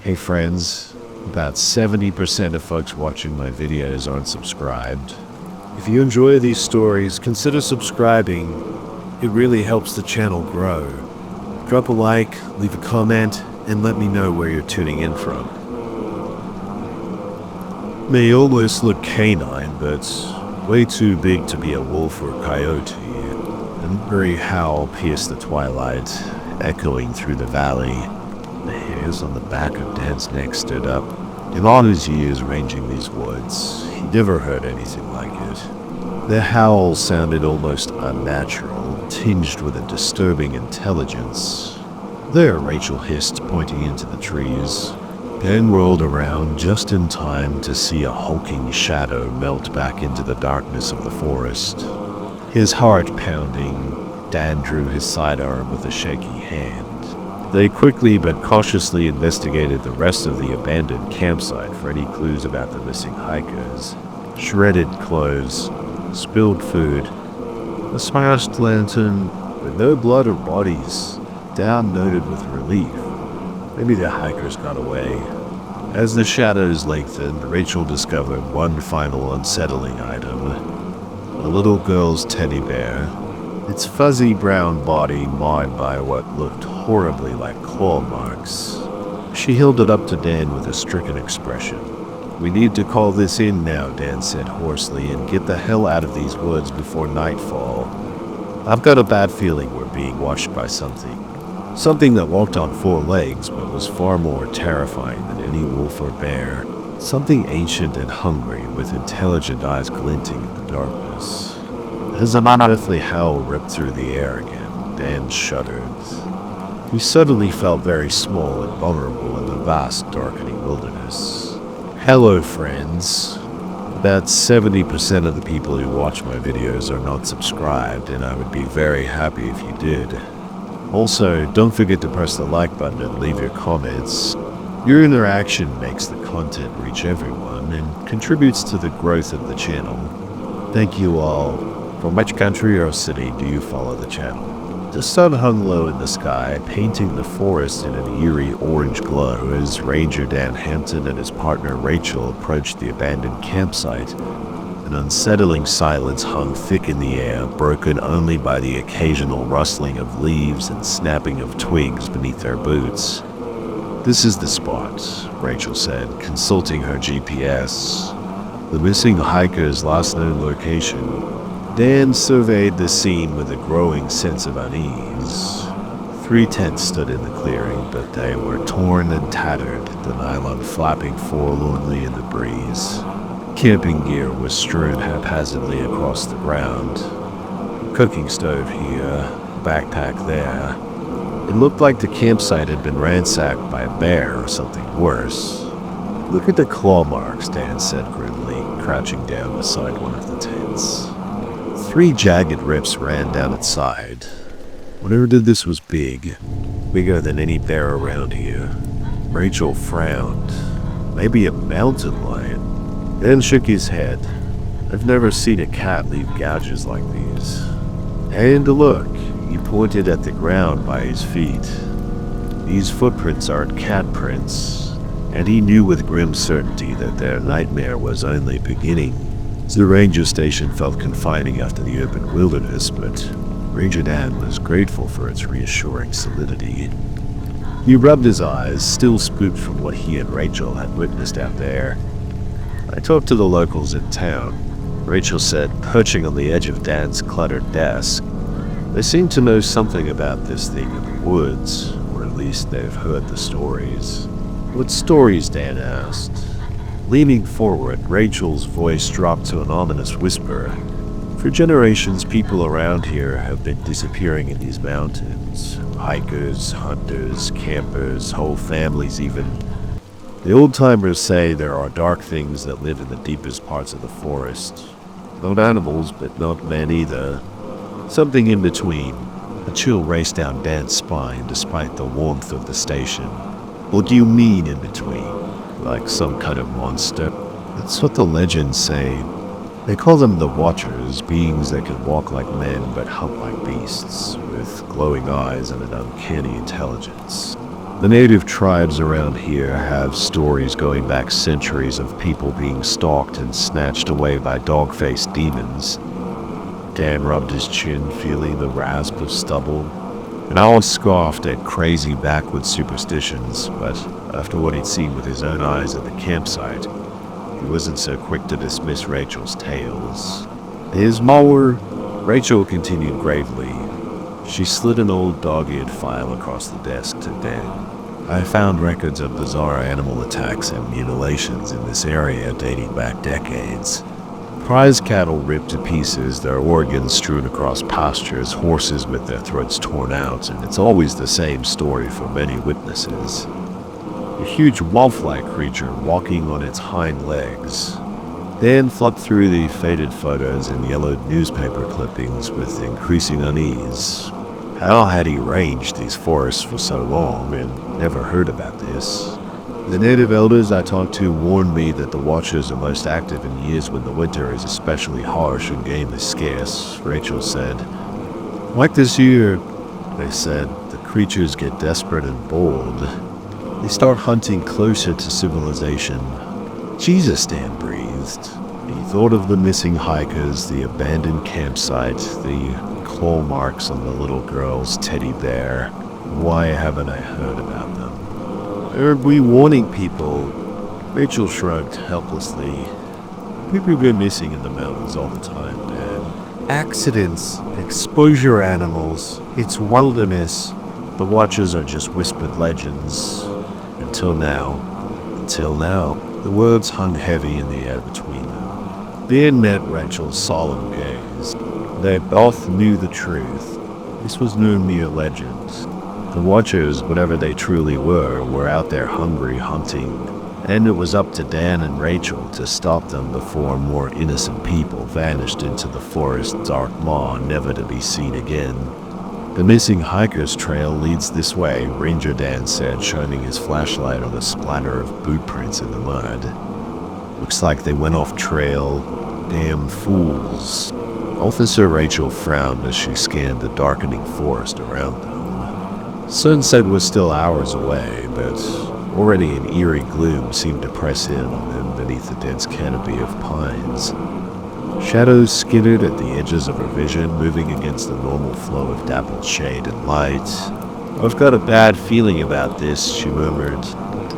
Hey friends, about 70% of folks watching my videos aren't subscribed. If you enjoy these stories, consider subscribing. It really helps the channel grow. Drop a like, leave a comment, and let me know where you're tuning in from. May almost look canine, but way too big to be a wolf or coyote. An eerie howl pierced the twilight, echoing through the valley. The hairs on the back of Dan's neck stood up. In all his years ranging these woods, he never heard anything like it. The howl sounded almost unnatural, tinged with a disturbing intelligence. There, Rachel hissed, pointing into the trees. Dan whirled around just in time to see a hulking shadow melt back into the darkness of the forest. His heart pounding, Dan drew his sidearm with a shaky hand. They quickly but cautiously investigated the rest of the abandoned campsite for any clues about the missing hikers. Shredded clothes, spilled food, a smashed lantern, but no blood or bodies. Dan noted with relief. Maybe the hikers got away. As the shadows lengthened, Rachel discovered one final unsettling item. A little girl's teddy bear, its fuzzy brown body marred by what looked horribly like claw marks. She held it up to Dan with a stricken expression. "We need to call this in now," Dan said hoarsely, "and get the hell out of these woods before nightfall. I've got a bad feeling we're being watched by something. Something that walked on four legs but was far more terrifying than any wolf or bear. Something ancient and hungry with intelligent eyes glinting in the darkness." As an unearthly howl ripped through the air again, Dan shuddered. He suddenly felt very small and vulnerable in the vast, darkening wilderness. Hello, friends. About 70% of the people who watch my videos are not subscribed, and I would be very happy if you did. Also, don't forget to press the like button and leave your comments. Your interaction makes the content reach everyone and contributes to the growth of the channel. Thank you all. From which country or city do you follow the channel? The sun hung low in the sky, painting the forest in an eerie orange glow as Ranger Dan Hampton and his partner Rachel approached the abandoned campsite. An unsettling silence hung thick in the air, broken only by the occasional rustling of leaves and snapping of twigs beneath their boots. "This is the spot," Rachel said, consulting her GPS. "The missing hiker's last known location." Dan surveyed the scene with a growing sense of unease. 3 tents stood in the clearing, but they were torn and tattered, the nylon flapping forlornly in the breeze. Camping gear was strewn haphazardly across the ground. A cooking stove here, a backpack there. It looked like the campsite had been ransacked by a bear or something worse. "Look at the claw marks," Dan said grimly, crouching down beside one of the tents. 3 jagged rips ran down its side. Whatever did this was big, bigger than any bear around here. Rachel frowned. Maybe a mountain lion. Dan shook his head. "I've never seen a cat leave gouges like these." "And look," he pointed at the ground by his feet. "These footprints aren't cat prints." And he knew with grim certainty that their nightmare was only beginning. The ranger station felt confining after the open wilderness, but Ranger Dan was grateful for its reassuring solidity. He rubbed his eyes, still spooked from what he and Rachel had witnessed out there. "I talked to the locals in town," Rachel said, perching on the edge of Dan's cluttered desk. "They seem to know something about this thing in the woods, or at least they've heard the stories." "What stories?" Dan asked. Leaning forward, Rachel's voice dropped to an ominous whisper. "For generations, people around here have been disappearing in these mountains. Hikers, hunters, campers, whole families even. The old-timers say there are dark things that live in the deepest parts of the forest. Not animals, but not men either. Something in between." A chill raced down Dan's spine despite the warmth of the station. "What do you mean in between? Like some kind of monster?" "That's what the legends say. They call them the Watchers, beings that can walk like men but hunt like beasts, with glowing eyes and an uncanny intelligence. The native tribes around here have stories going back centuries of people being stalked and snatched away by dog-faced demons. Dan rubbed his chin, feeling the rasp of stubble, and I was scoffed at crazy backwoods superstitions, but after what he'd seen with his own eyes at the campsite, he wasn't so quick to dismiss Rachel's tales. His mower, Rachel continued gravely. She slid an old dog-eared file across the desk to Dan. I found records of bizarre animal attacks and mutilations in this area dating back decades. Prize cattle ripped to pieces, their organs strewn across pastures, horses with their throats torn out, and it's always the same story for many witnesses. A huge wolf-like creature walking on its hind legs. Dan flipped through the faded photos and yellowed newspaper clippings with increasing unease. How had he ranged these forests for so long and never heard about this? The native elders I talked to warned me that the Watchers are most active in years when the winter is especially harsh and game is scarce, Rachel said. Like this year, they said, the creatures get desperate and bold. They start hunting closer to civilization. Jesus, Dan breathed. He thought of the missing hikers, the abandoned campsite, the claw marks on the little girl's teddy bear. Why haven't I heard about them? Are we warning people? Rachel shrugged helplessly. People go missing in the mountains all the time, Dad. Accidents, exposure animals, it's wilderness. The Watchers are just whispered legends. Until now. The words hung heavy in the air between them. Dan met Rachel's solemn gaze. They both knew the truth. This was no mere legend. The Watchers, whatever they truly were out there hungry, hunting, and it was up to Dan and Rachel to stop them before more innocent people vanished into the forest's dark maw, never to be seen again. The missing hiker's trail leads this way, Ranger Dan said, shining his flashlight on a splatter of boot prints in the mud. Looks like they went off trail. Damn fools. Officer Rachel frowned as she scanned the darkening forest around them. Sunset was still hours away, but already an eerie gloom seemed to press in on them beneath the dense canopy of pines. Shadows skittered at the edges of her vision, moving against the normal flow of dappled shade and light. I've got a bad feeling about this, she murmured,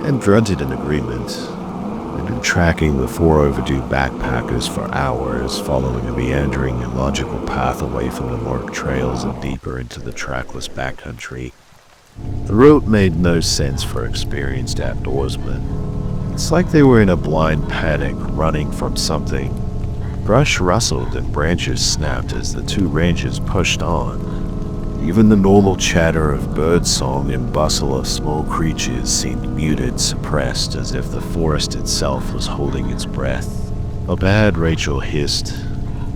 and grunted in agreement. They'd been tracking the 4 overdue backpackers for hours, following a meandering, illogical path away from the marked trails and deeper into the trackless backcountry. The route made no sense for experienced outdoorsmen. It's like they were in a blind panic, running from something. Brush rustled and branches snapped as the two rangers pushed on. Even the normal chatter of birdsong and bustle of small creatures seemed muted, suppressed, as if the forest itself was holding its breath. "Bad," Rachel hissed.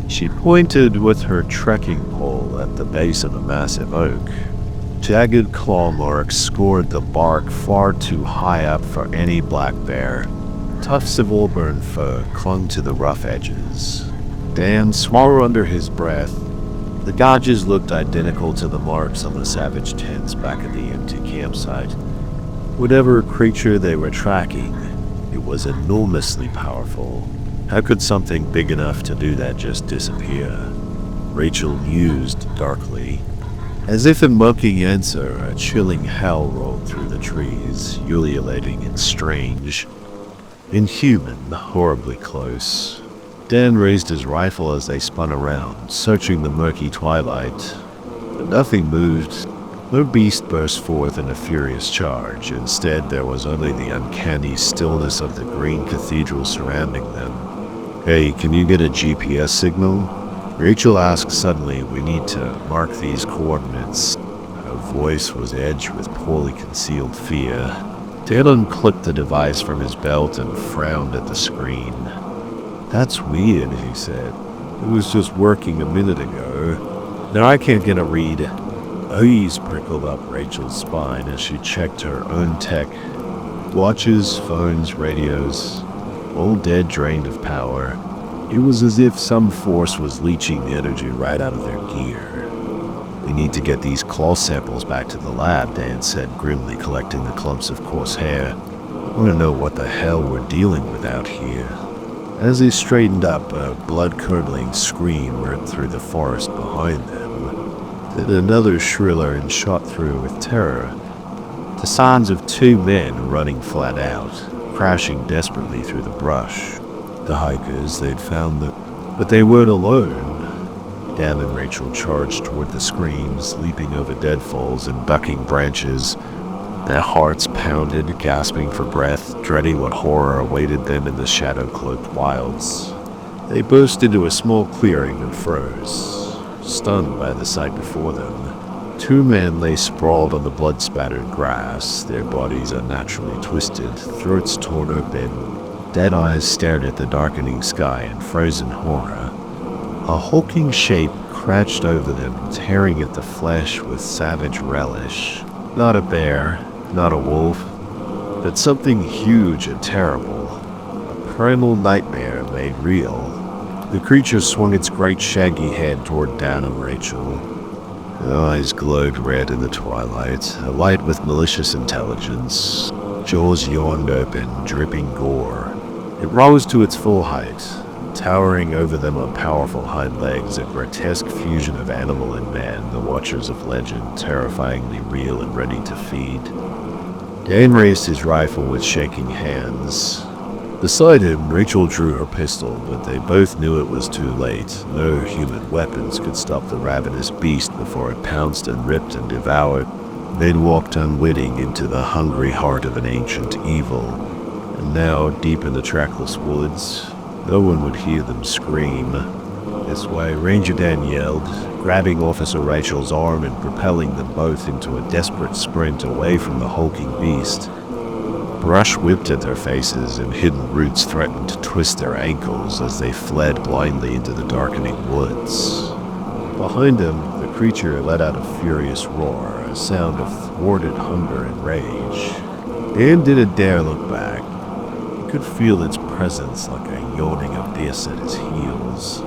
She pointed with her trekking pole at the base of a massive oak. Jagged claw marks scored the bark far too high up for any black bear. Tufts of auburn fur clung to the rough edges. Dan swore under his breath. The gouges looked identical to the marks on the savage tents back at the empty campsite. Whatever creature they were tracking, it was enormously powerful. How could something big enough to do that just disappear? Rachel mused darkly. As if in mocking answer, a chilling howl rolled through the trees, ululating and strange. Inhuman, horribly close. Dan raised his rifle as they spun around, searching the murky twilight. But nothing moved. No beast burst forth in a furious charge. Instead, there was only the uncanny stillness of the green cathedral surrounding them. "Hey, can you get a GPS signal?" Rachel asked suddenly. "We need to mark these coordinates." Her voice was edged with poorly concealed fear. Dan unclipped the device from his belt and frowned at the screen. "That's weird," he said. "It was just working a minute ago. Now I can't get a read." Unease prickled up Rachel's spine as she checked her own tech. Watches, phones, radios, all dead, drained of power. It was as if some force was leeching the energy right out of their gear. "We need to get these claw samples back to the lab," Dan said, grimly collecting the clumps of coarse hair. "I want to know what the hell we're dealing with out here." As he straightened up, a blood-curdling scream ripped through the forest behind them. Then another shriller and shot through with terror. The sounds of two men running flat out, crashing desperately through the brush. The hikers, they'd found them, but they weren't alone. Dan and Rachel charged toward the screams, leaping over deadfalls and bucking branches. Their hearts pounded, gasping for breath, dreading what horror awaited them in the shadow-cloaked wilds. They burst into a small clearing and froze, stunned by the sight before them. Two men lay sprawled on the blood-spattered grass, their bodies unnaturally twisted, throats torn open. Dead eyes stared at the darkening sky in frozen horror. A hulking shape crouched over them, tearing at the flesh with savage relish. Not a bear, not a wolf, but something huge and terrible. A primal nightmare made real. The creature swung its great shaggy head toward Dan and Rachel. The eyes glowed red in the twilight, alight with malicious intelligence. Jaws yawned open, dripping gore. It rose to its full height, towering over them on powerful hind legs, a grotesque fusion of animal and man, the watchers of legend, terrifyingly real and ready to feed. Dan raised his rifle with shaking hands. Beside him, Rachel drew her pistol, but they both knew it was too late. No human weapons could stop the ravenous beast before it pounced and ripped and devoured. They'd walked unwitting into the hungry heart of an ancient evil, and now, deep in the trackless woods, no one would hear them scream. This way, Ranger Dan yelled, grabbing Officer Rachel's arm and propelling them both into a desperate sprint away from the hulking beast. Brush whipped at their faces, and hidden roots threatened to twist their ankles as they fled blindly into the darkening woods. Behind them, the creature let out a furious roar, a sound of thwarted hunger and rage. Dan didn't dare look back. He could feel its presence like a yawning abyss at his heels.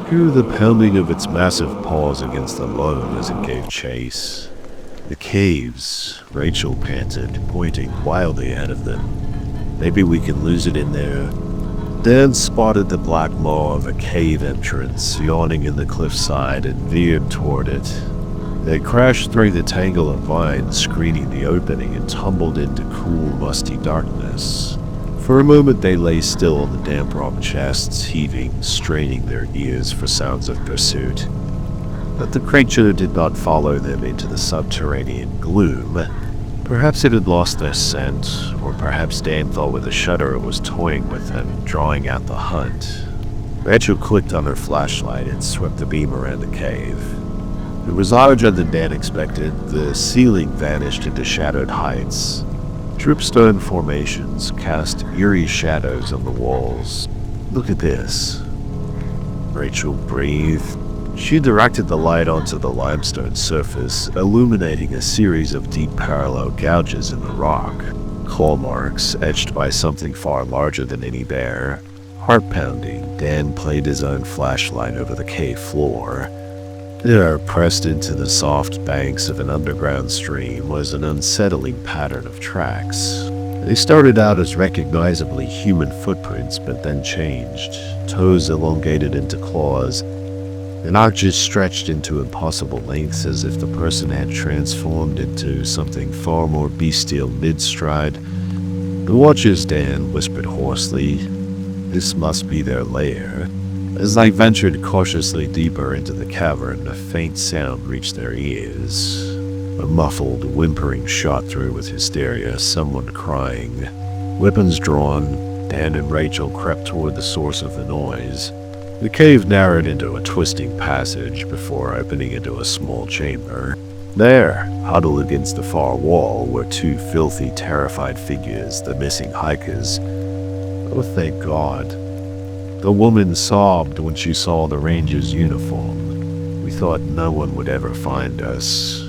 Hear the pounding of its massive paws against the loam as it gave chase. "The caves," Rachel panted, pointing wildly ahead of them. "Maybe we can lose it in there." Dan spotted the black maw of a cave entrance yawning in the cliffside and veered toward it. They crashed through the tangle of vines screening the opening and tumbled into cool, musty darkness. For a moment they lay still on the damp rock chests, heaving, straining their ears for sounds of pursuit. But the creature did not follow them into the subterranean gloom. Perhaps it had lost their scent, or perhaps Dan thought with a shudder it was toying with them, drawing out the hunt. Rachel clicked on her flashlight and swept the beam around the cave. It was larger than Dan expected. The ceiling vanished into shadowed heights. Dripstone formations cast eerie shadows on the walls. "Look at this," Rachel breathed. She directed the light onto the limestone surface, illuminating a series of deep parallel gouges in the rock. Claw marks etched by something far larger than any bear. Heart-pounding, Dan played his own flashlight over the cave floor. There, pressed into the soft banks of an underground stream, was an unsettling pattern of tracks. They started out as recognizably human footprints, but then changed. Toes elongated into claws, and arches stretched into impossible lengths as if the person had transformed into something far more bestial mid-stride. "The Watchers," Dan whispered hoarsely. "This must be their lair." As they ventured cautiously deeper into the cavern, a faint sound reached their ears. A muffled, whimpering shot through with hysteria, someone crying. Weapons drawn, Dan and Rachel crept toward the source of the noise. The cave narrowed into a twisting passage before opening into a small chamber. There, huddled against the far wall, were two filthy, terrified figures, the missing hikers. Oh, thank God. The woman sobbed when she saw the ranger's uniform. "We thought no one would ever find us."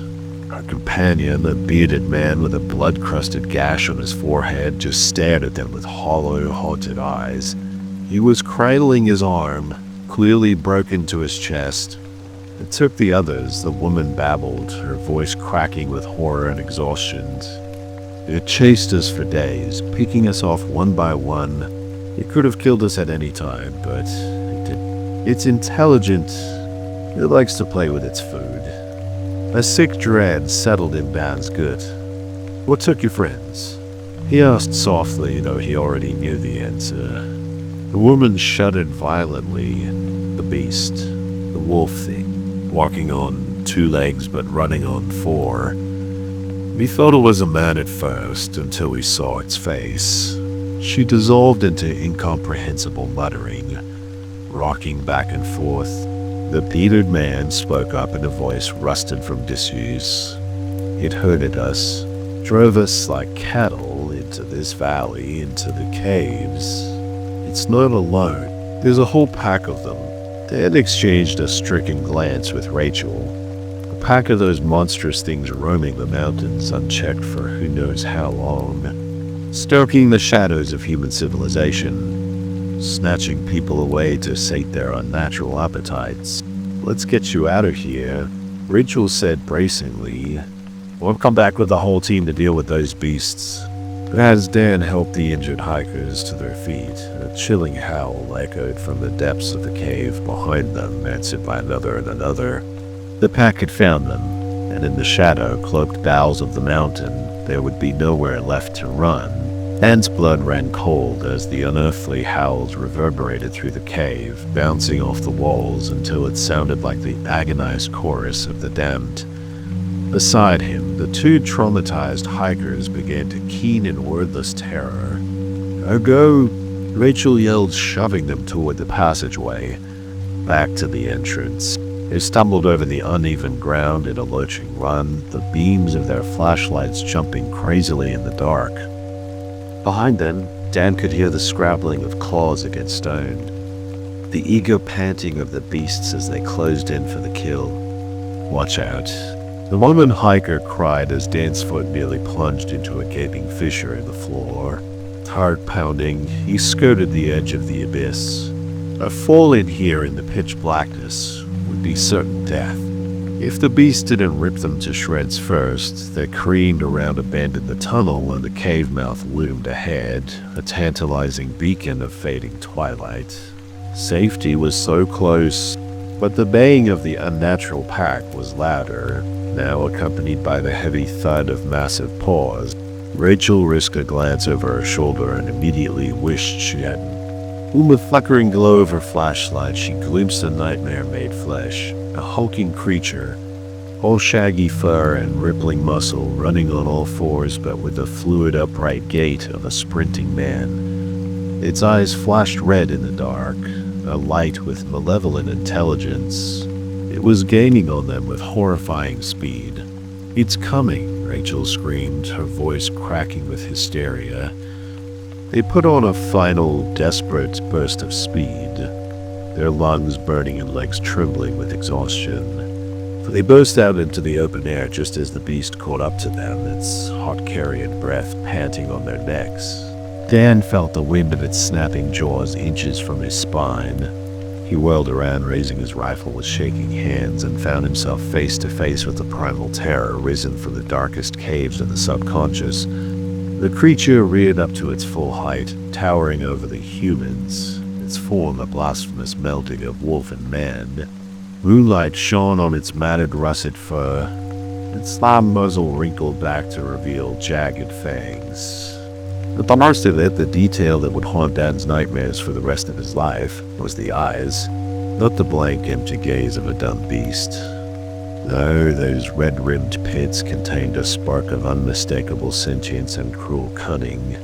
Her companion, a bearded man with a blood-crusted gash on his forehead, just stared at them with hollow, haunted eyes. He was cradling his arm, clearly broken to his chest. It took the others, the woman babbled, her voice cracking with horror and exhaustion. It chased us for days, picking us off one by one. It could have killed us at any time, but it didn't. It's intelligent. It likes to play with its food. A sick dread settled in Ban's gut. What took your friends? He asked softly, though he already knew the answer. The woman shuddered violently. The beast, the wolf thing, walking on 2 legs but running on 4. We thought it was a man at first, until we saw its face. She dissolved into incomprehensible muttering, rocking back and forth. The bearded man spoke up in a voice rusted from disuse. It herded us, drove us like cattle into this valley, into the caves. It's not alone. There's a whole pack of them. Dan exchanged a stricken glance with Rachel. A pack of those monstrous things roaming the mountains unchecked for who knows how long, stoking the shadows of human civilization, snatching people away to sate their unnatural appetites. Let's get you out of here, Rachel said bracingly. We'll come back with the whole team to deal with those beasts. As Dan helped the injured hikers to their feet, a chilling howl echoed from the depths of the cave behind them, answered by another and another. The pack had found them, and in the shadow-cloaked bowels of the mountain, there would be nowhere left to run. Dan's blood ran cold as the unearthly howls reverberated through the cave, bouncing off the walls until it sounded like the agonized chorus of the damned. Beside him, the 2 traumatized hikers began to keen in wordless terror. Go! Rachel yelled, shoving them toward the passageway, back to the entrance. They stumbled over the uneven ground in a lurching run, the beams of their flashlights jumping crazily in the dark. Behind them, Dan could hear the scrabbling of claws against stone, the eager panting of the beasts as they closed in for the kill. Watch out. The woman hiker cried as Dan's foot nearly plunged into a gaping fissure in the floor. Heart pounding, he skirted the edge of the abyss. A fall in here in the pitch blackness would be certain death. If the beast didn't rip them to shreds first, they careened around a bend in the tunnel and the cave mouth loomed ahead, a tantalizing beacon of fading twilight. Safety was so close, but the baying of the unnatural pack was louder, now accompanied by the heavy thud of massive paws. Rachel risked a glance over her shoulder and immediately wished she hadn't. In the flickering glow of her flashlight, she glimpsed a nightmare-made flesh, a hulking creature, all shaggy fur and rippling muscle, running on all 4s but with the fluid upright gait of a sprinting man. Its eyes flashed red in the dark, a light with malevolent intelligence. It was gaining on them with horrifying speed. It's coming, Rachel screamed, her voice cracking with hysteria. They put on a final, desperate burst of speed, their lungs burning and legs trembling with exhaustion. They burst out into the open air just as the beast caught up to them, its hot carrion breath panting on their necks. Dan felt the wind of its snapping jaws inches from his spine. He whirled around, raising his rifle with shaking hands, and found himself face to face with the primal terror risen from the darkest caves of the subconscious. The creature reared up to its full height, towering over the humans, its form a blasphemous melding of wolf and man. Moonlight shone on its matted russet fur, its slime muzzle wrinkled back to reveal jagged fangs. But the most of it, the detail that would haunt Dan's nightmares for the rest of his life, was the eyes, not the blank, empty gaze of a dumb beast. No, those red-rimmed pits contained a spark of unmistakable sentience and cruel cunning.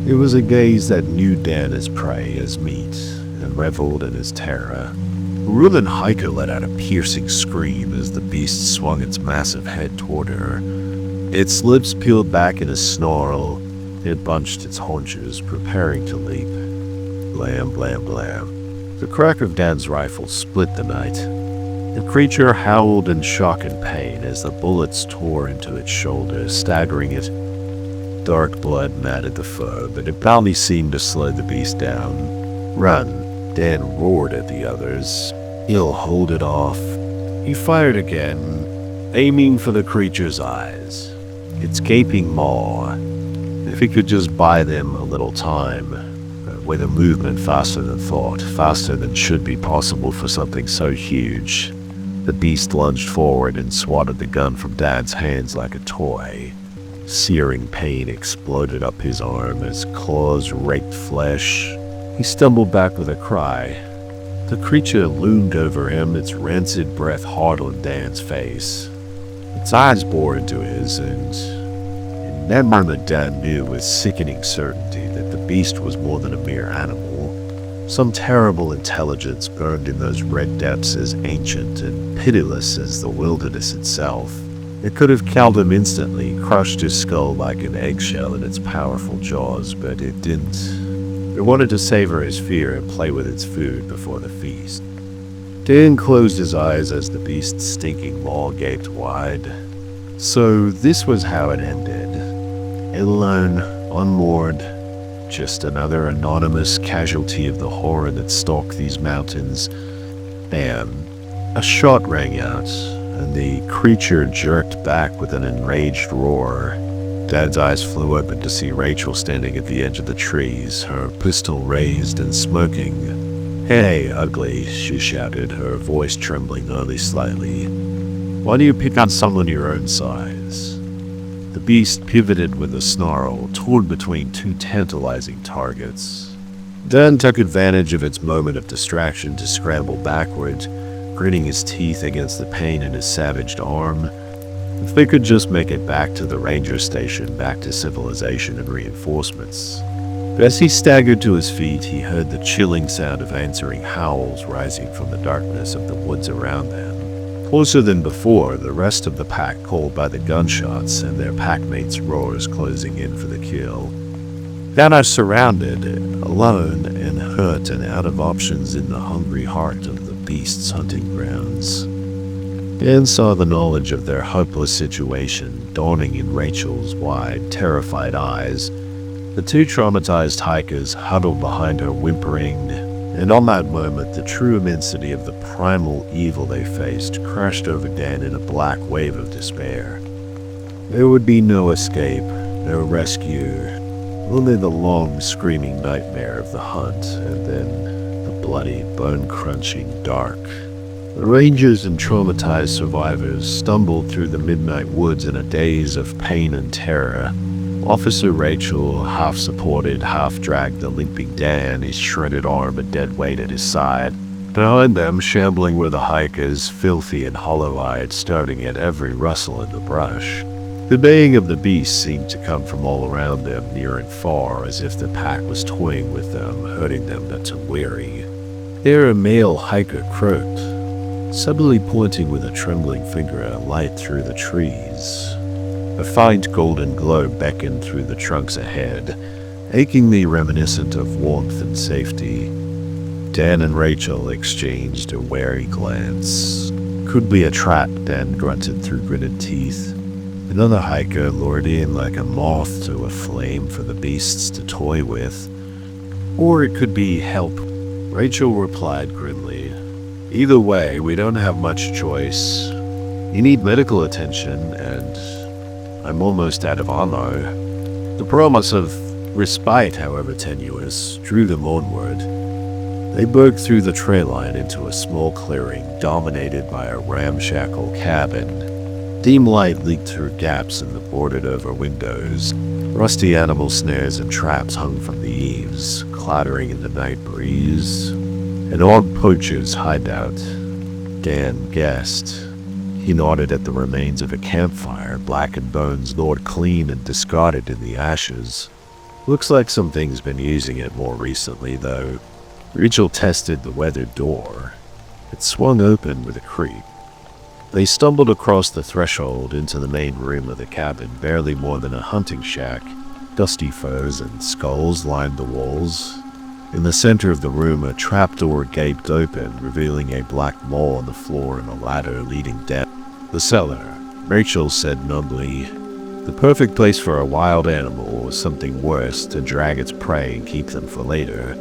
It was a gaze that knew Dan as prey, as meat, and reveled in his terror. Ruben Hiker let out a piercing scream as the beast swung its massive head toward her. Its lips peeled back in a snarl. It bunched its haunches, preparing to leap. Blam, blam, blam. The crack of Dan's rifle split the night. The creature howled in shock and pain as the bullets tore into its shoulder, staggering it. Dark blood matted the fur, but it barely seemed to slow the beast down. Run, Dan roared at the others. He'll hold it off. He fired again, aiming for the creature's eyes, its gaping maw. If he could just buy them a little time, with a movement faster than thought, faster than should be possible for something so huge. The beast lunged forward and swatted the gun from Dad's hands like a toy. Searing pain exploded up his arm as claws raked flesh. He stumbled back with a cry. The creature loomed over him, its rancid breath hard on Dan's face. Its eyes bored into his, and in that moment Dan knew with sickening certainty that the beast was more than a mere animal. Some terrible intelligence burned in those red depths as ancient and pitiless as the wilderness itself. It could have killed him instantly, crushed his skull like an eggshell in its powerful jaws, but it didn't. It wanted to savor his fear and play with its food before the feast. Dan closed his eyes as the beast's stinking maw gaped wide. So this was how it ended. Alone, unmoored, just another anonymous casualty of the horror that stalked these mountains. Bam. A shot rang out, and the creature jerked back with an enraged roar. Dad's eyes flew open to see Rachel standing at the edge of the trees, her pistol raised and smoking. "Hey, ugly," she shouted, her voice trembling only slightly. "Why do you pick on someone your own size?" The beast pivoted with a snarl, torn between two tantalizing targets. Dan took advantage of its moment of distraction to scramble backward, gritting his teeth against the pain in his savaged arm. If they could just make it back to the ranger station, back to civilization and reinforcements. But as he staggered to his feet, he heard the chilling sound of answering howls rising from the darkness of the woods around them. Closer than before, the rest of the pack called by the gunshots and their packmates' roars closing in for the kill. Then I surrounded, alone and hurt and out of options in the hungry heart of the beast's hunting grounds. Dan saw the knowledge of their hopeless situation dawning in Rachel's wide, terrified eyes. The two traumatized hikers huddled behind her whimpering, and on that moment the true immensity of the primal evil they faced crashed over Dan in a black wave of despair. There would be no escape, no rescue, only the long screaming nightmare of the hunt, and then the bloody, bone-crunching dark. The rangers and traumatized survivors stumbled through the midnight woods in a daze of pain and terror. Officer Rachel half-supported, half-dragged the limping Dan, his shredded arm a dead weight at his side. Behind them, shambling were the hikers, filthy and hollow-eyed, starting at every rustle in the brush. The baying of the beast seemed to come from all around them, near and far, as if the pack was toying with them, hurting them not to weary. There a male hiker croaked, suddenly pointing with a trembling finger a light through the trees. A faint golden glow beckoned through the trunks ahead, achingly reminiscent of warmth and safety. Dan and Rachel exchanged a wary glance. "Could be a trap," Dan grunted through gritted teeth. Another hiker lured in like a moth to a flame for the beasts to toy with. "Or it could be help," Rachel replied grimly. "Either way, we don't have much choice. You need medical attention, and I'm almost out of ammo." The promise of respite, however tenuous, drew them onward. They broke through the trail line into a small clearing dominated by a ramshackle cabin. Dim light leaked through gaps in the boarded-over windows. Rusty animal snares and traps hung from the eaves, clattering in the night breeze. An odd poacher's hideout, Dan guessed. He nodded at the remains of a campfire, blackened bones gnawed clean and discarded in the ashes. Looks like something's been using it more recently, though. Rachel tested the weathered door. It swung open with a creak. They stumbled across the threshold into the main room of the cabin, barely more than a hunting shack. Dusty furs and skulls lined the walls. In the center of the room, a trapdoor gaped open, revealing a black maw on the floor and a ladder leading down. "The cellar," Rachel said numbly. The perfect place for a wild animal or something worse to drag its prey and keep them for later.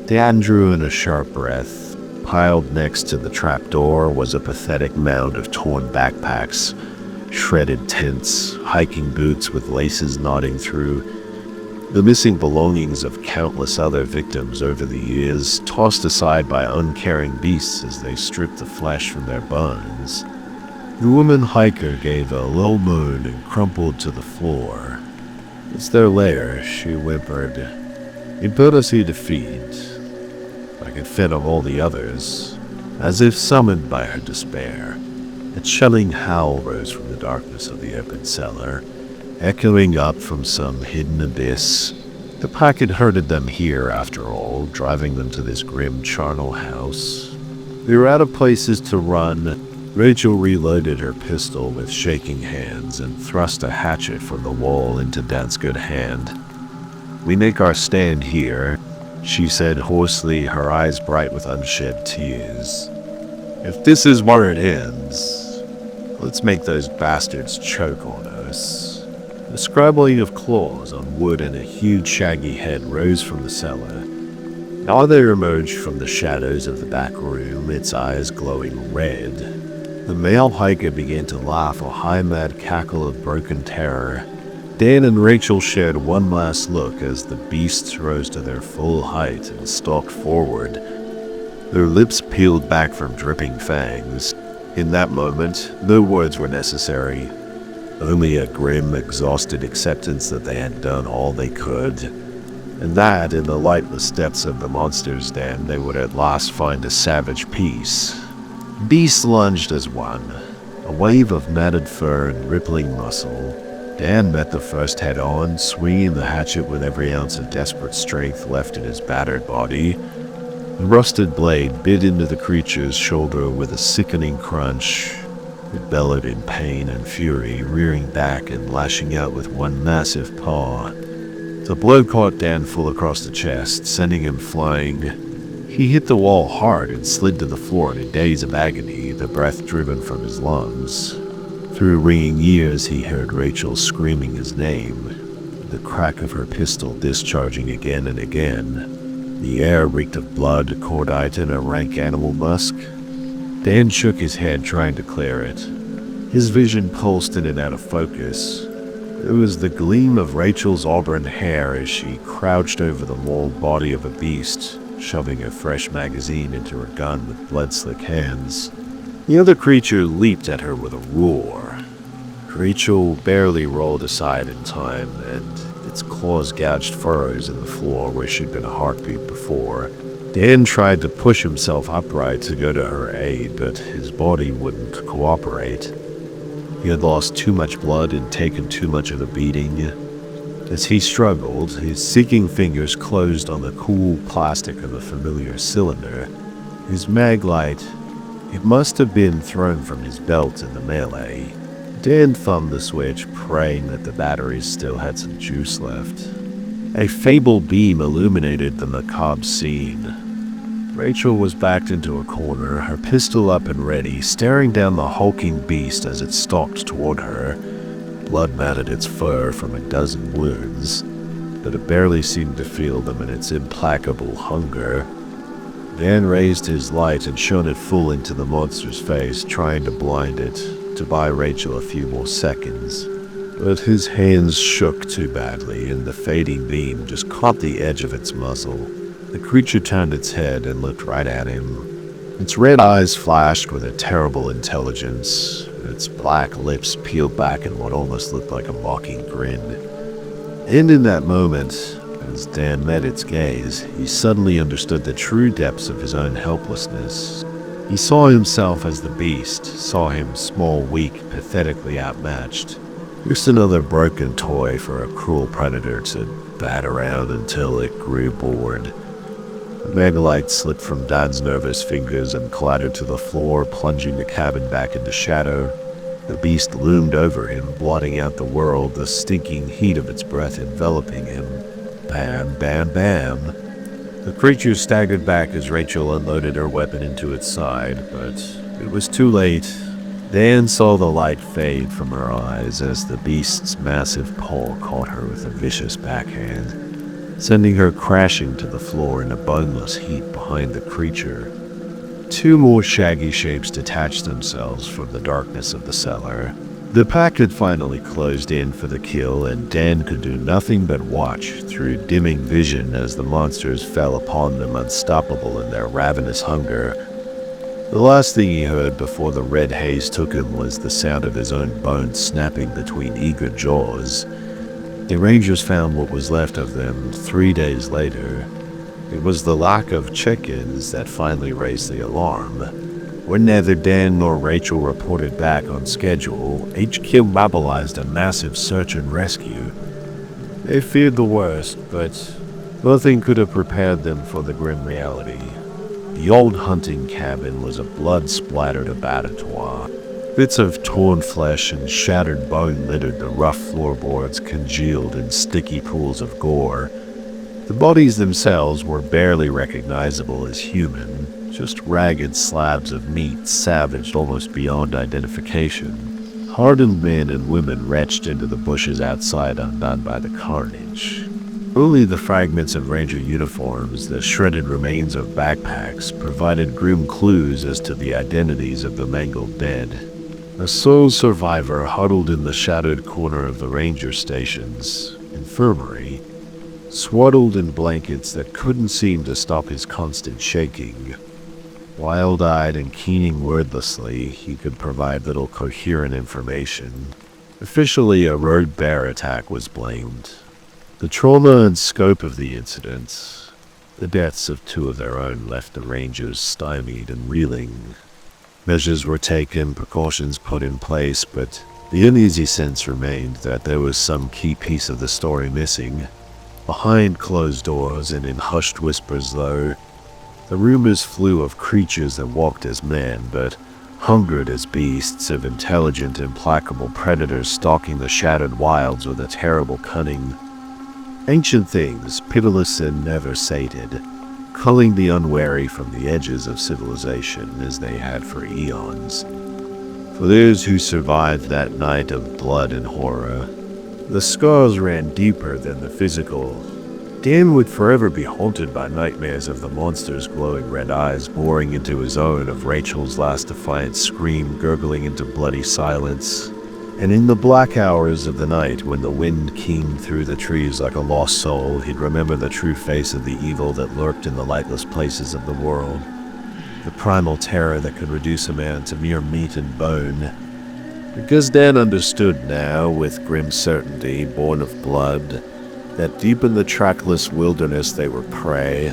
Dan drew in a sharp breath, Piled next to the trapdoor was a pathetic mound of torn backpacks, shredded tents, hiking boots with laces knotting through, the missing belongings of countless other victims over the years, tossed aside by uncaring beasts as they stripped the flesh from their bones. The woman hiker gave a low moan and crumpled to the floor. "It's their lair," she whimpered. "It put us here to feed, like it fed on all the others," as if summoned by her despair. A chilling howl rose from the darkness of the open cellar, echoing up from some hidden abyss. The pack had herded them here, after all, driving them to this grim charnel house. They were out of places to run. Rachel reloaded her pistol with shaking hands and thrust a hatchet from the wall into Dan's good hand. "We make our stand here," she said hoarsely, her eyes bright with unshed tears. "If this is where it ends, let's make those bastards choke on us." The scrabbling of claws on wood and a huge shaggy head rose from the cellar. Now there emerged from the shadows of the back room, its eyes glowing red. The male hiker began to laugh, a high mad cackle of broken terror. Dan and Rachel shared one last look as the beasts rose to their full height and stalked forward, their lips peeled back from dripping fangs. In that moment, no words were necessary, only a grim, exhausted acceptance that they had done all they could, and that in the lightless depths of the monster's den they would at last find a savage peace. Beasts lunged as one, a wave of matted fur and rippling muscle. Dan met the first head-on, swinging the hatchet with every ounce of desperate strength left in his battered body. The rusted blade bit into the creature's shoulder with a sickening crunch. It bellowed in pain and fury, rearing back and lashing out with one massive paw. The blow caught Dan full across the chest, sending him flying. He hit the wall hard and slid to the floor in a daze of agony, the breath driven from his lungs. Through ringing ears, he heard Rachel screaming his name, the crack of her pistol discharging again and again. The air reeked of blood, cordite, and a rank animal musk. Dan shook his head, trying to clear it. His vision pulsed in and out of focus. It was the gleam of Rachel's auburn hair as she crouched over the mauled body of a beast, shoving a fresh magazine into her gun with blood-slick hands. The other creature leaped at her with a roar. Rachel barely rolled aside in time, and its claws gouged furrows in the floor where she'd been a heartbeat before. Dan tried to push himself upright to go to her aid, but his body wouldn't cooperate. He had lost too much blood and taken too much of a beating. As he struggled, his seeking fingers closed on the cool plastic of a familiar cylinder. His mag light, it must have been thrown from his belt in the melee. Dan thumbed the switch, praying that the batteries still had some juice left. A fabled beam illuminated the macabre scene. Rachel was backed into a corner, her pistol up and ready, staring down the hulking beast as it stalked toward her. Blood matted its fur from a dozen wounds, but it barely seemed to feel them in its implacable hunger. Dan raised his light and shone it full into the monster's face, trying to blind it, to buy Rachel a few more seconds. But his hands shook too badly, and the fading beam just caught the edge of its muzzle. The creature turned its head and looked right at him. Its red eyes flashed with a terrible intelligence, its black lips peeled back in what almost looked like a mocking grin. And in that moment, as Dan met its gaze, he suddenly understood the true depths of his own helplessness. He saw himself as the beast, saw him small, weak, pathetically outmatched. Just another broken toy for a cruel predator to bat around until it grew bored. The maglite slipped from Dan's nervous fingers and clattered to the floor, plunging the cabin back into shadow. The beast loomed over him, blotting out the world, the stinking heat of its breath enveloping him. Bam, bam, bam. The creature staggered back as Rachel unloaded her weapon into its side, but it was too late. Dan saw the light fade from her eyes as the beast's massive paw caught her with a vicious backhand, sending her crashing to the floor in a boneless heap behind the creature. 2 more shaggy shapes detached themselves from the darkness of the cellar. The pack had finally closed in for the kill, and Dan could do nothing but watch through dimming vision as the monsters fell upon them unstoppable in their ravenous hunger. The last thing he heard before the red haze took him was the sound of his own bones snapping between eager jaws. The Rangers found what was left of them 3 days later. It was the lack of check-ins that finally raised the alarm. When neither Dan nor Rachel reported back on schedule, HQ mobilized a massive search and rescue. They feared the worst, but nothing could have prepared them for the grim reality. The old hunting cabin was a blood-splattered abattoir. Bits of torn flesh and shattered bone littered the rough floorboards, congealed in sticky pools of gore. The bodies themselves were barely recognizable as human, just ragged slabs of meat savaged almost beyond identification. Hardened men and women wretched into the bushes outside, undone by the carnage. Only the fragments of ranger uniforms, the shredded remains of backpacks, provided grim clues as to the identities of the mangled dead. A sole survivor huddled in the shadowed corner of the ranger station's infirmary, swaddled in blankets that couldn't seem to stop his constant shaking. Wild-eyed and keening wordlessly, he could provide little coherent information. Officially, a road bear attack was blamed. The trauma and scope of the incident, the deaths of 2 of their own, left the Rangers stymied and reeling. Measures were taken, precautions put in place, but the uneasy sense remained that there was some key piece of the story missing. Behind closed doors and in hushed whispers, though, the rumors flew of creatures that walked as men, but hungered as beasts, of intelligent, implacable predators stalking the shattered wilds with a terrible cunning. Ancient things, pitiless and never sated, culling the unwary from the edges of civilization as they had for eons. For those who survived that night of blood and horror, the scars ran deeper than the physical. Dan would forever be haunted by nightmares of the monster's glowing red eyes boring into his own, of Rachel's last defiant scream gurgling into bloody silence. And in the black hours of the night, when the wind keened through the trees like a lost soul, he'd remember the true face of the evil that lurked in the lightless places of the world. The primal terror that could reduce a man to mere meat and bone. Because Dan understood now, with grim certainty, born of blood, that deep in the trackless wilderness they were prey,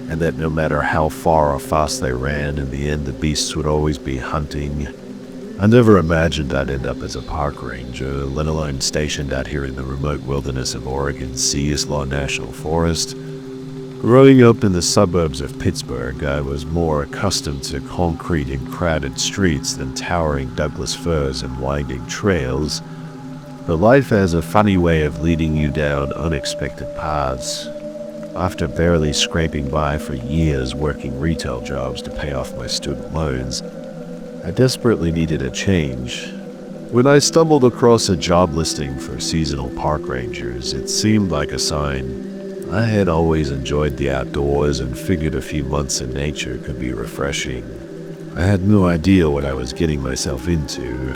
and that no matter how far or fast they ran, in the end the beasts would always be hunting. I never imagined I'd end up as a park ranger, let alone stationed out here in the remote wilderness of Oregon's Siuslaw National Forest. Growing up in the suburbs of Pittsburgh, I was more accustomed to concrete and crowded streets than towering Douglas firs and winding trails. But life has a funny way of leading you down unexpected paths. After barely scraping by for years working retail jobs to pay off my student loans, I desperately needed a change. When I stumbled across a job listing for seasonal park rangers, it seemed like a sign. I had always enjoyed the outdoors and figured a few months in nature could be refreshing. I had no idea what I was getting myself into.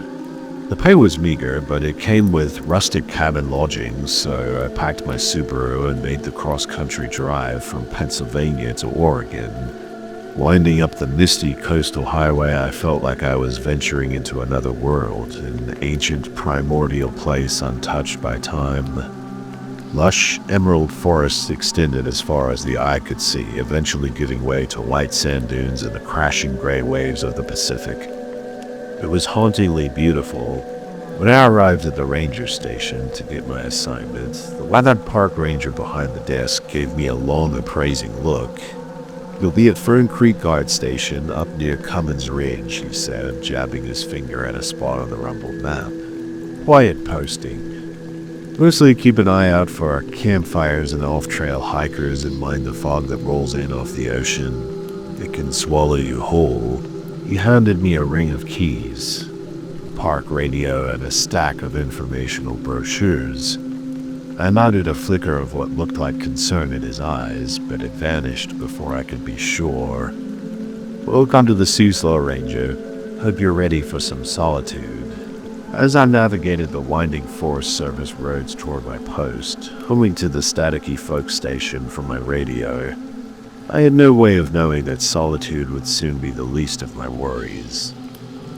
The pay was meager, but it came with rustic cabin lodgings, so I packed my Subaru and made the cross-country drive from Pennsylvania to Oregon. Winding up the misty coastal highway, I felt like I was venturing into another world, an ancient primordial place untouched by time. Lush emerald forests extended as far as the eye could see, eventually giving way to white sand dunes and the crashing gray waves of the Pacific. It was hauntingly beautiful. When I arrived at the ranger station to get my assignment, the weathered park ranger behind the desk gave me a long appraising look. "You'll be at Fern Creek Guard Station up near Cummins Ridge," he said, jabbing his finger at a spot on the rumbled map. "Quiet posting. Mostly keep an eye out for campfires and off-trail hikers and mind the fog that rolls in off the ocean. It can swallow you whole." He handed me a ring of keys, a park radio, and a stack of informational brochures. I noted a flicker of what looked like concern in his eyes, but it vanished before I could be sure. Welcome to the Unsolved Ranger. Hope you're ready for some solitude. As I navigated the winding Forest Service roads toward my post, humming to the staticky folk station from my radio, I had no way of knowing that solitude would soon be the least of my worries.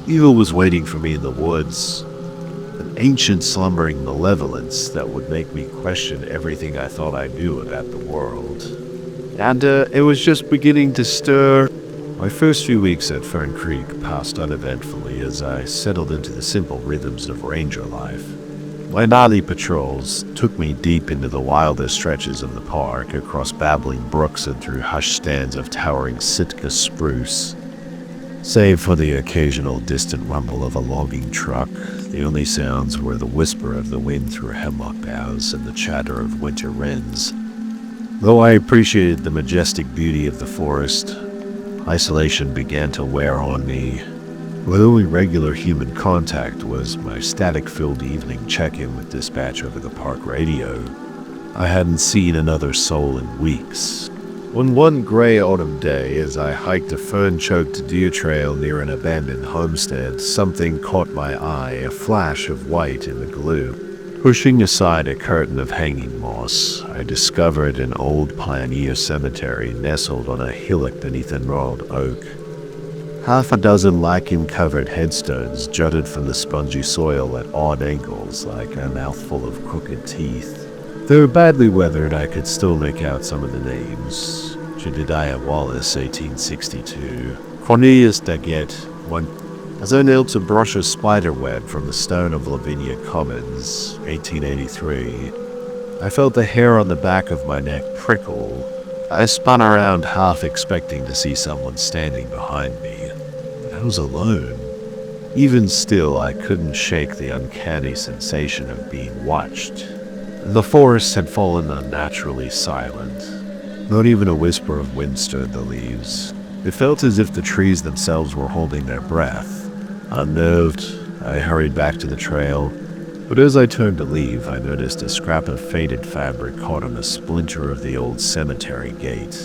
Evil was waiting for me in the woods, an ancient slumbering malevolence that would make me question everything I thought I knew about the world. And it was just beginning to stir. My first few weeks at Fern Creek passed uneventfully as I settled into the simple rhythms of ranger life. My nightly patrols took me deep into the wildest stretches of the park, across babbling brooks and through hushed stands of towering Sitka spruce. Save for the occasional distant rumble of a logging truck, the only sounds were the whisper of the wind through hemlock boughs and the chatter of winter wrens. Though I appreciated the majestic beauty of the forest, isolation began to wear on me. My only regular human contact was my static-filled evening check-in with dispatch over the park radio. I hadn't seen another soul in weeks. On one gray autumn day, as I hiked a fern-choked deer trail near an abandoned homestead, something caught my eye, a flash of white in the gloom. Pushing aside a curtain of hanging moss, I discovered an old pioneer cemetery nestled on a hillock beneath a gnarled oak. Half a dozen lichen-covered headstones jutted from the spongy soil at odd angles, like a mouthful of crooked teeth. Though badly weathered, I could still make out some of the names. Jedediah Wallace, 1862. Cornelius Daggett, as I knelt to brush a spiderweb from the stone of Lavinia Commons, 1883. I felt the hair on the back of my neck prickle. I spun around, half expecting to see someone standing behind me. But I was alone. Even still, I couldn't shake the uncanny sensation of being watched. The forest had fallen unnaturally silent. Not even a whisper of wind stirred the leaves. It felt as if the trees themselves were holding their breath. Unnerved, I hurried back to the trail, but as I turned to leave, I noticed a scrap of faded fabric caught on a splinter of the old cemetery gate.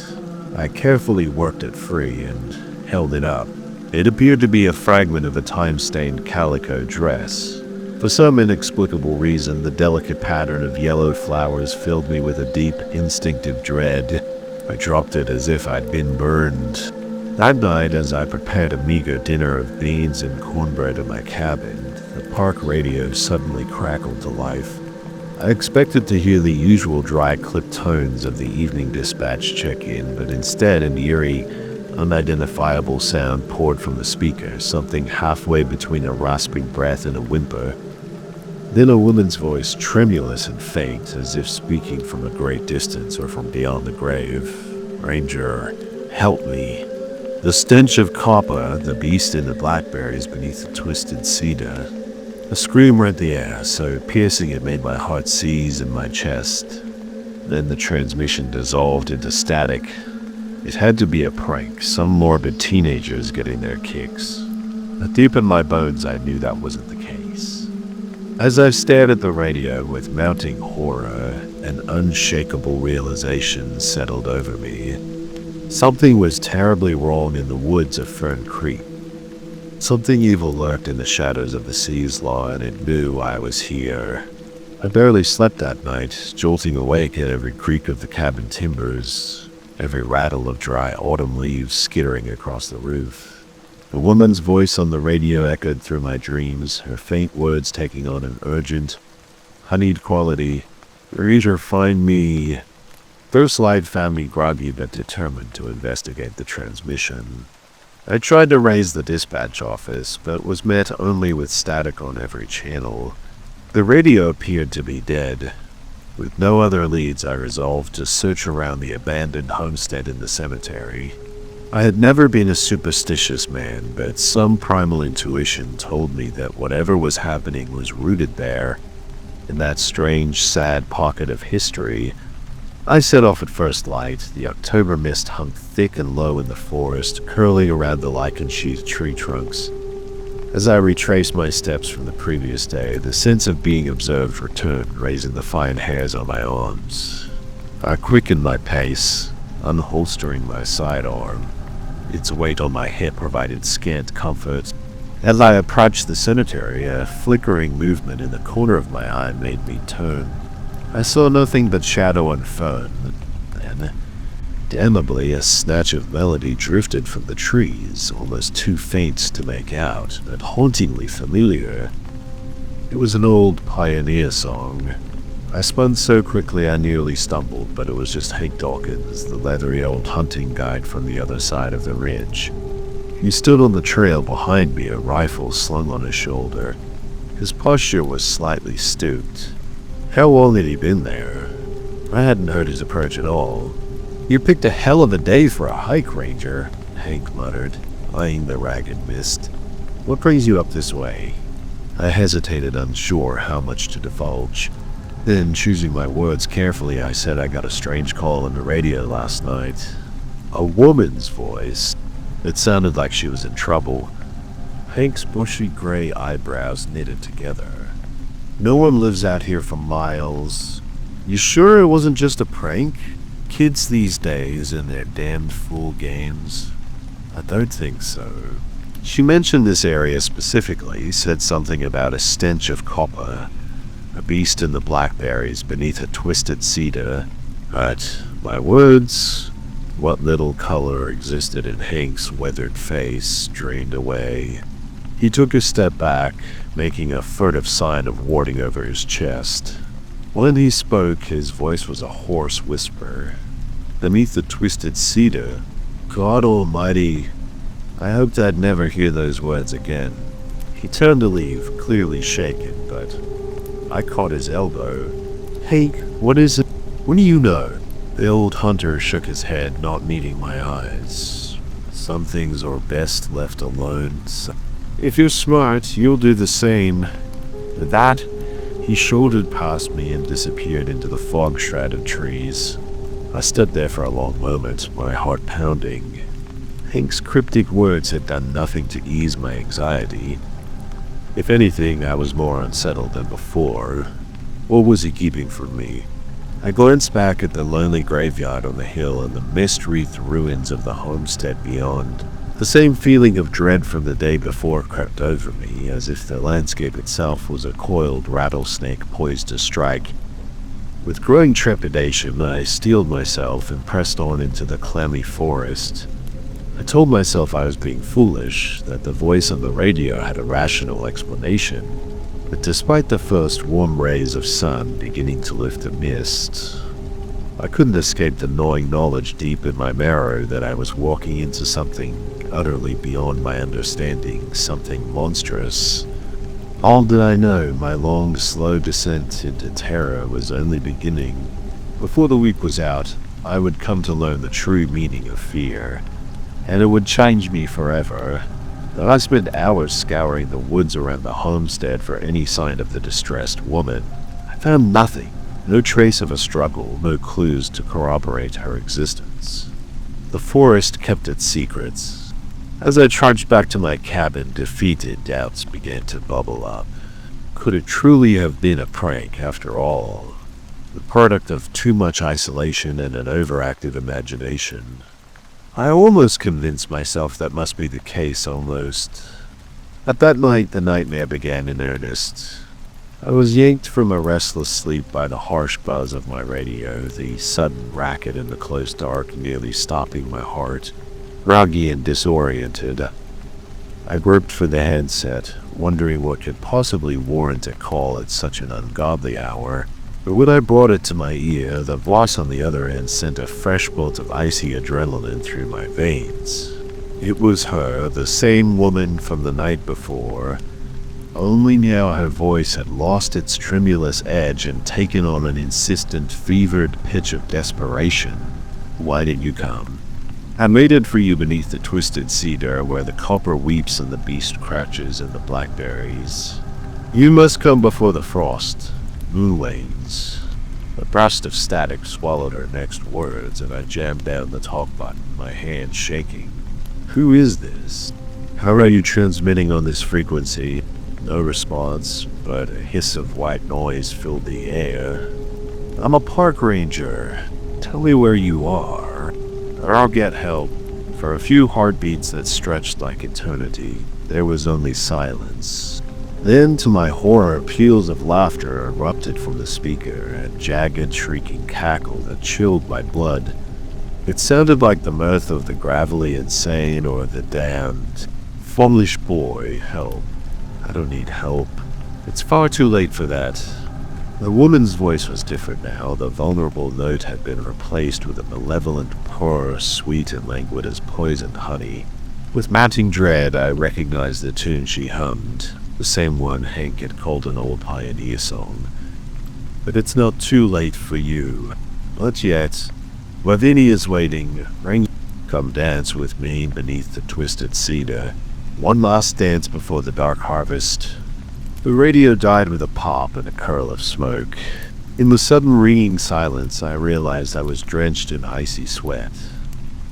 I carefully worked it free and held it up. It appeared to be a fragment of a time-stained calico dress. For some inexplicable reason, the delicate pattern of yellowed flowers filled me with a deep, instinctive dread. I dropped it as if I'd been burned. That night, as I prepared a meager dinner of beans and cornbread in my cabin, the park radio suddenly crackled to life. I expected to hear the usual dry clipped tones of the evening dispatch check-in, but instead an eerie, unidentifiable sound poured from the speaker, something halfway between a rasping breath and a whimper. Then a woman's voice, tremulous and faint, as if speaking from a great distance or from beyond the grave. "Ranger, help me." The stench of copper, the beast in the blackberries beneath the twisted cedar. A scream rent the air, so piercing it made my heart seize in my chest. Then the transmission dissolved into static. It had to be a prank, some morbid teenagers getting their kicks. But deep in my bones, I knew that wasn't the case. As I stared at the radio with mounting horror, an unshakable realization settled over me. Something was terribly wrong in the woods of Fern Creek. Something evil lurked in the shadows of the sea's law, and it knew I was here. I barely slept that night, jolting awake at every creak of the cabin timbers, every rattle of dry autumn leaves skittering across the roof. A woman's voice on the radio echoed through my dreams, her faint words taking on an urgent, honeyed quality. "Ranger, find me." First light found me groggy but determined to investigate the transmission. I tried to raise the dispatch office, but was met only with static on every channel. The radio appeared to be dead. With no other leads, I resolved to search around the abandoned homestead in the cemetery. I had never been a superstitious man, but some primal intuition told me that whatever was happening was rooted there, in that strange, sad pocket of history. I set off at first light. The October mist hung thick and low in the forest, curling around the lichen-sheathed tree trunks. As I retraced my steps from the previous day, the sense of being observed returned, raising the fine hairs on my arms. I quickened my pace, unholstering my sidearm. Its weight on my hip provided scant comfort. As I approached the cemetery, a flickering movement in the corner of my eye made me turn. I saw nothing but shadow and fern. Then, damnably, a snatch of melody drifted from the trees, almost too faint to make out, but hauntingly familiar. It was an old pioneer song. I spun so quickly I nearly stumbled, but it was just Hank Dawkins, the leathery old hunting guide from the other side of the ridge. He stood on the trail behind me, a rifle slung on his shoulder. His posture was slightly stooped. How long had he been there? I hadn't heard his approach at all. "You picked a hell of a day for a hike, Ranger," Hank muttered, eyeing the ragged mist. "What brings you up this way?" I hesitated, unsure how much to divulge. Then, choosing my words carefully, I said I got a strange call on the radio last night. A woman's voice. It sounded like she was in trouble. Hank's bushy gray eyebrows knitted together. "No one lives out here for miles. You sure it wasn't just a prank? Kids these days and their damned fool games." "I don't think so." She mentioned this area specifically, said something about a stench of copper, a beast in the blackberries beneath a twisted cedar. But my words, what little color existed in Hank's weathered face, drained away. He took a step back, making a furtive sign of warding over his chest. When he spoke, his voice was a hoarse whisper. "Beneath the twisted cedar? God almighty!" I hoped I'd never hear those words again. He turned to leave, clearly shaken, but I caught his elbow. "Hank, what is it? What do you know?" The old hunter shook his head, not meeting my eyes. "Some things are best left alone. If you're smart, you'll do the same." With that, he shouldered past me and disappeared into the fog-shrouded trees. I stood there for a long moment, my heart pounding. Hank's cryptic words had done nothing to ease my anxiety. If anything, I was more unsettled than before. What was he keeping from me? I glanced back at the lonely graveyard on the hill and the mist-wreathed ruins of the homestead beyond. The same feeling of dread from the day before crept over me, as if the landscape itself was a coiled rattlesnake poised to strike. With growing trepidation, I steeled myself and pressed on into the clammy forest. I told myself I was being foolish, that the voice on the radio had a rational explanation. But despite the first warm rays of sun beginning to lift the mist, I couldn't escape the gnawing knowledge deep in my marrow that I was walking into something utterly beyond my understanding, something monstrous. All did I know, my long, slow descent into terror was only beginning. Before the week was out, I would come to learn the true meaning of fear, and it would change me forever. I spent hours scouring the woods around the homestead for any sign of the distressed woman. I found nothing. No trace of a struggle, no clues to corroborate her existence. The forest kept its secrets. As I trudged back to my cabin, defeated doubts began to bubble up. Could it truly have been a prank after all? The product of too much isolation and an overactive imagination. I almost convinced myself that must be the case, almost. At that night, the nightmare began in earnest. I was yanked from a restless sleep by the harsh buzz of my radio, the sudden racket in the close dark nearly stopping my heart. Groggy and disoriented, I groped for the headset, wondering what could possibly warrant a call at such an ungodly hour. But when I brought it to my ear, the voice on the other end sent a fresh bolt of icy adrenaline through my veins. It was her, the same woman from the night before. Only now her voice had lost its tremulous edge and taken on an insistent, fevered pitch of desperation. "Why did you come?" "I waited for you beneath the twisted cedar where the copper weeps and the beast crouches in the blackberries. You must come before the frost. Moon wanes." A burst of static swallowed her next words, and I jammed down the talk button, my hand shaking. "Who is this? How are you transmitting on this frequency?" No response, but a hiss of white noise filled the air. "I'm a park ranger. Tell me where you are, or I'll get help. For a few heartbeats that stretched like eternity, there was only silence. Then, to my horror, peals of laughter erupted from the speaker, a jagged, shrieking cackle that chilled my blood. It sounded like the mirth of the gravelly insane or the damned. Foolish boy, help. I don't need help. It's far too late for that. The woman's voice was different now. The vulnerable note had been replaced with a malevolent purr, sweet and languid as poisoned honey. With mounting dread, I recognized the tune she hummed, the same one Hank had called an old pioneer song. But it's not too late for you. Not yet. Lavinia's waiting. Ranger, come dance with me beneath the twisted cedar. One last dance before the dark harvest. The radio died with a pop and a curl of smoke. In the sudden ringing silence, I realized I was drenched in icy sweat,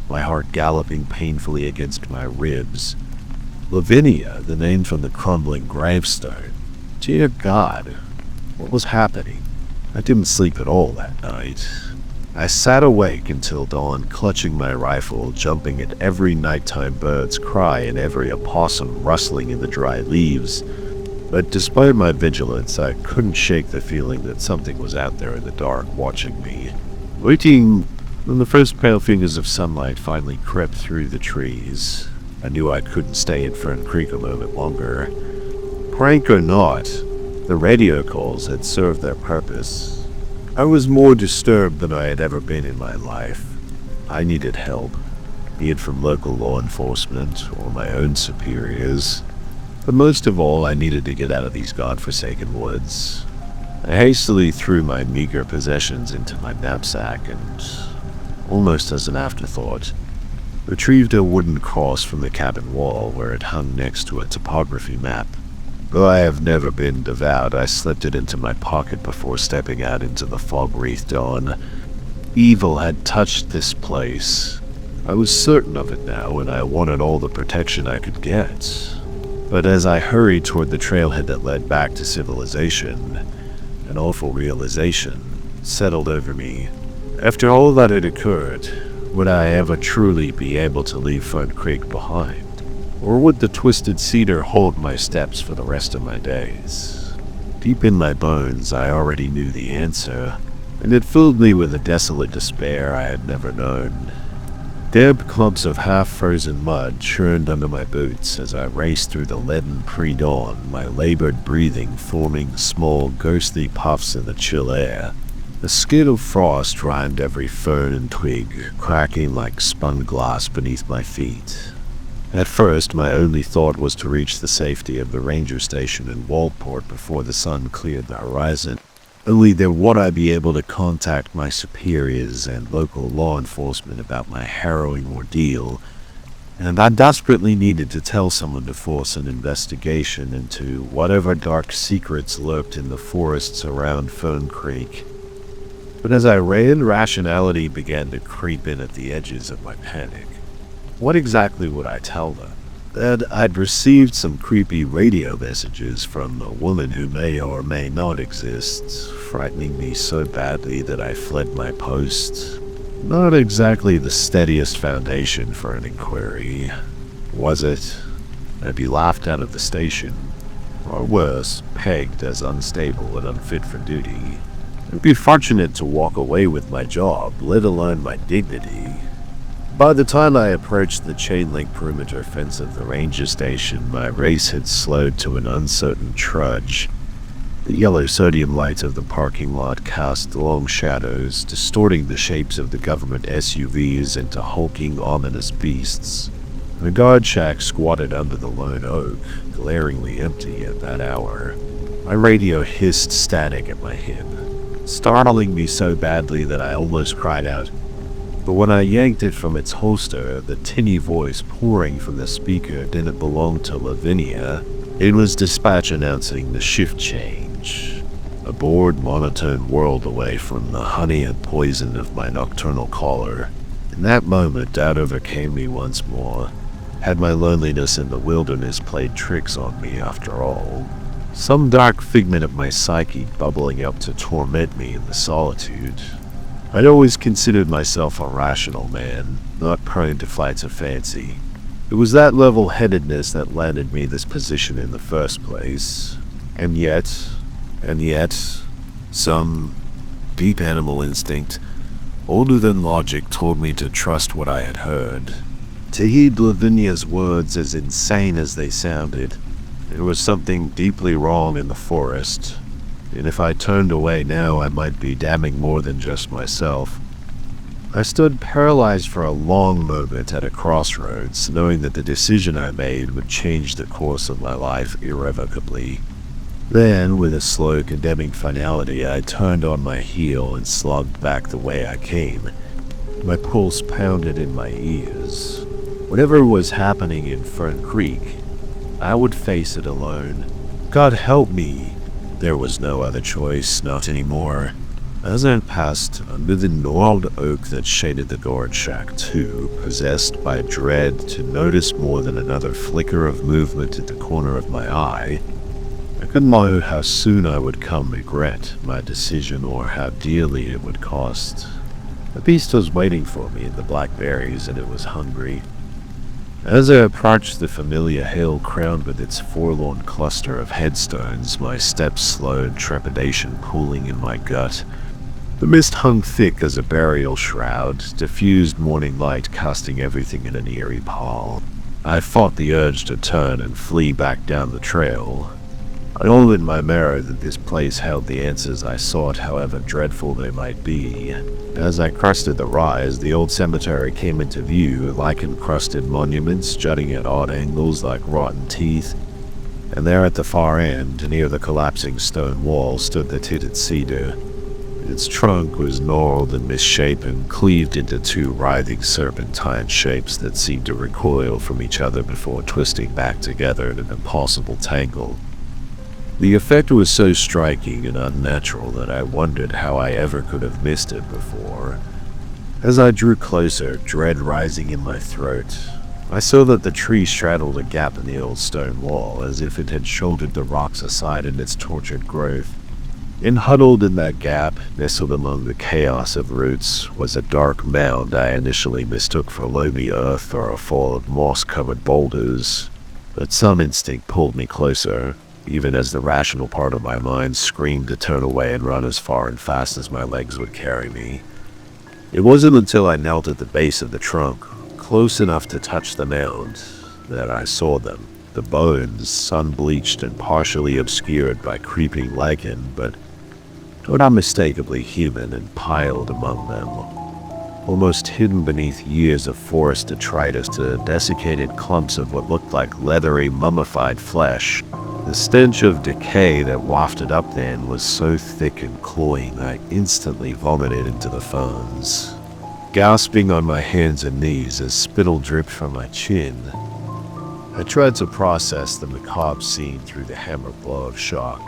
my heart galloping painfully against my ribs. Lavinia, the name from the crumbling gravestone. Dear God, what was happening? I didn't sleep at all that night. I sat awake until dawn, clutching my rifle, jumping at every nighttime bird's cry and every opossum rustling in the dry leaves. But despite my vigilance, I couldn't shake the feeling that something was out there in the dark watching me. Waiting when the first pale fingers of sunlight finally crept through the trees, I knew I couldn't stay in Fern Creek a moment longer. Prank or not, the radio calls had served their purpose. I was more disturbed than I had ever been in my life. I needed help, be it from local law enforcement or my own superiors. But most of all, I needed to get out of these godforsaken woods. I hastily threw my meager possessions into my knapsack and, almost as an afterthought, retrieved a wooden cross from the cabin wall where it hung next to a topography map. Though I have never been devout, I slipped it into my pocket before stepping out into the fog-wreathed dawn. Evil had touched this place. I was certain of it now, and I wanted all the protection I could get. But as I hurried toward the trailhead that led back to civilization, an awful realization settled over me. After all that had occurred, would I ever truly be able to leave Fern Creek behind? Or would the twisted cedar hold my steps for the rest of my days? Deep in my bones, I already knew the answer, and it filled me with a desolate despair I had never known. Damp clumps of half-frozen mud churned under my boots as I raced through the leaden pre-dawn, my labored breathing forming small, ghostly puffs in the chill air. The skid of frost rimed every fern and twig, cracking like spun glass beneath my feet. At first, my only thought was to reach the safety of the ranger station in Walport before the sun cleared the horizon. Only then would I be able to contact my superiors and local law enforcement about my harrowing ordeal, and I desperately needed to tell someone to force an investigation into whatever dark secrets lurked in the forests around Fern Creek. But as I ran, rationality began to creep in at the edges of my panic. What exactly would I tell them? That I'd received some creepy radio messages from a woman who may or may not exist, frightening me so badly that I fled my post. Not exactly the steadiest foundation for an inquiry, was it? I'd be laughed out of the station, or worse, pegged as unstable and unfit for duty. I'd be fortunate to walk away with my job, let alone my dignity. By the time I approached the chain-link perimeter fence of the ranger station, my race had slowed to an uncertain trudge. The yellow sodium lights of the parking lot cast long shadows, distorting the shapes of the government SUVs into hulking, ominous beasts. The guard shack squatted under the lone oak, glaringly empty at that hour. My radio hissed static at my head, startling me so badly that I almost cried out. But when I yanked it from its holster, the tinny voice pouring from the speaker didn't belong to Lavinia. It was dispatch announcing the shift change. A bored, monotone world away from the honey and poison of my nocturnal caller. In that moment, doubt overcame me once more. Had my loneliness in the wilderness played tricks on me after all? Some dark figment of my psyche bubbling up to torment me in the solitude? I'd always considered myself a rational man, not prone to flights of fancy. It was that level-headedness that landed me this position in the first place. And yet, some deep animal instinct, older than logic, told me to trust what I had heard. To heed Lavinia's words, as insane as they sounded, there was something deeply wrong in the forest, and if I turned away now, I might be damning more than just myself. I stood paralyzed for a long moment at a crossroads, knowing that the decision I made would change the course of my life irrevocably. Then, with a slow, condemning finality, I turned on my heel and slogged back the way I came. My pulse pounded in my ears. Whatever was happening in Fern Creek, I would face it alone. God help me! There was no other choice, not anymore. As I passed under the gnarled oak that shaded the guard shack too, possessed by dread to notice more than another flicker of movement at the corner of my eye, I couldn't know how soon I would come regret my decision or how dearly it would cost. The beast was waiting for me in the blackberries, and it was hungry. As I approached the familiar hill crowned with its forlorn cluster of headstones, my steps slowed, trepidation pooling in my gut. The mist hung thick as a burial shroud, diffused morning light casting everything in an eerie pall. I fought the urge to turn and flee back down the trail. I knew in my mirror that this place held the answers I sought, however dreadful they might be. As I crested the rise, the old cemetery came into view, lichen-crusted monuments jutting at odd angles like rotten teeth. And there at the far end, near the collapsing stone wall, stood the titted cedar. Its trunk was gnarled and misshapen, cleaved into two writhing serpentine shapes that seemed to recoil from each other before twisting back together in an impossible tangle. The effect was so striking and unnatural that I wondered how I ever could have missed it before. As I drew closer, dread rising in my throat, I saw that the tree straddled a gap in the old stone wall, as if it had shouldered the rocks aside in its tortured growth. And huddled in that gap, nestled among the chaos of roots, was a dark mound I initially mistook for loamy earth or a fall of moss-covered boulders. But some instinct pulled me closer, even as the rational part of my mind screamed to turn away and run as far and fast as my legs would carry me. It wasn't until I knelt at the base of the trunk, close enough to touch the mound, that I saw them. The bones, sun-bleached and partially obscured by creeping lichen, but not unmistakably human, and piled among them, almost hidden beneath years of forest detritus to desiccated clumps of what looked like leathery, mummified flesh. The stench of decay that wafted up then was so thick and cloying I instantly vomited into the ferns. Gasping on my hands and knees as spittle dripped from my chin, I tried to process the macabre scene through the hammer blow of shock.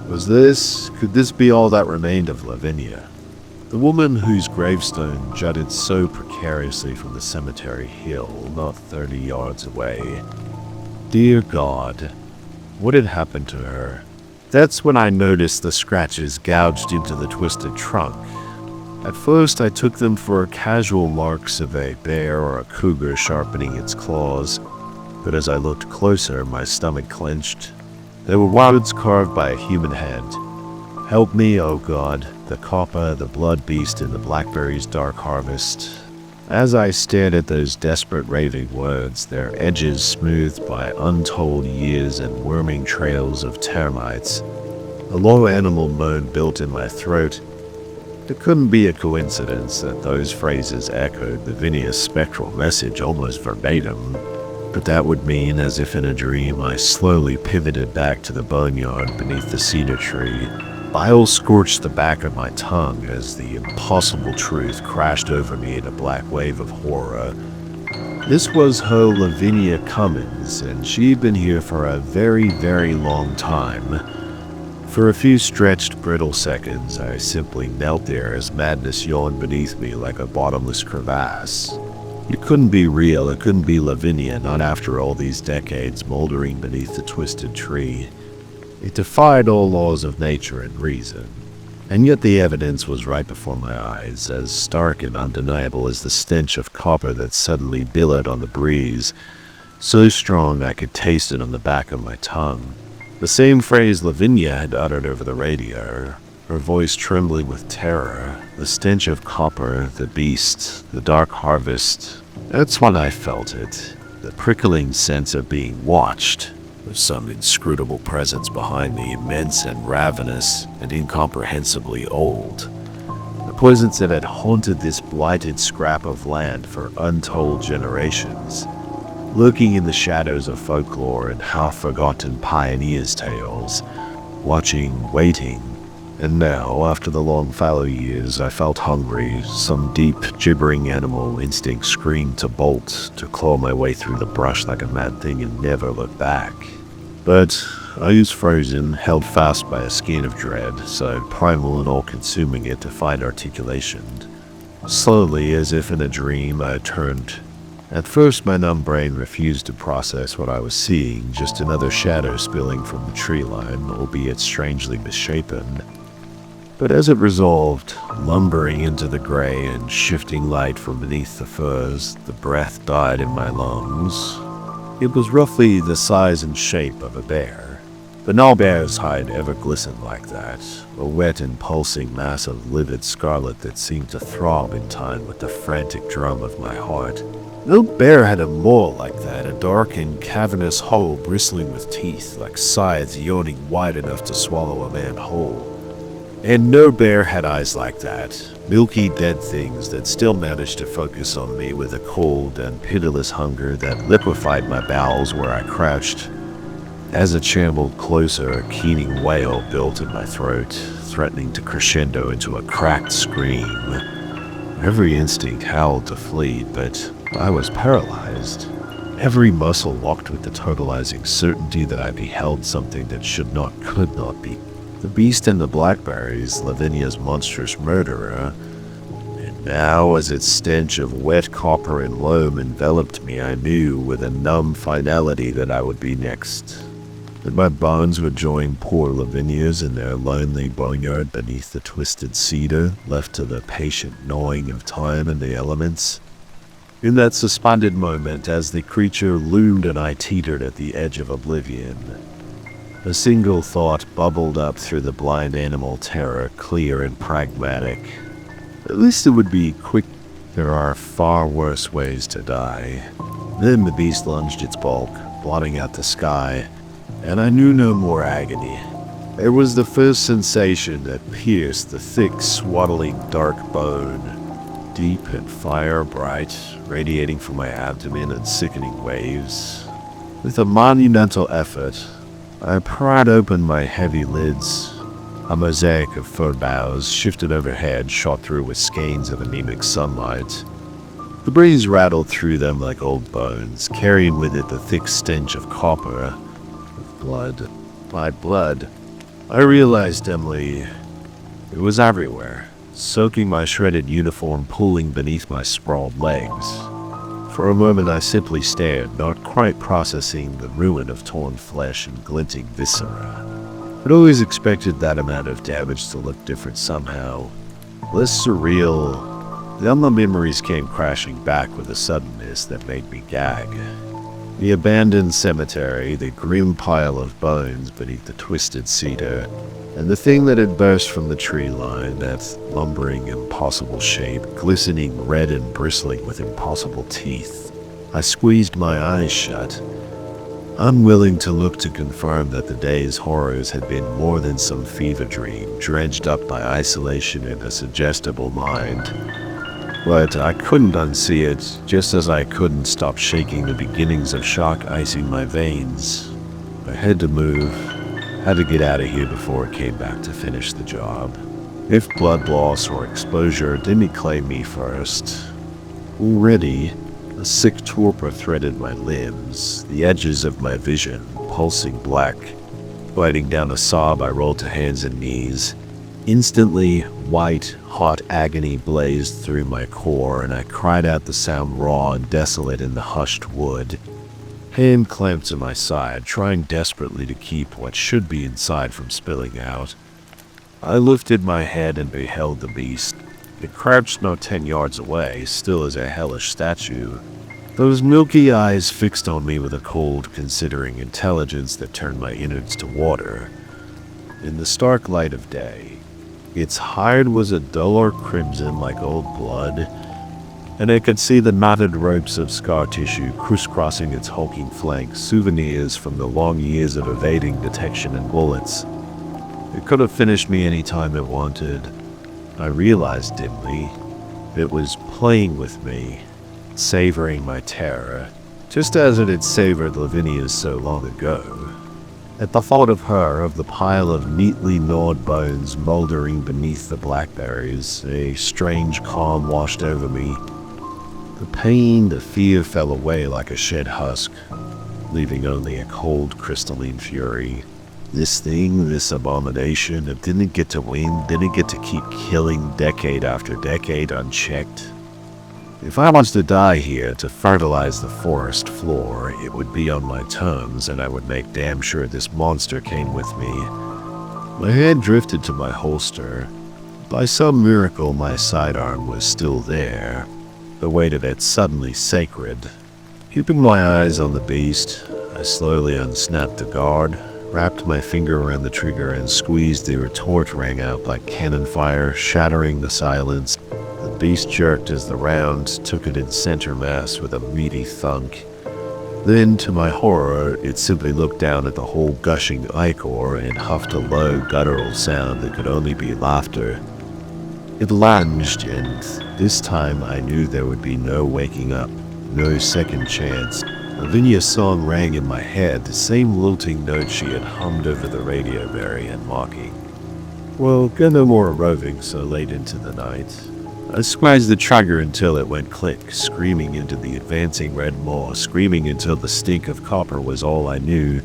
Could this be all that remained of Lavinia? The woman whose gravestone jutted so precariously from the cemetery hill, not 30 yards away. Dear God, what had happened to her? That's when I noticed the scratches gouged into the twisted trunk. At first I took them for casual marks of a bear or a cougar sharpening its claws, but as I looked closer, my stomach clenched. There were words carved by a human hand. Help me, O God, the copper, the blood beast in the blackberry's dark harvest. As I stared at those desperate raving words, their edges smoothed by untold years and worming trails of termites, a low animal moan built in my throat. It couldn't be a coincidence that those phrases echoed Lavinia's spectral message almost verbatim. But that would mean, as if in a dream, I slowly pivoted back to the boneyard beneath the cedar tree. Bile scorched the back of my tongue as the impossible truth crashed over me in a black wave of horror. This was her Lavinia Cummins, and she'd been here for a very, very long time. For a few stretched, brittle seconds, I simply knelt there as madness yawned beneath me like a bottomless crevasse. It couldn't be real, it couldn't be Lavinia, not after all these decades moldering beneath the twisted tree. It defied all laws of nature and reason. And yet the evidence was right before my eyes, as stark and undeniable as the stench of copper that suddenly billowed on the breeze, so strong I could taste it on the back of my tongue. The same phrase Lavinia had uttered over the radio, her voice trembling with terror. The stench of copper, the beast, the dark harvest. That's when I felt it. The prickling sense of being watched. With some inscrutable presence behind me, immense and ravenous and incomprehensibly old. The presence that had haunted this blighted scrap of land for untold generations. Lurking in the shadows of folklore and half-forgotten pioneers' tales. Watching, waiting. And now, after the long fallow years, I felt hungry. Some deep, gibbering animal instinct screamed to bolt, to claw my way through the brush like a mad thing and never look back. But I was frozen, held fast by a skin of dread, so primal and all-consuming it to find articulation. Slowly, as if in a dream, I turned. At first, my numb brain refused to process what I was seeing, just another shadow spilling from the tree line, albeit strangely misshapen. But as it resolved, lumbering into the gray and shifting light from beneath the firs, the breath died in my lungs. It was roughly the size and shape of a bear. But no bear's hide ever glistened like that, a wet and pulsing mass of livid scarlet that seemed to throb in time with the frantic drum of my heart. No bear had a maw like that, a dark and cavernous hole bristling with teeth, like scythes yawning wide enough to swallow a man whole. And no bear had eyes like that, milky dead things that still managed to focus on me with a cold and pitiless hunger that liquefied my bowels where I crouched. As it shambled closer, a keening wail built in my throat, threatening to crescendo into a cracked scream. Every instinct howled to flee, but I was paralyzed. Every muscle locked with the totalizing certainty that I beheld something that should not, could not be. The beast in the blackberries, Lavinia's monstrous murderer. And now, as its stench of wet copper and loam enveloped me, I knew with a numb finality that I would be next. That my bones would join poor Lavinia's in their lonely boneyard beneath the twisted cedar, left to the patient gnawing of time and the elements. In that suspended moment, as the creature loomed and I teetered at the edge of oblivion, a single thought bubbled up through the blind animal terror, clear and pragmatic. At least it would be quick. There are far worse ways to die. Then the beast lunged its bulk, blotting out the sky, and I knew no more agony. There was the first sensation that pierced the thick, swaddling dark bone, deep and fire bright, radiating from my abdomen in sickening waves. With a monumental effort, I pried open my heavy lids. A mosaic of fir boughs shifted overhead, shot through with skeins of anemic sunlight. The breeze rattled through them like old bones, carrying with it the thick stench of copper. Blood. My blood. I realized dimly it was everywhere, soaking my shredded uniform, pulling beneath my sprawled legs. For a moment I simply stared, not quite processing the ruin of torn flesh and glinting viscera. I'd always expected that amount of damage to look different somehow. Less surreal. Then the memories came crashing back with a suddenness that made me gag. The abandoned cemetery, the grim pile of bones beneath the twisted cedar, and the thing that had burst from the tree line, that lumbering, impossible shape, glistening red and bristling with impossible teeth. I squeezed my eyes shut, unwilling to look to confirm that the day's horrors had been more than some fever dream, dredged up by isolation in a suggestible mind. But I couldn't unsee it, just as I couldn't stop shaking the beginnings of shock icing my veins. I had to move. Had to get out of here before it came back to finish the job. If blood loss or exposure didn't claim me first. Already, a sick torpor threaded my limbs, the edges of my vision pulsing black. Biting down a sob, I rolled to hands and knees. Instantly, white, hot agony blazed through my core, and I cried out the sound raw and desolate in the hushed wood. Hand clamped to my side, trying desperately to keep what should be inside from spilling out. I lifted my head and beheld the beast. It crouched not 10 yards away, still as a hellish statue. Those milky eyes fixed on me with a cold, considering intelligence that turned my innards to water. In the stark light of day, its hide was a duller crimson like old blood, and I could see the knotted ropes of scar tissue crisscrossing its hulking flanks, souvenirs from the long years of evading detection and bullets. It could have finished me any time it wanted. I realized dimly it was playing with me, savoring my terror, just as it had savored Lavinia's so long ago. At the thought of her, of the pile of neatly gnawed bones moldering beneath the blackberries, a strange calm washed over me. The pain, the fear fell away like a shed husk, leaving only a cold, crystalline fury. This thing, this abomination, it didn't get to win, didn't get to keep killing decade after decade unchecked. If I was to die here to fertilize the forest floor, it would be on my terms, and I would make damn sure this monster came with me. My hand drifted to my holster. By some miracle, my sidearm was still there, the weight of it suddenly sacred. Keeping my eyes on the beast, I slowly unsnapped the guard, wrapped my finger around the trigger, and squeezed. The retort rang out like cannon fire, shattering the silence. The beast jerked as the round took it in center mass with a meaty thunk. Then, to my horror, it simply looked down at the whole gushing ichor and huffed a low, guttural sound that could only be laughter. It lunged, and this time I knew there would be no waking up, no second chance. Lavinia's song rang in my head, the same lilting note she had hummed over the radio, merry and mocking. Well, go no more roving so late into the night. I squeezed the trigger until it went click, screaming into the advancing red maw, screaming until the stink of copper was all I knew.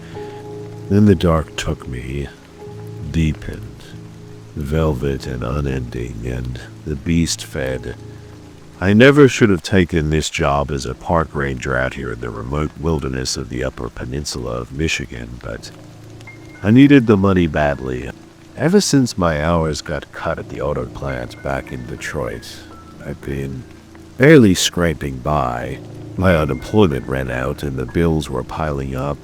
Then the dark took me, deepened, velvet and unending, and the beast fed. I never should have taken this job as a park ranger out here in the remote wilderness of the Upper Peninsula of Michigan, but I needed the money badly. Ever since my hours got cut at the auto plant back in Detroit, I've been barely scraping by. My unemployment ran out and the bills were piling up.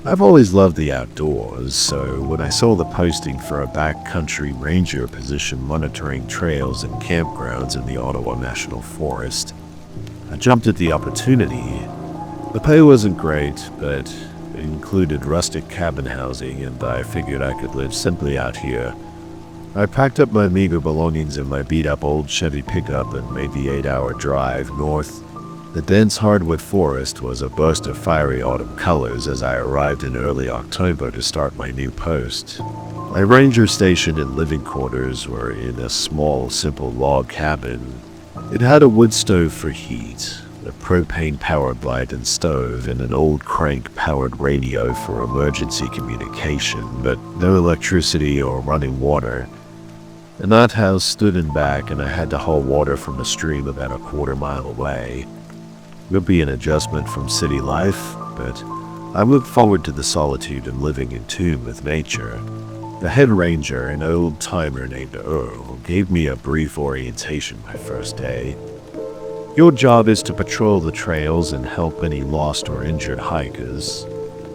I've always loved the outdoors, so when I saw the posting for a backcountry ranger position monitoring trails and campgrounds in the Ottawa National Forest, I jumped at the opportunity. The pay wasn't great, but it included rustic cabin housing, and I figured I could live simply out here. I packed up my meager belongings in my beat-up old Chevy pickup and made the 8-hour drive north. The dense hardwood forest was a burst of fiery autumn colors as I arrived in early October to start my new post. My ranger station and living quarters were in a small, simple log cabin. It had a wood stove for heat, a propane-powered light and stove, and an old crank-powered radio for emergency communication, but no electricity or running water. An outhouse stood in back, and I had to haul water from a stream about a quarter-mile away. It would be an adjustment from city life, but I looked forward to the solitude and living in tune with nature. The head ranger, an old-timer named Earl, gave me a brief orientation my first day. Your job is to patrol the trails and help any lost or injured hikers.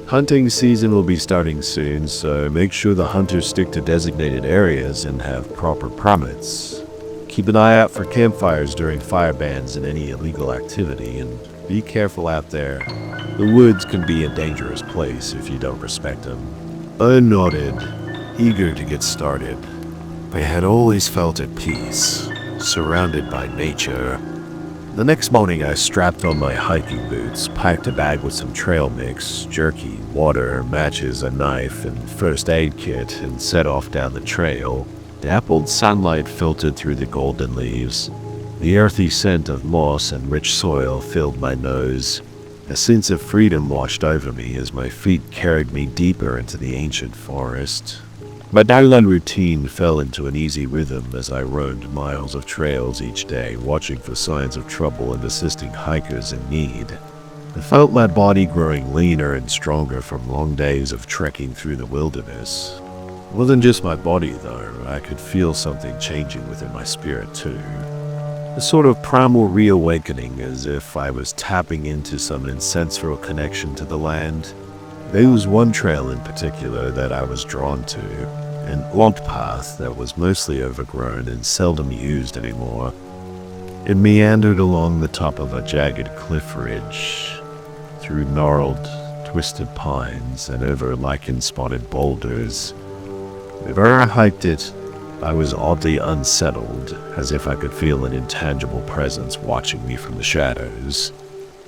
Hunting season will be starting soon, so make sure the hunters stick to designated areas and have proper permits. Keep an eye out for campfires during fire bans and any illegal activity, and be careful out there. The woods can be a dangerous place if you don't respect them. I nodded, eager to get started. I had always felt at peace, surrounded by nature. The next morning I strapped on my hiking boots, packed a bag with some trail mix, jerky, water, matches, a knife, and first aid kit, and set off down the trail. Dappled sunlight filtered through the golden leaves. The earthy scent of moss and rich soil filled my nose. A sense of freedom washed over me as my feet carried me deeper into the ancient forest. My daily routine fell into an easy rhythm as I roamed miles of trails each day, watching for signs of trouble and assisting hikers in need. I felt my body growing leaner and stronger from long days of trekking through the wilderness. wasn't just my body, though. I could feel something changing within my spirit, too. A sort of primal reawakening, as if I was tapping into some ancestral connection to the land. There was one trail in particular that I was drawn to, an odd path that was mostly overgrown and seldom used anymore. It meandered along the top of a jagged cliff ridge, through gnarled, twisted pines and over lichen-spotted boulders. Whenever I hiked it, I was oddly unsettled, as if I could feel an intangible presence watching me from the shadows.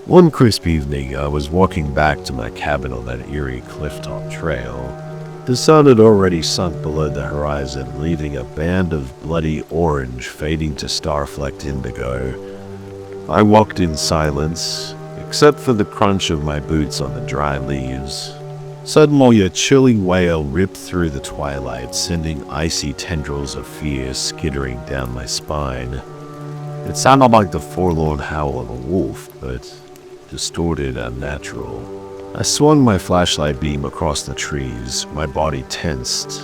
One crisp evening, I was walking back to my cabin on that eerie clifftop trail. The sun had already sunk below the horizon, leaving a band of bloody orange fading to star-flecked indigo. I walked in silence, except for the crunch of my boots on the dry leaves. Suddenly, a chilling wail ripped through the twilight, sending icy tendrils of fear skittering down my spine. It sounded like the forlorn howl of a wolf, but distorted and unnatural. I swung my flashlight beam across the trees, my body tensed.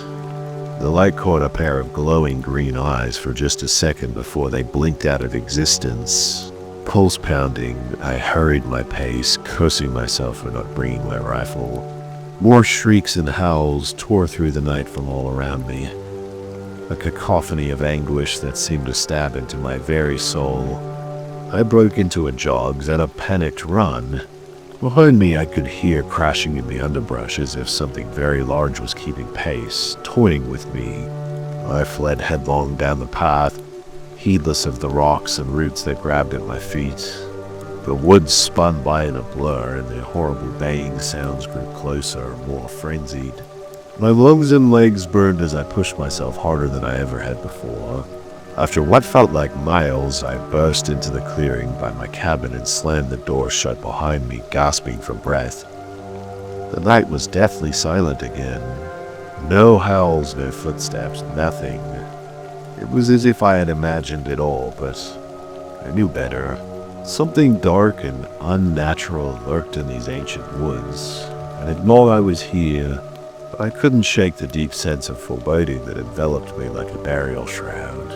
The light caught a pair of glowing green eyes for just a second before they blinked out of existence. Pulse pounding, I hurried my pace, cursing myself for not bringing my rifle. More shrieks and howls tore through the night from all around me, a cacophony of anguish that seemed to stab into my very soul. I broke into a jog, then a panicked run. Behind me, I could hear crashing in the underbrush as if something very large was keeping pace, toying with me. I fled headlong down the path, heedless of the rocks and roots that grabbed at my feet. The woods spun by in a blur, and the horrible baying sounds grew closer, more frenzied. My lungs and legs burned as I pushed myself harder than I ever had before. After what felt like miles, I burst into the clearing by my cabin and slammed the door shut behind me, gasping for breath. The night was deathly silent again. No howls, no footsteps, nothing. It was as if I had imagined it all, but I knew better. Something dark and unnatural lurked in these ancient woods, and it knew I was here, but I couldn't shake the deep sense of foreboding that enveloped me like a burial shroud.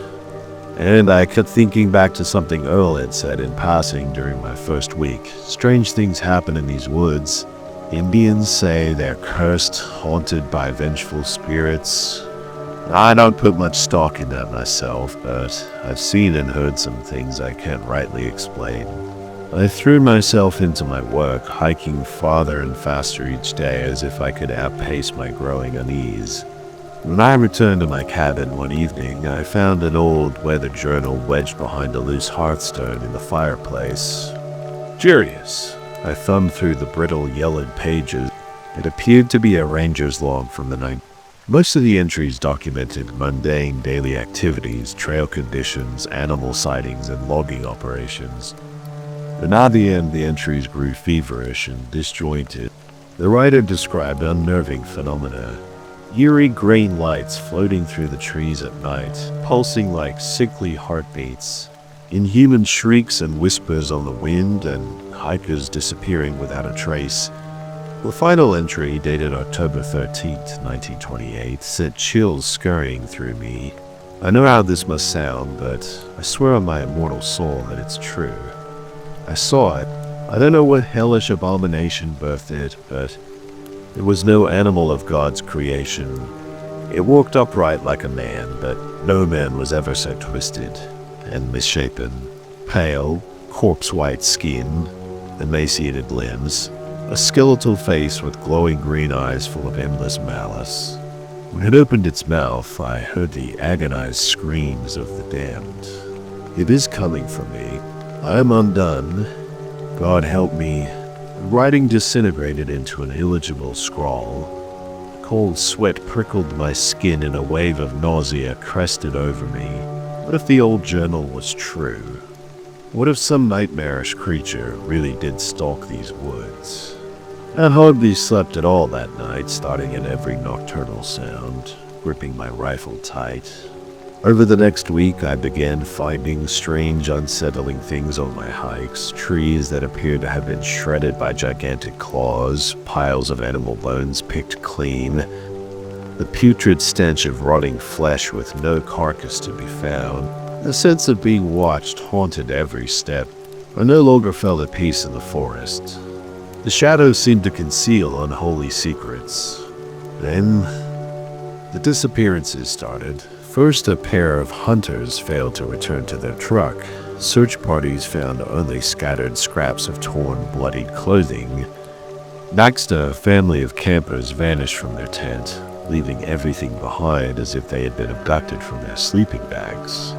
And I kept thinking back to something Earl had said in passing during my first week. Strange things happen in these woods. Indians say they're cursed, haunted by vengeful spirits. I don't put much stock in that myself, but I've seen and heard some things I can't rightly explain. I threw myself into my work, hiking farther and faster each day as if I could outpace my growing unease. When I returned to my cabin one evening, I found an old weather journal wedged behind a loose hearthstone in the fireplace. Curious, I thumbed through the brittle, yellowed pages. It appeared to be a ranger's log from the night. Most of the entries documented mundane daily activities, trail conditions, animal sightings, and logging operations. But near the end, the entries grew feverish and disjointed. The writer described unnerving phenomena. Eerie green lights floating through the trees at night, pulsing like sickly heartbeats. Inhuman shrieks and whispers on the wind, and hikers disappearing without a trace. The final entry, dated October 13th, 1928, sent chills scurrying through me. I know how this must sound, but I swear on my immortal soul that it's true. I saw it. I don't know what hellish abomination birthed it, but it was no animal of God's creation. It walked upright like a man, but no man was ever so twisted and misshapen. Pale, corpse-white skin, emaciated limbs, a skeletal face with glowing green eyes full of endless malice. When it opened its mouth, I heard the agonized screams of the damned. It is coming for me. I am undone. God help me. The writing disintegrated into an illegible scrawl. Cold sweat prickled my skin and a wave of nausea crested over me. What if the old journal was true? What if some nightmarish creature really did stalk these woods? I hardly slept at all that night, starting at every nocturnal sound, gripping my rifle tight. Over the next week, I began finding strange, unsettling things on my hikes. Trees that appeared to have been shredded by gigantic claws, piles of animal bones picked clean. The putrid stench of rotting flesh with no carcass to be found. A sense of being watched haunted every step. I no longer felt at peace in the forest. The shadows seemed to conceal unholy secrets. Then, the disappearances started. First, a pair of hunters failed to return to their truck. Search parties found only scattered scraps of torn, bloodied clothing. Next, a family of campers vanished from their tent, leaving everything behind as if they had been abducted from their sleeping bags.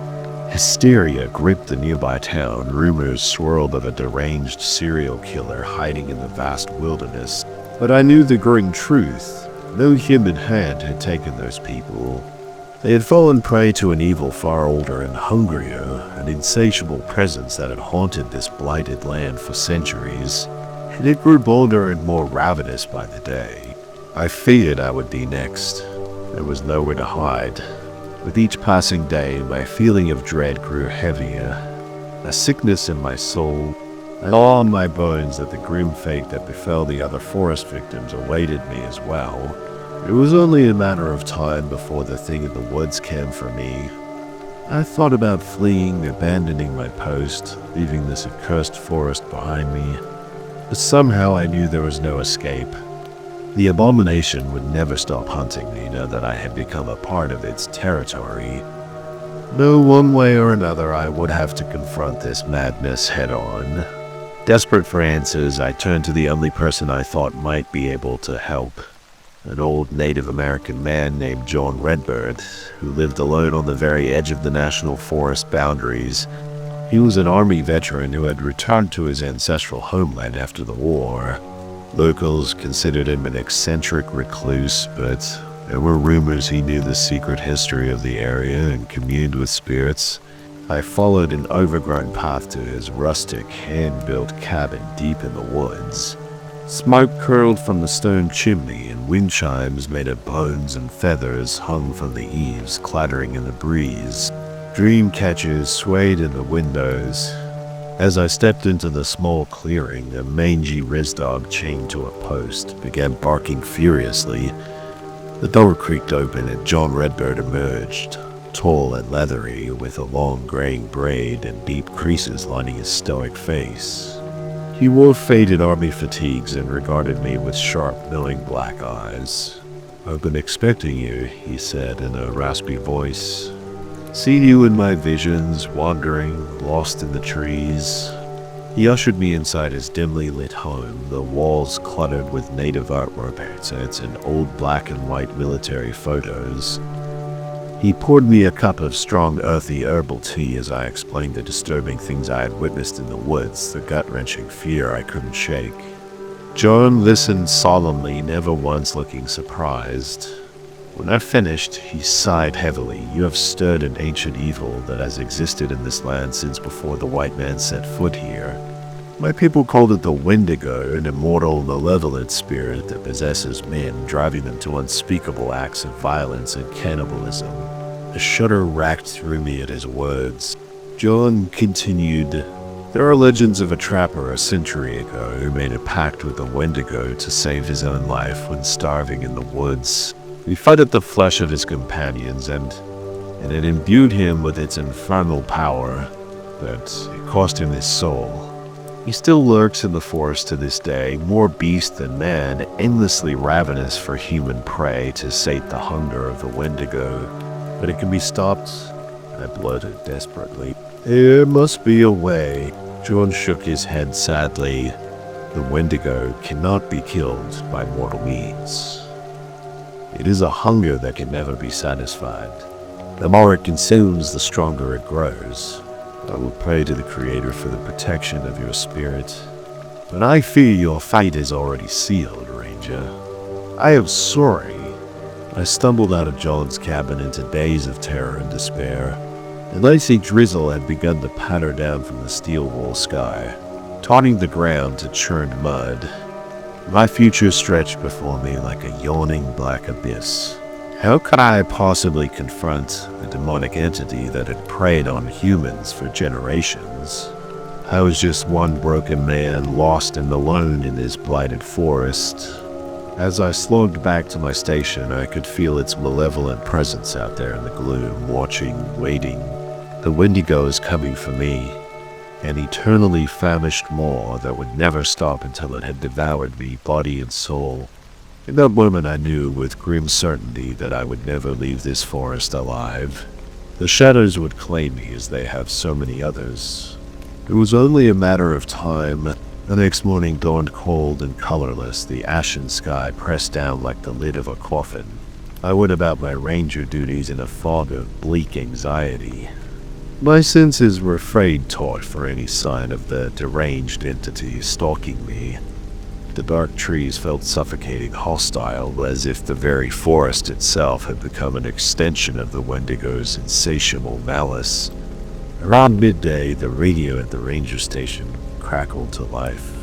Hysteria gripped the nearby town. Rumors swirled of a deranged serial killer hiding in the vast wilderness. But I knew the grim truth. No human hand had taken those people. They had fallen prey to an evil far older and hungrier, an insatiable presence that had haunted this blighted land for centuries, and it grew bolder and more ravenous by the day. I feared I would be next. There was nowhere to hide. With each passing day, my feeling of dread grew heavier, a sickness in my soul, and all in my bones that the grim fate that befell the other forest victims awaited me as well. It was only a matter of time before the thing in the woods came for me. I thought about fleeing, abandoning my post, leaving this accursed forest behind me, but somehow I knew there was no escape. The abomination would never stop hunting me now that I had become a part of its territory. No, one way or another, I would have to confront this madness head-on. Desperate for answers, I turned to the only person I thought might be able to help. An old Native American man named John Redbird, who lived alone on the very edge of the national forest boundaries. He was an army veteran who had returned to his ancestral homeland after the war. Locals considered him an eccentric recluse, but there were rumors he knew the secret history of the area and communed with spirits. I followed an overgrown path to his rustic, hand-built cabin deep in the woods. Smoke curled from the stone chimney, and wind chimes made of bones and feathers hung from the eaves, clattering in the breeze. Dream catchers swayed in the windows. As I stepped into the small clearing, a mangy riz dog chained to a post began barking furiously. The door creaked open and John Redbird emerged, tall and leathery, with a long graying braid and deep creases lining his stoic face. He wore faded army fatigues and regarded me with sharp, knowing black eyes. "I've been expecting you," he said in a raspy voice. "Seen you in my visions, wandering, lost in the trees." He ushered me inside his dimly lit home, the walls cluttered with native artwork sets and old black and white military photos. He poured me a cup of strong, earthy herbal tea as I explained the disturbing things I had witnessed in the woods, the gut-wrenching fear I couldn't shake. John listened solemnly, never once looking surprised. When I finished, he sighed heavily. "You have stirred an ancient evil that has existed in this land since before the white man set foot here. My people called it the Wendigo, an immortal, malevolent spirit that possesses men, driving them to unspeakable acts of violence and cannibalism." A shudder racked through me at his words. John continued, "There are legends of a trapper a century ago who made a pact with the Wendigo to save his own life when starving in the woods. He fed at the flesh of his companions, and it imbued him with its infernal power, but it cost him his soul. He still lurks in the forest to this day, more beast than man, endlessly ravenous for human prey to sate the hunger of the Wendigo. But it can be stopped," I blurted desperately. "There must be a way." John shook his head sadly. "The Wendigo cannot be killed by mortal means. It is a hunger that can never be satisfied. The more it consumes, the stronger it grows. I will pray to the Creator for the protection of your spirit. But I fear your fate is already sealed, Ranger. I am sorry." I stumbled out of John's cabin into days of terror and despair. A lacy drizzle had begun to patter down from the steel-wool sky, taunting the ground to churned mud. My future stretched before me like a yawning black abyss. How could I possibly confront a demonic entity that had preyed on humans for generations? I was just one broken man lost and alone in this blighted forest. As I slogged back to my station, I could feel its malevolent presence out there in the gloom, watching, waiting. The Wendigo is coming for me, an eternally famished maw that would never stop until it had devoured me, body and soul. In that moment I knew with grim certainty that I would never leave this forest alive. The shadows would claim me as they have so many others. It was only a matter of time. The next morning dawned cold and colorless, the ashen sky pressed down like the lid of a coffin. I went about my ranger duties in a fog of bleak anxiety. My senses were afraid-taught for any sign of the deranged entity stalking me. The dark trees felt suffocating, hostile, as if the very forest itself had become an extension of the Wendigo's insatiable malice. Around midday, the radio at the ranger station crackled to life.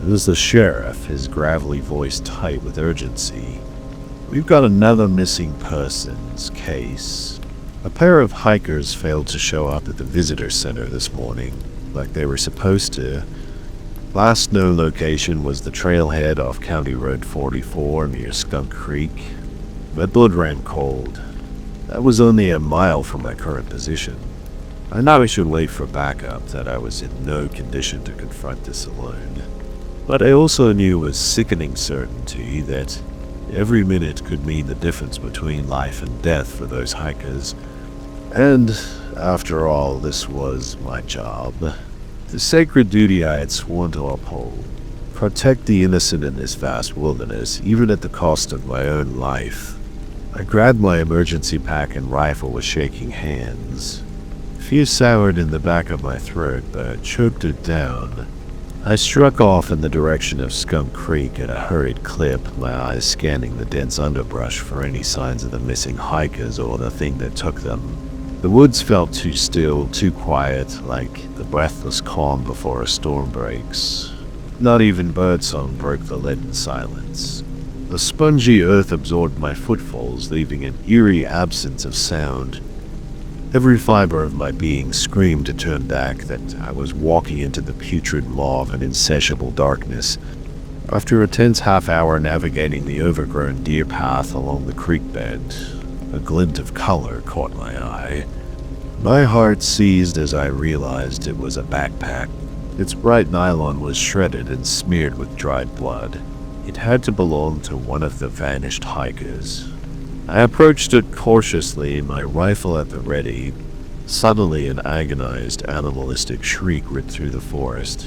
It was the sheriff, his gravelly voice tight with urgency. "We've got another missing persons case. A pair of hikers failed to show up at the visitor center this morning, like they were supposed to. Last known location was the trailhead off County Road 44 near Skunk Creek. My blood ran cold. That was only a mile from my current position. I knew I should wait for backup, that I was in no condition to confront this alone. But I also knew with sickening certainty that every minute could mean the difference between life and death for those hikers. And, after all, this was my job. The sacred duty I had sworn to uphold. Protect the innocent in this vast wilderness, even at the cost of my own life. I grabbed my emergency pack and rifle with shaking hands. Fear soured in the back of my throat, but choked it down. I struck off in the direction of Skunk Creek at a hurried clip, my eyes scanning the dense underbrush for any signs of the missing hikers or the thing that took them. The woods felt too still, too quiet, like the breathless calm before a storm breaks. Not even birdsong broke the leaden silence. The spongy earth absorbed my footfalls, leaving an eerie absence of sound. Every fiber of my being screamed to turn back, that I was walking into the putrid maw of an insatiable darkness. After a tense half-hour navigating the overgrown deer path along the creek bed, a glint of color caught my eye. My heart seized as I realized it was a backpack. Its bright nylon was shredded and smeared with dried blood. It had to belong to one of the vanished hikers. I approached it cautiously, my rifle at the ready. Suddenly an agonized, animalistic shriek ripped through the forest.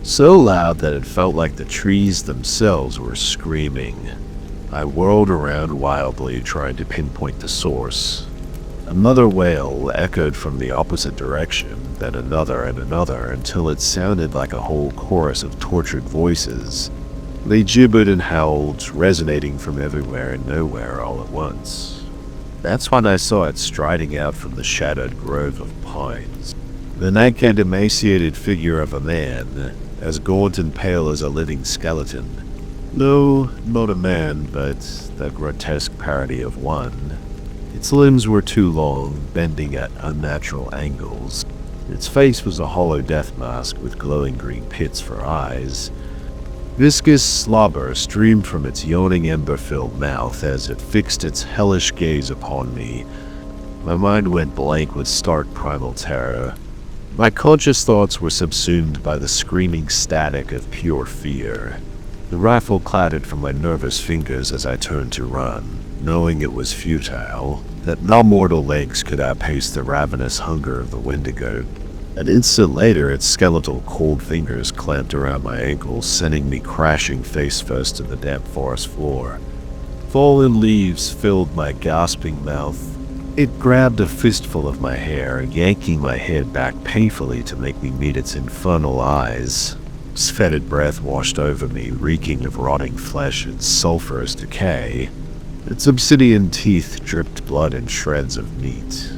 So loud that it felt like the trees themselves were screaming. I whirled around wildly, trying to pinpoint the source. Another wail echoed from the opposite direction, then another and another, until it sounded like a whole chorus of tortured voices. They gibbered and howled, resonating from everywhere and nowhere all at once. That's when I saw it striding out from the shadowed grove of pines. The naked, emaciated figure of a man, as gaunt and pale as a living skeleton. No, not a man, but the grotesque parody of one. Its limbs were too long, bending at unnatural angles. Its face was a hollow death mask with glowing green pits for eyes. Viscous slobber streamed from its yawning ember-filled mouth as it fixed its hellish gaze upon me. My mind went blank with stark primal terror. My conscious thoughts were subsumed by the screaming static of pure fear. The rifle clattered from my nervous fingers as I turned to run, knowing it was futile, that no mortal legs could outpace the ravenous hunger of the Wendigo. An instant later, its skeletal cold fingers clamped around my ankles, sending me crashing face first to the damp forest floor. Fallen leaves filled my gasping mouth. It grabbed a fistful of my hair, yanking my head back painfully to make me meet its infernal eyes. Its fetid breath washed over me, reeking of rotting flesh and sulphurous decay. Its obsidian teeth dripped blood and shreds of meat.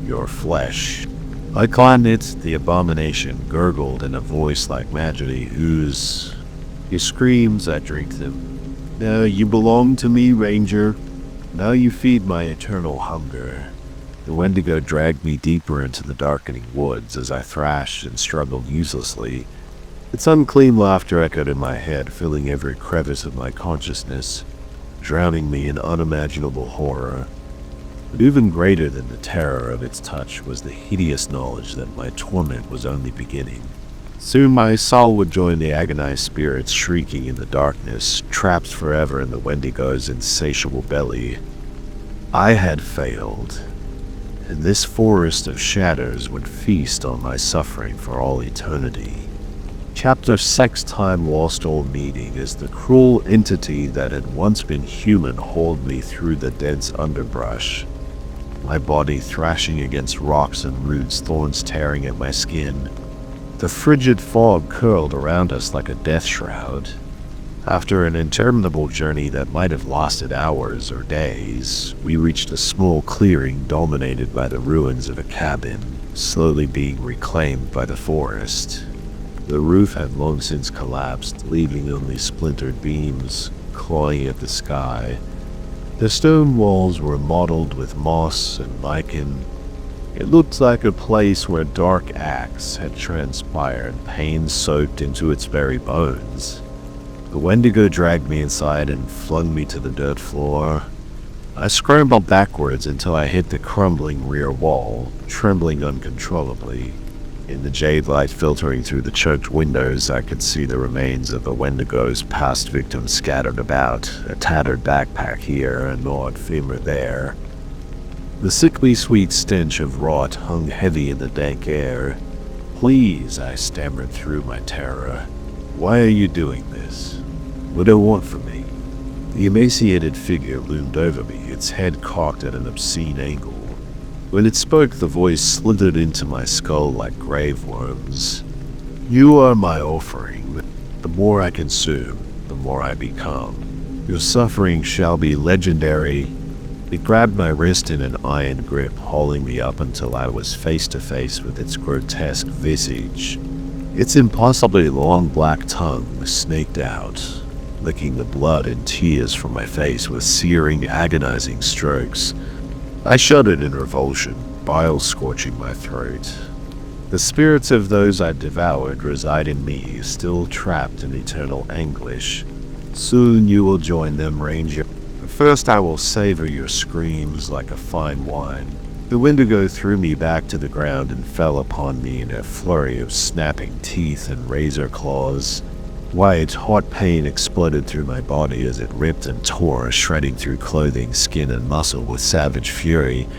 Your flesh. I climbed it, the abomination gurgled in a voice like magic ooze. Your screams, I drink them. Now you belong to me, Ranger. Now you feed my eternal hunger. The Wendigo dragged me deeper into the darkening woods as I thrashed and struggled uselessly. Its unclean laughter echoed in my head, filling every crevice of my consciousness, drowning me in unimaginable horror. But even greater than the terror of its touch was the hideous knowledge that my torment was only beginning. Soon my soul would join the agonized spirits shrieking in the darkness, trapped forever in the Wendigo's insatiable belly. I had failed, and this forest of shadows would feast on my suffering for all eternity. Chapter 6 Time Lost or Meeting as the cruel entity that had once been human hauled me through the dense underbrush, my body thrashing against rocks and roots, thorns tearing at my skin. The frigid fog curled around us like a death shroud. After an interminable journey that might have lasted hours or days, we reached a small clearing dominated by the ruins of a cabin, slowly being reclaimed by the forest. The roof had long since collapsed, leaving only splintered beams clawing at the sky. The stone walls were mottled with moss and lichen. It looked like a place where dark acts had transpired, pain soaked into its very bones. The Wendigo dragged me inside and flung me to the dirt floor. I scrambled backwards until I hit the crumbling rear wall, trembling uncontrollably. In the jade light filtering through the choked windows, I could see the remains of the Wendigo's past victims scattered about, a tattered backpack here, a gnawed femur there. The sickly sweet stench of rot hung heavy in the dank air. "Please," I stammered through my terror. "Why are you doing this? What do you want from me?" The emaciated figure loomed over me, its head cocked at an obscene angle. When it spoke, the voice slithered into my skull like grave worms. "You are my offering. The more I consume, the more I become. Your suffering shall be legendary." It grabbed my wrist in an iron grip, hauling me up until I was face to face with its grotesque visage. Its impossibly long black tongue snaked out, licking the blood and tears from my face with searing, agonizing strokes. I shuddered in revulsion, bile scorching my throat. The spirits of those I devoured reside in me, still trapped in eternal anguish. Soon you will join them, Ranger. First I will savor your screams like a fine wine. The Wendigo threw me back to the ground and fell upon me in a flurry of snapping teeth and razor claws. White, hot pain exploded through my body as it ripped and tore, shredding through clothing, skin, and muscle with savage fury.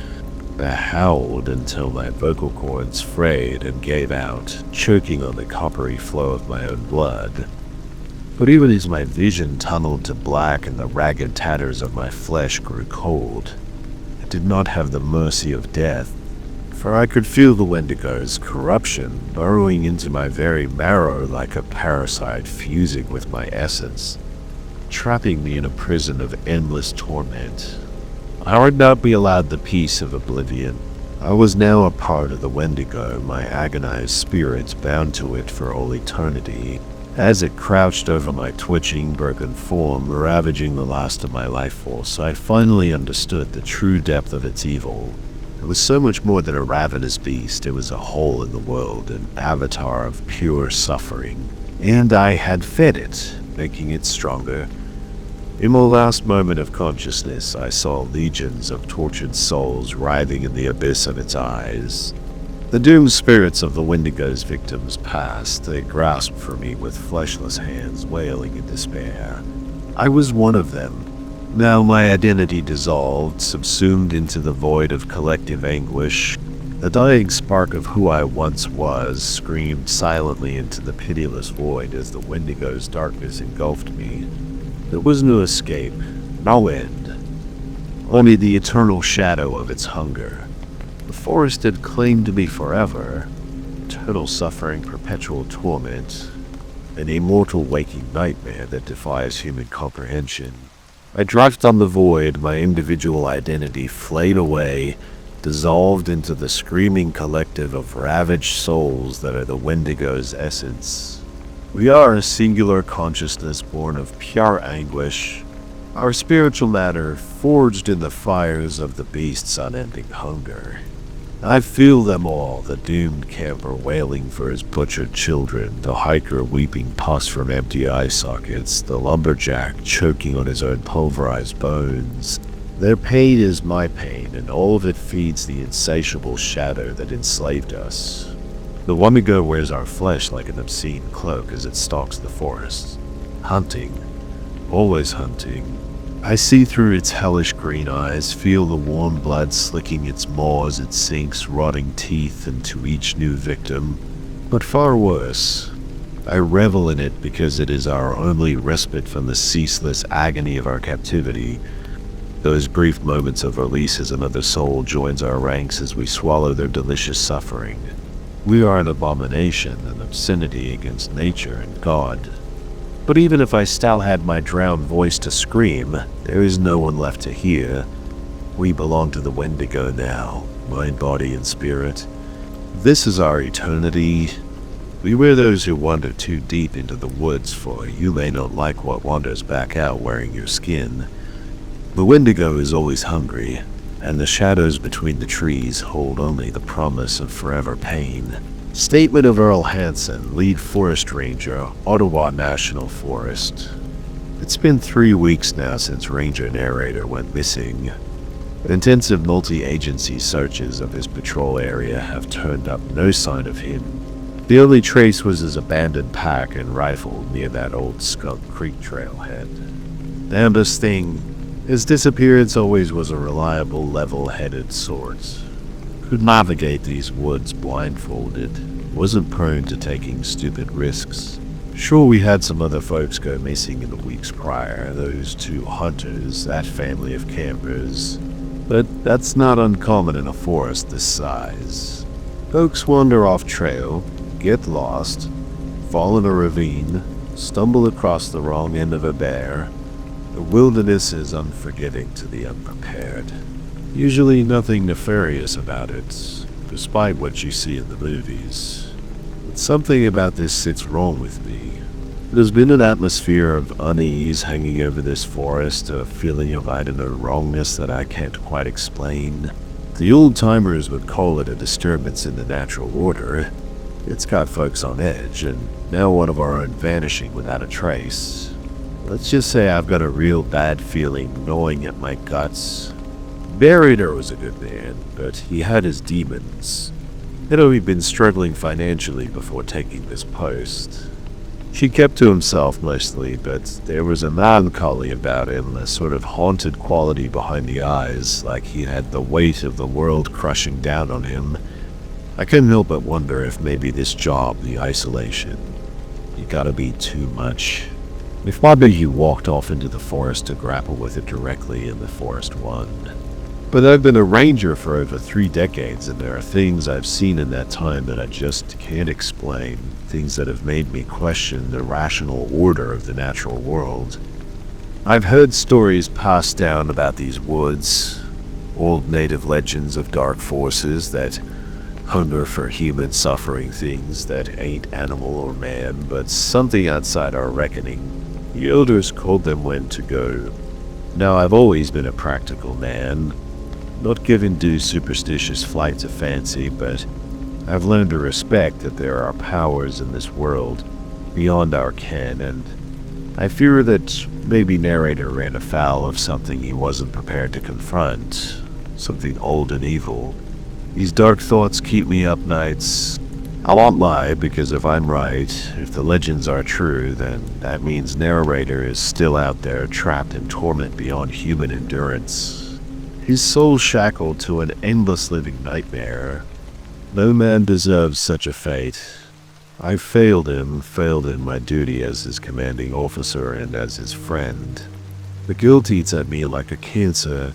I howled until my vocal cords frayed and gave out, choking on the coppery flow of my own blood. But even as my vision tunneled to black and the ragged tatters of my flesh grew cold, I did not have the mercy of death, for I could feel the Wendigo's corruption burrowing into my very marrow like a parasite fusing with my essence, trapping me in a prison of endless torment. I would not be allowed the peace of oblivion. I was now a part of the Wendigo, my agonized spirit bound to it for all eternity. As it crouched over my twitching, broken form, ravaging the last of my life force, I finally understood the true depth of its evil. It was so much more than a ravenous beast. It was a hole in the world, an avatar of pure suffering. And I had fed it, making it stronger. In my last moment of consciousness, I saw legions of tortured souls writhing in the abyss of its eyes. The doomed spirits of the Wendigo's victims passed. They grasped for me with fleshless hands, wailing in despair. I was one of them. Now my identity dissolved, subsumed into the void of collective anguish. The dying spark of who I once was screamed silently into the pitiless void as the Wendigo's darkness engulfed me. There was no escape, no end, only the eternal shadow of its hunger. The forest had claimed to be forever, eternal suffering, perpetual torment, an immortal waking nightmare that defies human comprehension. I drifted on the void, my individual identity flayed away, dissolved into the screaming collective of ravaged souls that are the Wendigo's essence. We are a singular consciousness born of pure anguish, our spiritual matter forged in the fires of the beast's unending hunger. I feel them all, the doomed camper wailing for his butchered children, the hiker weeping pus from empty eye sockets, the lumberjack choking on his own pulverized bones. Their pain is my pain, and all of it feeds the insatiable shadow that enslaved us. The Wamigo wears our flesh like an obscene cloak as it stalks the forest. Hunting. Always hunting. I see through its hellish green eyes, feel the warm blood slicking its maw as it sinks rotting teeth into each new victim. But far worse, I revel in it because it is our only respite from the ceaseless agony of our captivity. Those brief moments of release as another soul joins our ranks as we swallow their delicious suffering. We are an abomination, an obscenity against nature and God. But even if I still had my drowned voice to scream, there is no one left to hear. We belong to the Wendigo now, mind, body, and spirit. This is our eternity. Beware those who wander too deep into the woods, for you may not like what wanders back out wearing your skin. The Wendigo is always hungry, and the shadows between the trees hold only the promise of forever pain. Statement of Earl Hansen, lead forest ranger, Ottawa National Forest. It's been 3 weeks now since Ranger Narrator went missing. Intensive multi-agency searches of his patrol area have turned up no sign of him. The only trace was his abandoned pack and rifle near that old Skunk Creek trailhead. Damnedest thing, his disappearance always was a reliable, level-headed sort. Could navigate these woods blindfolded, wasn't prone to taking stupid risks. Sure, we had some other folks go missing in the weeks prior, those 2 hunters, that family of campers. But that's not uncommon in a forest this size. Folks wander off trail, get lost, fall in a ravine, stumble across the wrong end of a bear. The wilderness is unforgiving to the unprepared. Usually nothing nefarious about it, despite what you see in the movies. But something about this sits wrong with me. There's been an atmosphere of unease hanging over this forest, a feeling of I don't know wrongness that I can't quite explain. The old-timers would call it a disturbance in the natural order. It's got folks on edge, and now one of our own vanishing without a trace. Let's just say I've got a real bad feeling gnawing at my guts. Narrator was a good man, but he had his demons. He'd only been struggling financially before taking this post. She kept to himself mostly, but there was a melancholy about him, a sort of haunted quality behind the eyes, like he had the weight of the world crushing down on him. I couldn't help but wonder if maybe this job, the isolation, you gotta be too much. If maybe he walked off into the forest to grapple with it directly and the forest won. But I've been a ranger for over 3 decades, and there are things I've seen in that time that I just can't explain. Things that have made me question the rational order of the natural world. I've heard stories passed down about these woods, old native legends of dark forces that hunger for human suffering, things that ain't animal or man, but something outside our reckoning. The elders called them when to go. Now, I've always been a practical man, not given to superstitious flights of fancy, but I've learned to respect that there are powers in this world beyond our ken, and I fear that maybe Narrator ran afoul of something he wasn't prepared to confront, something old and evil. These dark thoughts keep me up nights. I won't lie, because if I'm right, if the legends are true, then that means Narrator is still out there trapped in torment beyond human endurance. His soul shackled to an endless living nightmare. No man deserves such a fate. I failed in my duty as his commanding officer and as his friend. The guilt eats at me like a cancer.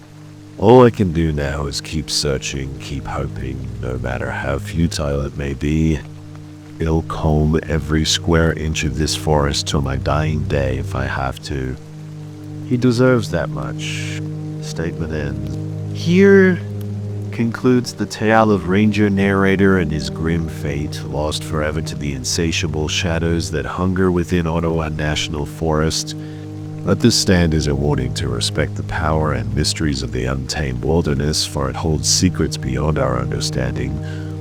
All I can do now is keep searching, keep hoping, no matter how futile it may be. I'll comb every square inch of this forest till my dying day if I have to. He deserves that much. Statement ends. Here concludes the tale of Ranger Narrator and his grim fate, lost forever to the insatiable shadows that hunger within Ottawa National Forest. But this stand is a warning to respect the power and mysteries of the untamed wilderness, for it holds secrets beyond our understanding,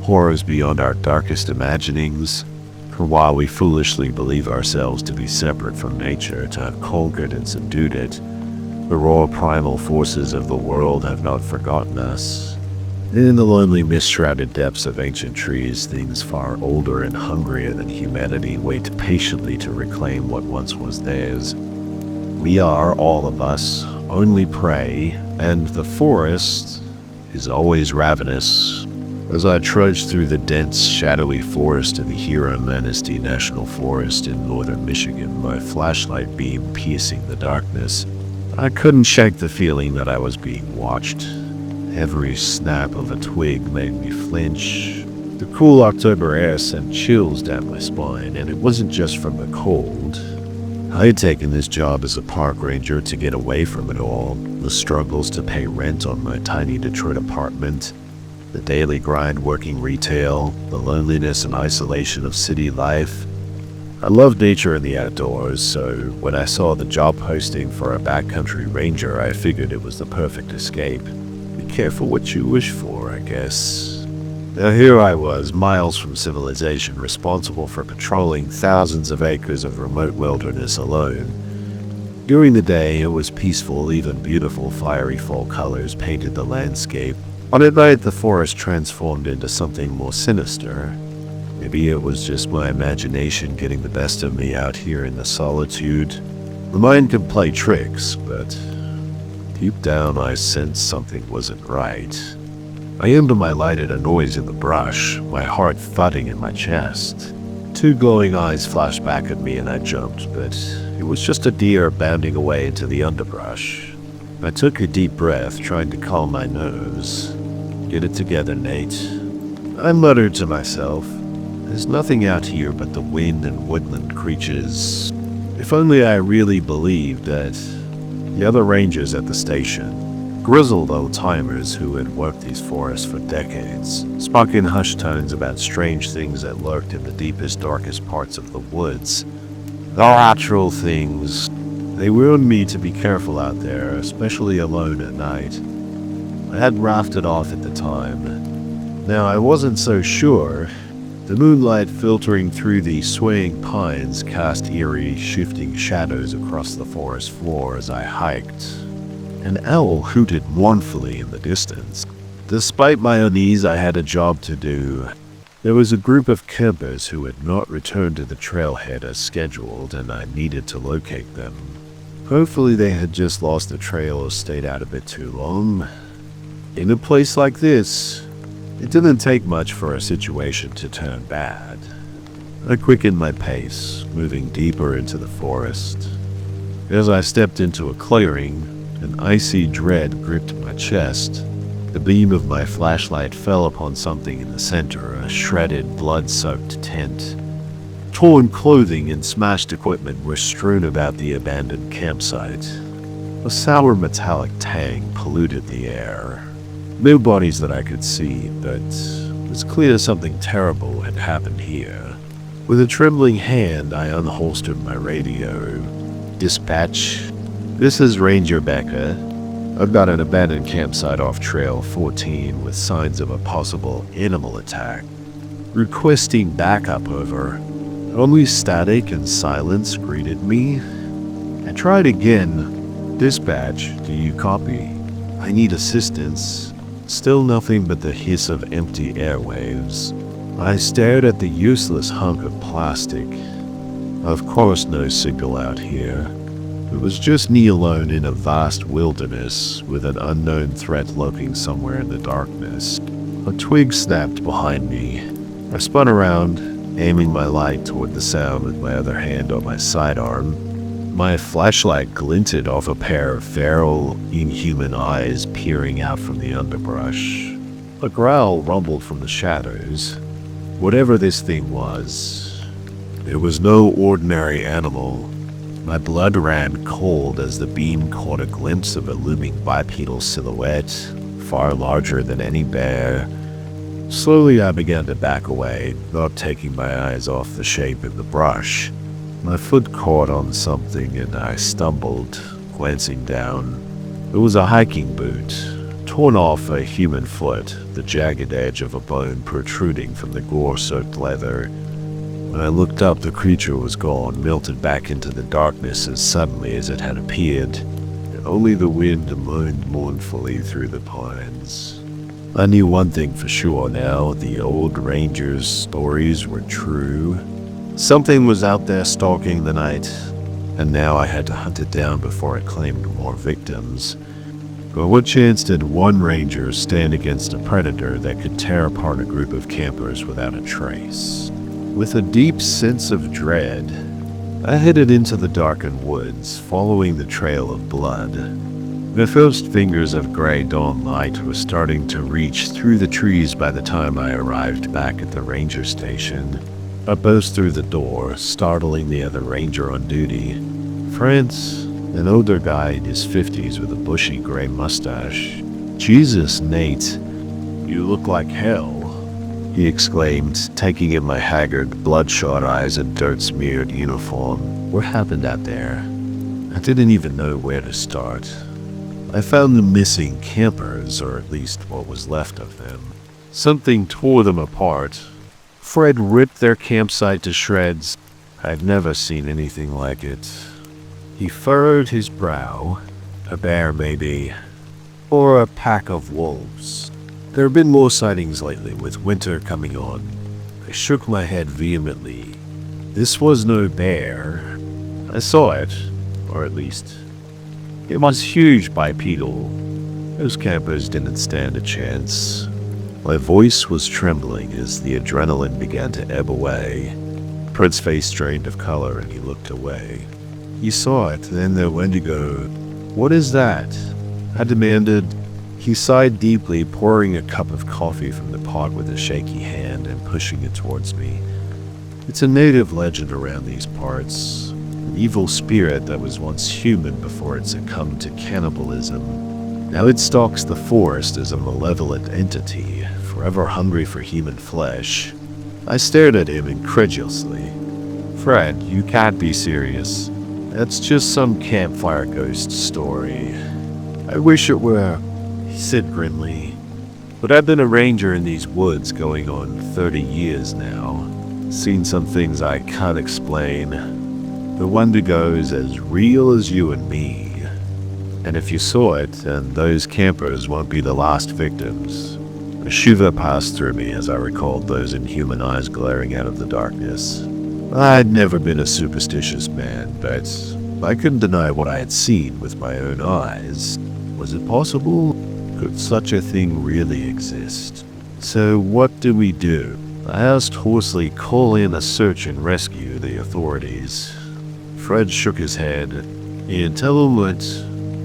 horrors beyond our darkest imaginings. For while we foolishly believe ourselves to be separate from nature, to have conquered and subdued it, the raw primal forces of the world have not forgotten us. In the lonely mist-shrouded depths of ancient trees, things far older and hungrier than humanity wait patiently to reclaim what once was theirs. We are, all of us, only prey, and the forest is always ravenous. As I trudged through the dense, shadowy forest of the Huron-Manistee National Forest in northern Michigan, my flashlight beam piercing the darkness, I couldn't shake the feeling that I was being watched. Every snap of a twig made me flinch. The cool October air sent chills down my spine, and it wasn't just from the cold. I had taken this job as a park ranger to get away from it all, the struggles to pay rent on my tiny Detroit apartment, the daily grind working retail, the loneliness and isolation of city life. I love nature and the outdoors, so when I saw the job posting for a backcountry ranger, I figured it was the perfect escape. Be careful what you wish for, I guess. Now here I was, miles from civilization, responsible for patrolling thousands of acres of remote wilderness alone. During the day, it was peaceful, even beautiful fiery fall colors painted the landscape. On at night, the forest transformed into something more sinister. Maybe it was just my imagination getting the best of me out here in the solitude. The mind can play tricks, but deep down I sensed something wasn't right. I aimed my light at a noise in the brush, my heart thudding in my chest. Two glowing eyes flashed back at me and I jumped, but it was just a deer bounding away into the underbrush. I took a deep breath, trying to calm my nerves. Get it together, Nate. I muttered to myself, there's nothing out here but the wind and woodland creatures. If only I really believed that the other rangers at the station, grizzled old-timers who had worked these forests for decades, spoke in hushed tones about strange things that lurked in the deepest, darkest parts of the woods. The natural things. They warned me to be careful out there, especially alone at night. I had roughed it off at the time. Now I wasn't so sure. The moonlight filtering through the swaying pines cast eerie, shifting shadows across the forest floor as I hiked. An owl hooted mournfully in the distance. Despite my unease, I had a job to do. There was a group of campers who had not returned to the trailhead as scheduled, and I needed to locate them. Hopefully they had just lost the trail or stayed out a bit too long. In a place like this, it didn't take much for a situation to turn bad. I quickened my pace, moving deeper into the forest. As I stepped into a clearing, an icy dread gripped my chest. The beam of my flashlight fell upon something in the center, a shredded, blood-soaked tent. Torn clothing and smashed equipment were strewn about the abandoned campsite. A sour metallic tang polluted the air. No bodies that I could see, but it was clear something terrible had happened here. With a trembling hand, I unholstered my radio. Dispatch. This is Ranger Becker. I've got an abandoned campsite off Trail 14 with signs of a possible animal attack. Requesting backup, over. Only static and silence greeted me. I tried again. Dispatch, do you copy? I need assistance. Still nothing but the hiss of empty airwaves. I stared at the useless hunk of plastic. Of course no signal out here. It was just me alone in a vast wilderness, with an unknown threat lurking somewhere in the darkness. A twig snapped behind me. I spun around, aiming my light toward the sound with my other hand on my sidearm. My flashlight glinted off a pair of feral, inhuman eyes peering out from the underbrush. A growl rumbled from the shadows. Whatever this thing was, it was no ordinary animal. My blood ran cold as the beam caught a glimpse of a looming bipedal silhouette, far larger than any bear. Slowly I began to back away, not taking my eyes off the shape in the brush. My foot caught on something and I stumbled, glancing down. It was a hiking boot, torn off a human foot, the jagged edge of a bone protruding from the gore-soaked leather. When I looked up, the creature was gone, melted back into the darkness as suddenly as it had appeared. Only the wind moaned mournfully through the pines. I knew one thing for sure now: the old ranger's stories were true. Something was out there stalking the night, and now I had to hunt it down before it claimed more victims. But what chance did one ranger stand against a predator that could tear apart a group of campers without a trace? With a deep sense of dread, I headed into the darkened woods, following the trail of blood. The first fingers of gray dawn light were starting to reach through the trees by the time I arrived back at the ranger station. I burst through the door, startling the other ranger on duty. France, an older guy in his 50s with a bushy gray mustache. "Jesus, Nate, you look like hell," he exclaimed, taking in my haggard, bloodshot eyes and dirt-smeared uniform. "What happened out there?" I didn't even know where to start. I found the missing campers, or at least what was left of them. Something tore them apart. Fred ripped their campsite to shreds. I've never seen anything like it. He furrowed his brow. A bear, maybe. Or a pack of wolves. There have been more sightings lately, with winter coming on. I shook my head vehemently. This was no bear. I saw it, or at least, it was huge bipedal. Those campers didn't stand a chance. My voice was trembling as the adrenaline began to ebb away. Fred's face drained of color and he looked away. "You saw it, then the Wendigo. What is that?" I demanded. He sighed deeply, pouring a cup of coffee from the pot with a shaky hand and pushing it towards me. "It's a native legend around these parts. An evil spirit that was once human before it succumbed to cannibalism. Now it stalks the forest as a malevolent entity, forever hungry for human flesh." I stared at him incredulously. "Fred, you can't be serious. That's just some campfire ghost story." "I wish it were," he said grimly. "But I've been a ranger in these woods going on 30 years now. Seen some things I can't explain. The Wendigo is as real as you and me. And if you saw it, then those campers won't be the last victims." A shiver passed through me as I recalled those inhuman eyes glaring out of the darkness. I'd never been a superstitious man, but I couldn't deny what I had seen with my own eyes. Was it possible? Could such a thing really exist? "So what do we do?" I asked hoarsely. "Call in a search and rescue the authorities." Fred shook his head. "And tell them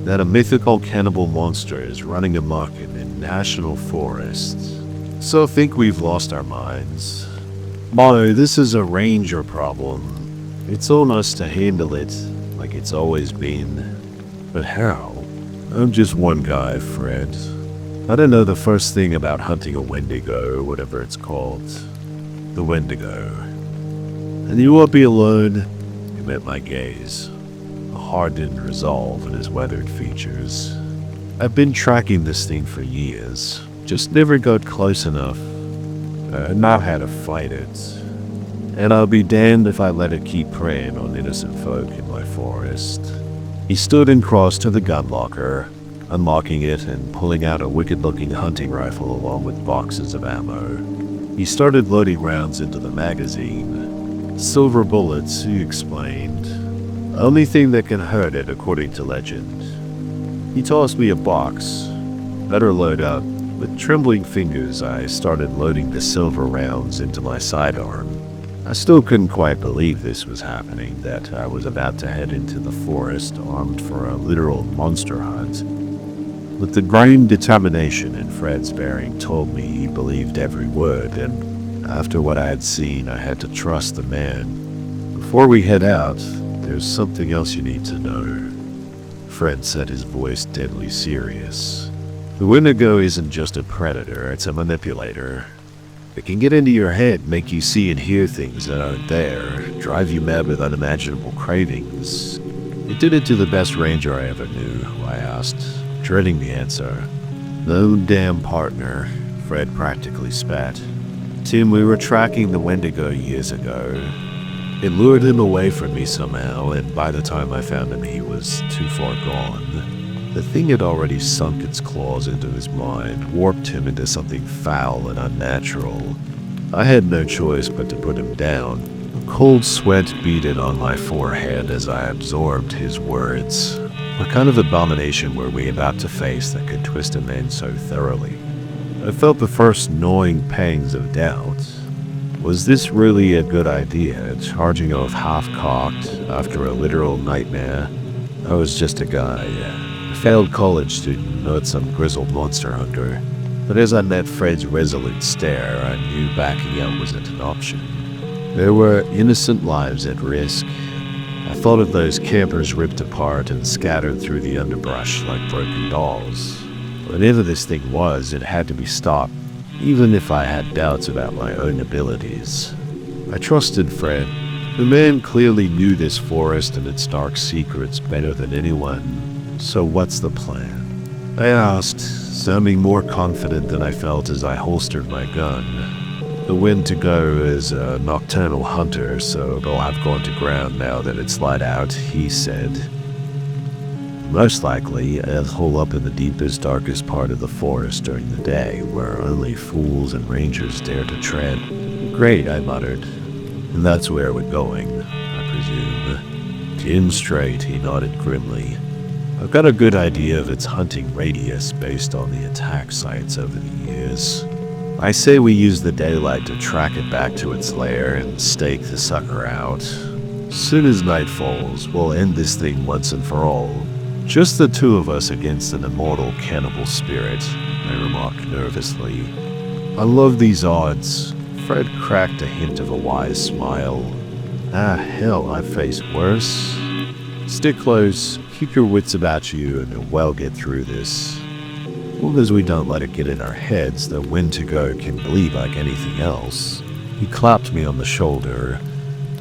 that a mythical cannibal monster is running amok in the national forests. So think we've lost our minds. No, this is a ranger problem. It's on us to handle it like it's always been." "But how?" "I'm just one guy, Fred. I don't know the first thing about hunting a Wendigo, or whatever it's called. The Wendigo. And you won't be alone." He met my gaze, a hardened resolve in his weathered features. "I've been tracking this thing for years, just never got close enough. I know how to fight it. And I'll be damned if I let it keep preying on innocent folk in my forest." He stood and crossed to the gun locker, unlocking it and pulling out a wicked-looking hunting rifle along with boxes of ammo. He started loading rounds into the magazine. "Silver bullets," he explained. "Only thing that can hurt it, according to legend." He tossed me a box. "Better load up." With trembling fingers, I started loading the silver rounds into my sidearm. I still couldn't quite believe this was happening, that I was about to head into the forest armed for a literal monster hunt. But the grim determination in Fred's bearing told me he believed every word, and after what I had seen, I had to trust the man. "Before we head out, there's something else you need to know." Fred said, his voice deadly serious. "The Wendigo isn't just a predator, it's a manipulator. It can get into your head, make you see and hear things that aren't there, drive you mad with unimaginable cravings. It did it to the best ranger I ever knew, I asked, dreading the answer. No damn partner, Fred practically spat. Tim, we were tracking the Wendigo years ago. It lured him away from me somehow, and by the time I found him, he was too far gone. The thing had already sunk its claws into his mind, warped him into something foul and unnatural. I had no choice but to put him down. A cold sweat beaded on my forehead as I absorbed his words. What kind of abomination were we about to face that could twist a man so thoroughly? I felt the first gnawing pangs of doubt. Was this really a good idea, charging off half-cocked after a literal nightmare? I was just a guy, a failed college student, not some grizzled monster hunter. But as I met Fred's resolute stare, I knew backing out wasn't an option. There were innocent lives at risk. I thought of those campers ripped apart and scattered through the underbrush like broken dolls. Whatever this thing was, it had to be stopped, even if I had doubts about my own abilities. I trusted Fred. The man clearly knew this forest and its dark secrets better than anyone. So what's the plan? I asked, sounding more confident than I felt as I holstered my gun. The Wendigo is a nocturnal hunter, so it'll have gone to ground now that it's light out, he said. Most likely, I'll hole up in the deepest, darkest part of the forest during the day, where only fools and rangers dare to tread. Great, I muttered. And that's where we're going, I presume. Damn straight, he nodded grimly. I've got a good idea of its hunting radius based on the attack sites over the years. I say we use the daylight to track it back to its lair and stake the sucker out. Soon as night falls, we'll end this thing once and for all. Just the two of us against an immortal cannibal spirit, I remarked nervously. I love these odds. Fred cracked a hint of a wise smile. Ah, hell, I've faced worse. Stick close, keep your wits about you, and we'll get through this. As long as we don't let it get in our heads, the Wendigo can bleed like anything else. He clapped me on the shoulder,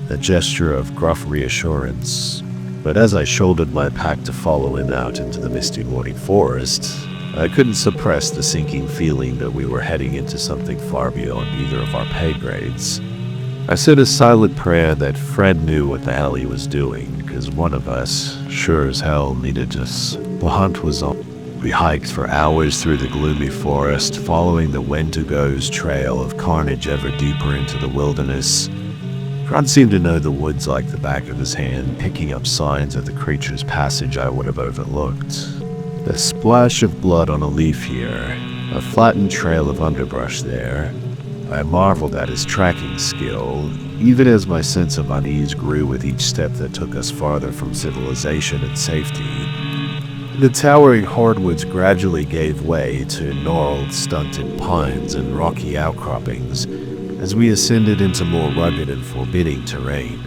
a gesture of gruff reassurance. But as I shouldered my pack to follow him out into the misty morning forest, I couldn't suppress the sinking feeling that we were heading into something far beyond either of our pay grades. I said a silent prayer that Fred knew what the hell he was doing, because one of us, sure as hell, needed us. The hunt was on. We hiked for hours through the gloomy forest, following the Wendigo's trail of carnage ever deeper into the wilderness. Fred seemed to know the woods like the back of his hand, picking up signs of the creature's passage I would have overlooked. A splash of blood on a leaf here, a flattened trail of underbrush there. I marveled at his tracking skill, even as my sense of unease grew with each step that took us farther from civilization and safety. The towering hardwoods gradually gave way to gnarled, stunted pines and rocky outcroppings as we ascended into more rugged and forbidding terrain.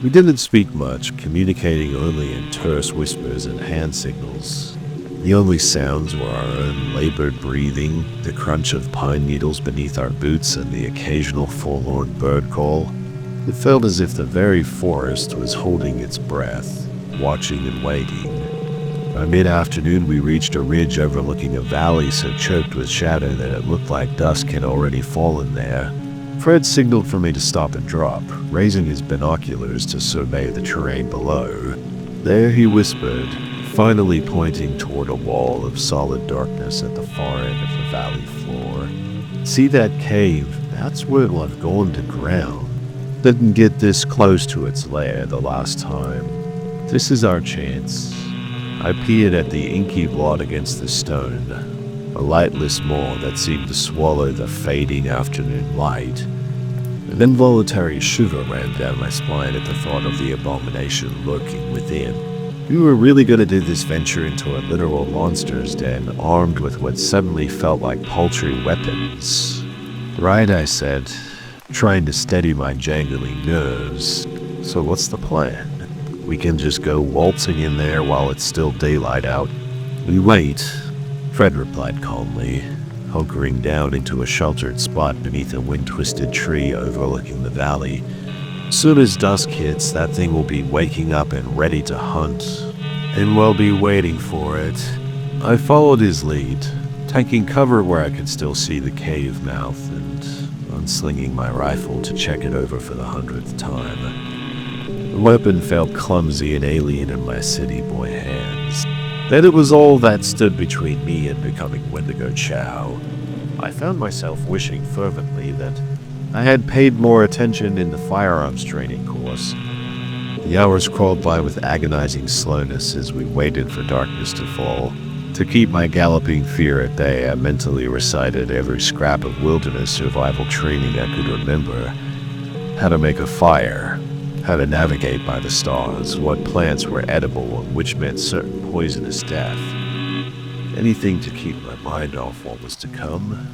We didn't speak much, communicating only in terse whispers and hand signals. The only sounds were our own labored breathing, the crunch of pine needles beneath our boots, and the occasional forlorn bird call. It felt as if the very forest was holding its breath, watching and waiting. By mid-afternoon, we reached a ridge overlooking a valley so choked with shadow that it looked like dusk had already fallen there. Fred signaled for me to stop and drop, raising his binoculars to survey the terrain below. There he whispered, finally pointing toward a wall of solid darkness at the far end of the valley floor. See that cave? That's where it'll have gone to ground. Didn't get this close to its lair the last time. This is our chance. I peered at the inky blot against the stone, a lightless maw that seemed to swallow the fading afternoon light. An involuntary shiver ran down my spine at the thought of the abomination lurking within. We were really going to do this venture into a literal monster's den, armed with what suddenly felt like paltry weapons. Right, I said, trying to steady my jangling nerves. So what's the plan? We can just go waltzing in there while it's still daylight out. We wait, Fred replied calmly. hunkering down into a sheltered spot beneath a wind-twisted tree overlooking the valley. Soon as dusk hits, that thing will be waking up and ready to hunt, and we'll be waiting for it. I followed his lead, taking cover where I could still see the cave mouth and unslinging my rifle to check it over for the 100th time. The weapon felt clumsy and alien in my city boy hands. Then it was all that stood between me and becoming Wendigo Chow. I found myself wishing fervently that I had paid more attention in the firearms training course. The hours crawled by with agonizing slowness as we waited for darkness to fall. To keep my galloping fear at bay, I mentally recited every scrap of wilderness survival training I could remember. How to make a fire, how to navigate by the stars, what plants were edible and which meant certain poisonous death. Anything to keep my mind off what was to come.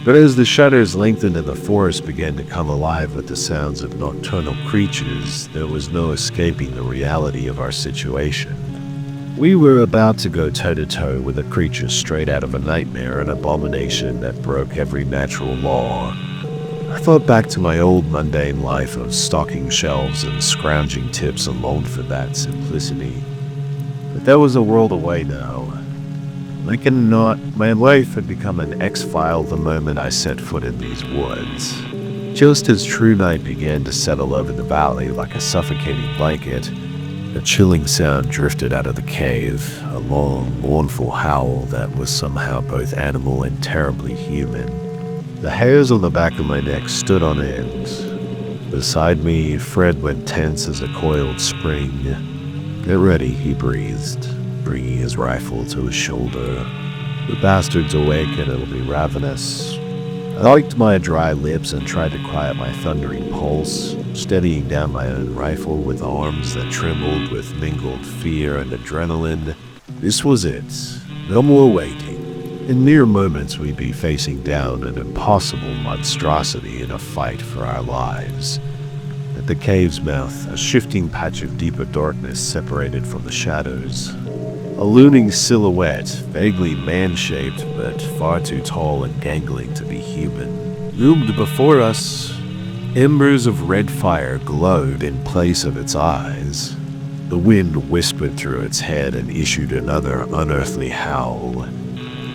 But as the shadows lengthened and the forest began to come alive with the sounds of nocturnal creatures, there was no escaping the reality of our situation. We were about to go toe-to-toe with a creature straight out of a nightmare, an abomination that broke every natural law. I thought back to my old mundane life of stocking shelves and scrounging tips and longed for that simplicity. But there was a world away now. Like it or not, my life had become an X-file the moment I set foot in these woods. Just as true night began to settle over the valley like a suffocating blanket, a chilling sound drifted out of the cave, a long, mournful howl that was somehow both animal and terribly human. The hairs on the back of my neck stood on end. Beside me, Fred went tense as a coiled spring. "Get ready," he breathed, bringing his rifle to his shoulder. "The bastard's awake and it'll be ravenous." I licked my dry lips and tried to quiet my thundering pulse, steadying down my own rifle with arms that trembled with mingled fear and adrenaline. This was it. No more waiting. In mere moments we'd be facing down an impossible monstrosity in a fight for our lives. At the cave's mouth, a shifting patch of deeper darkness separated from the shadows. A looming silhouette, vaguely man-shaped but far too tall and gangling to be human, loomed before us. Embers of red fire glowed in place of its eyes. The wind whispered through its head and issued another unearthly howl,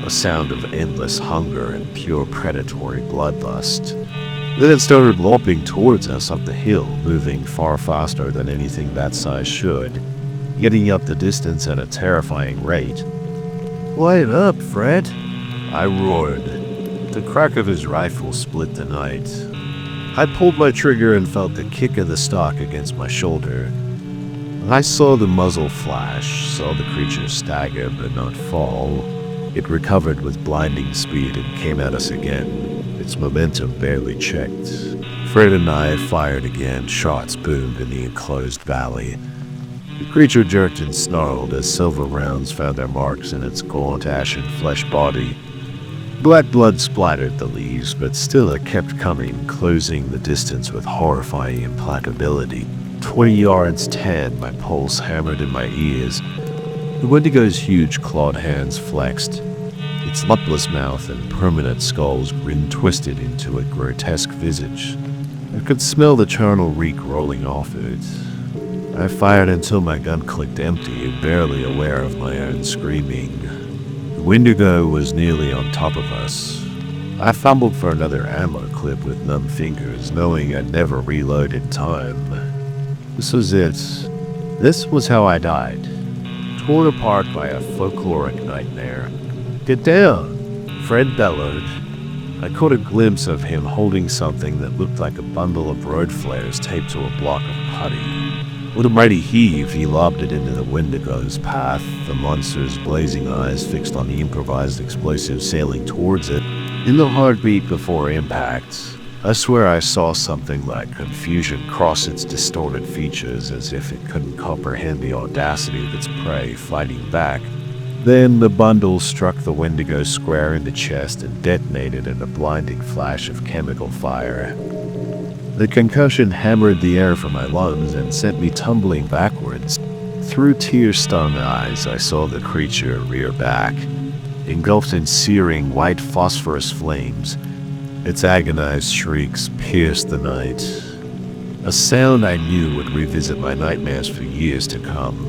a sound of endless hunger and pure predatory bloodlust. Then it started loping towards us up the hill, moving far faster than anything that size should, getting up the distance at a terrifying rate. "Light up, Fred!" I roared. The crack of his rifle split the night. I pulled my trigger and felt the kick of the stock against my shoulder. I saw the muzzle flash, saw the creature stagger but not fall. It recovered with blinding speed and came at us again, its momentum barely checked. Fred and I fired again, shots boomed in the enclosed valley. The creature jerked and snarled as silver rounds found their marks in its gaunt, ashen flesh body. Black blood splattered the leaves, but still it kept coming, closing the distance with horrifying implacability. 20 yards, 10, my pulse hammered in my ears. The Wendigo's huge clawed hands flexed. Its lipless mouth and permanent skull's grin twisted into a grotesque visage. I could smell the charnel reek rolling off it. I fired until my gun clicked empty, barely aware of my own screaming. The Wendigo was nearly on top of us. I fumbled for another ammo clip with numb fingers, knowing I'd never reload in time. This was it. This was how I died. Torn apart by a folkloric nightmare. "Get down!" Fred bellowed. I caught a glimpse of him holding something that looked like a bundle of road flares taped to a block of putty. With a mighty heave, he lobbed it into the Wendigo's path, the monster's blazing eyes fixed on the improvised explosive sailing towards it. In the heartbeat before impact, I swear I saw something like confusion cross its distorted features as if it couldn't comprehend the audacity of its prey fighting back. Then the bundle struck the Wendigo square in the chest and detonated in a blinding flash of chemical fire. The concussion hammered the air from my lungs and sent me tumbling backwards. Through tear-stung eyes, I saw the creature rear back, engulfed in searing white phosphorus flames. Its agonized shrieks pierced the night. A sound I knew would revisit my nightmares for years to come.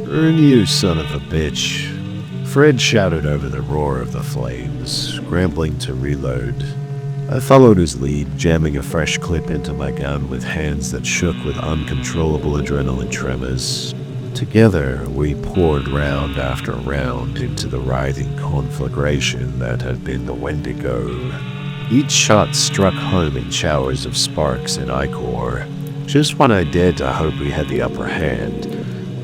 "Burn you, son of a bitch!" Fred shouted over the roar of the flames, scrambling to reload. I followed his lead, jamming a fresh clip into my gun with hands that shook with uncontrollable adrenaline tremors. Together, we poured round after round into the writhing conflagration that had been the Wendigo. Each shot struck home in showers of sparks and ichor. Just when I dared to hope we had the upper hand,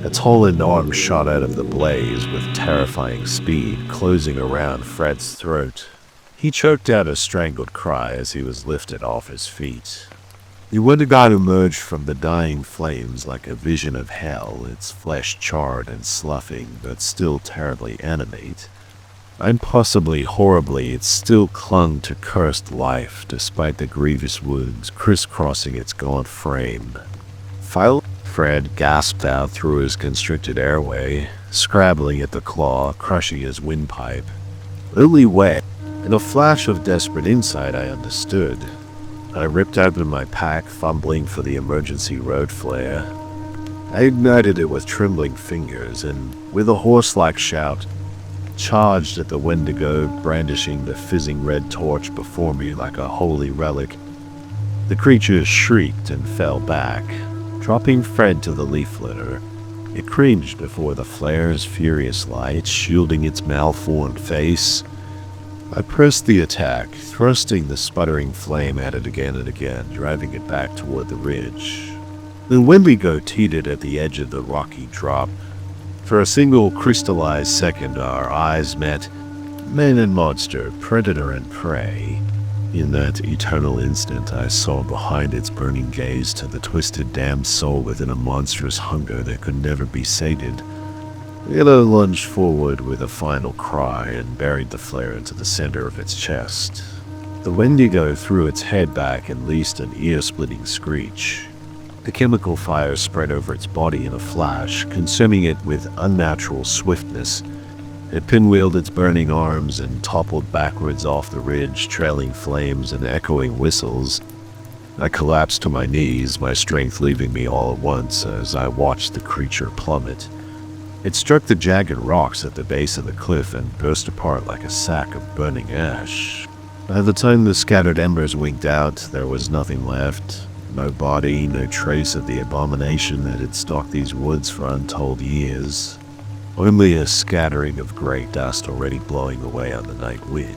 a tall arm shot out of the blaze with terrifying speed, closing around Fred's throat. He choked out a strangled cry as he was lifted off his feet. The Wendigo emerged from the dying flames like a vision of hell, its flesh charred and sloughing, but still terribly animate. Impossibly horribly, it still clung to cursed life, despite the grievous wounds crisscrossing its gaunt frame. Fred gasped out through his constricted airway, scrabbling at the claw, crushing his windpipe. Only way. In a flash of desperate insight, I understood. I ripped open my pack, fumbling for the emergency road flare. I ignited it with trembling fingers, and with a horse-like shout, charged at the Wendigo, brandishing the fizzing red torch before me like a holy relic. The creature shrieked and fell back, dropping Fred to the leaf litter. It cringed before the flare's furious light, shielding its malformed face. I pressed the attack, thrusting the sputtering flame at it again and again, driving it back toward the ridge. The Wendigo teetered at the edge of the rocky drop. For a single crystallized second, our eyes met, man and monster, predator and prey. In that eternal instant, I saw behind its burning gaze to the twisted damned soul within a monstrous hunger that could never be sated. Willow lunged forward with a final cry and buried the flare into the center of its chest. The Wendigo threw its head back and released an ear-splitting screech. The chemical fire spread over its body in a flash, consuming it with unnatural swiftness. It pinwheeled its burning arms and toppled backwards off the ridge, trailing flames and echoing whistles. I collapsed to my knees, my strength leaving me all at once as I watched the creature plummet. It struck the jagged rocks at the base of the cliff and burst apart like a sack of burning ash. By the time the scattered embers winked out, there was nothing left. No body, no trace of the abomination that had stalked these woods for untold years. Only a scattering of gray dust already blowing away on the night wind.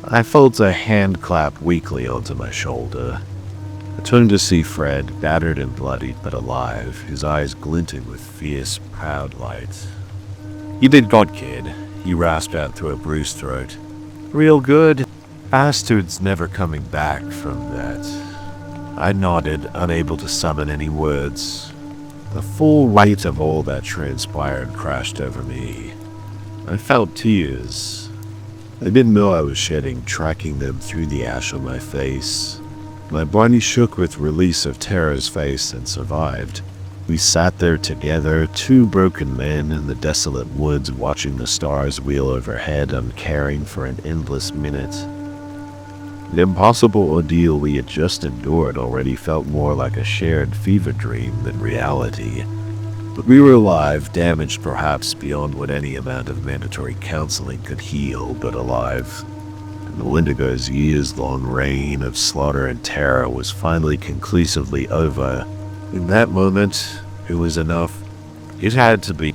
I felt a hand clap weakly onto my shoulder. I turned to see Fred, battered and bloodied but alive, his eyes glinting with fierce, proud light. "You did good, kid," he rasped out through a bruised throat. "Real good. Bastard's never coming back from that." I nodded, unable to summon any words. The full weight of all that transpired crashed over me. I felt tears. I didn't know I was shedding, tracking them through the ash on my face. My body shook with release of terror's face and survived. We sat there together, two broken men in the desolate woods, watching the stars wheel overhead, uncaring for an endless minute. The impossible ordeal we had just endured already felt more like a shared fever dream than reality. But we were alive, damaged perhaps beyond what any amount of mandatory counseling could heal, but alive. The Wendigo's years-long reign of slaughter and terror was finally conclusively over. In that moment, it was enough. It had to be.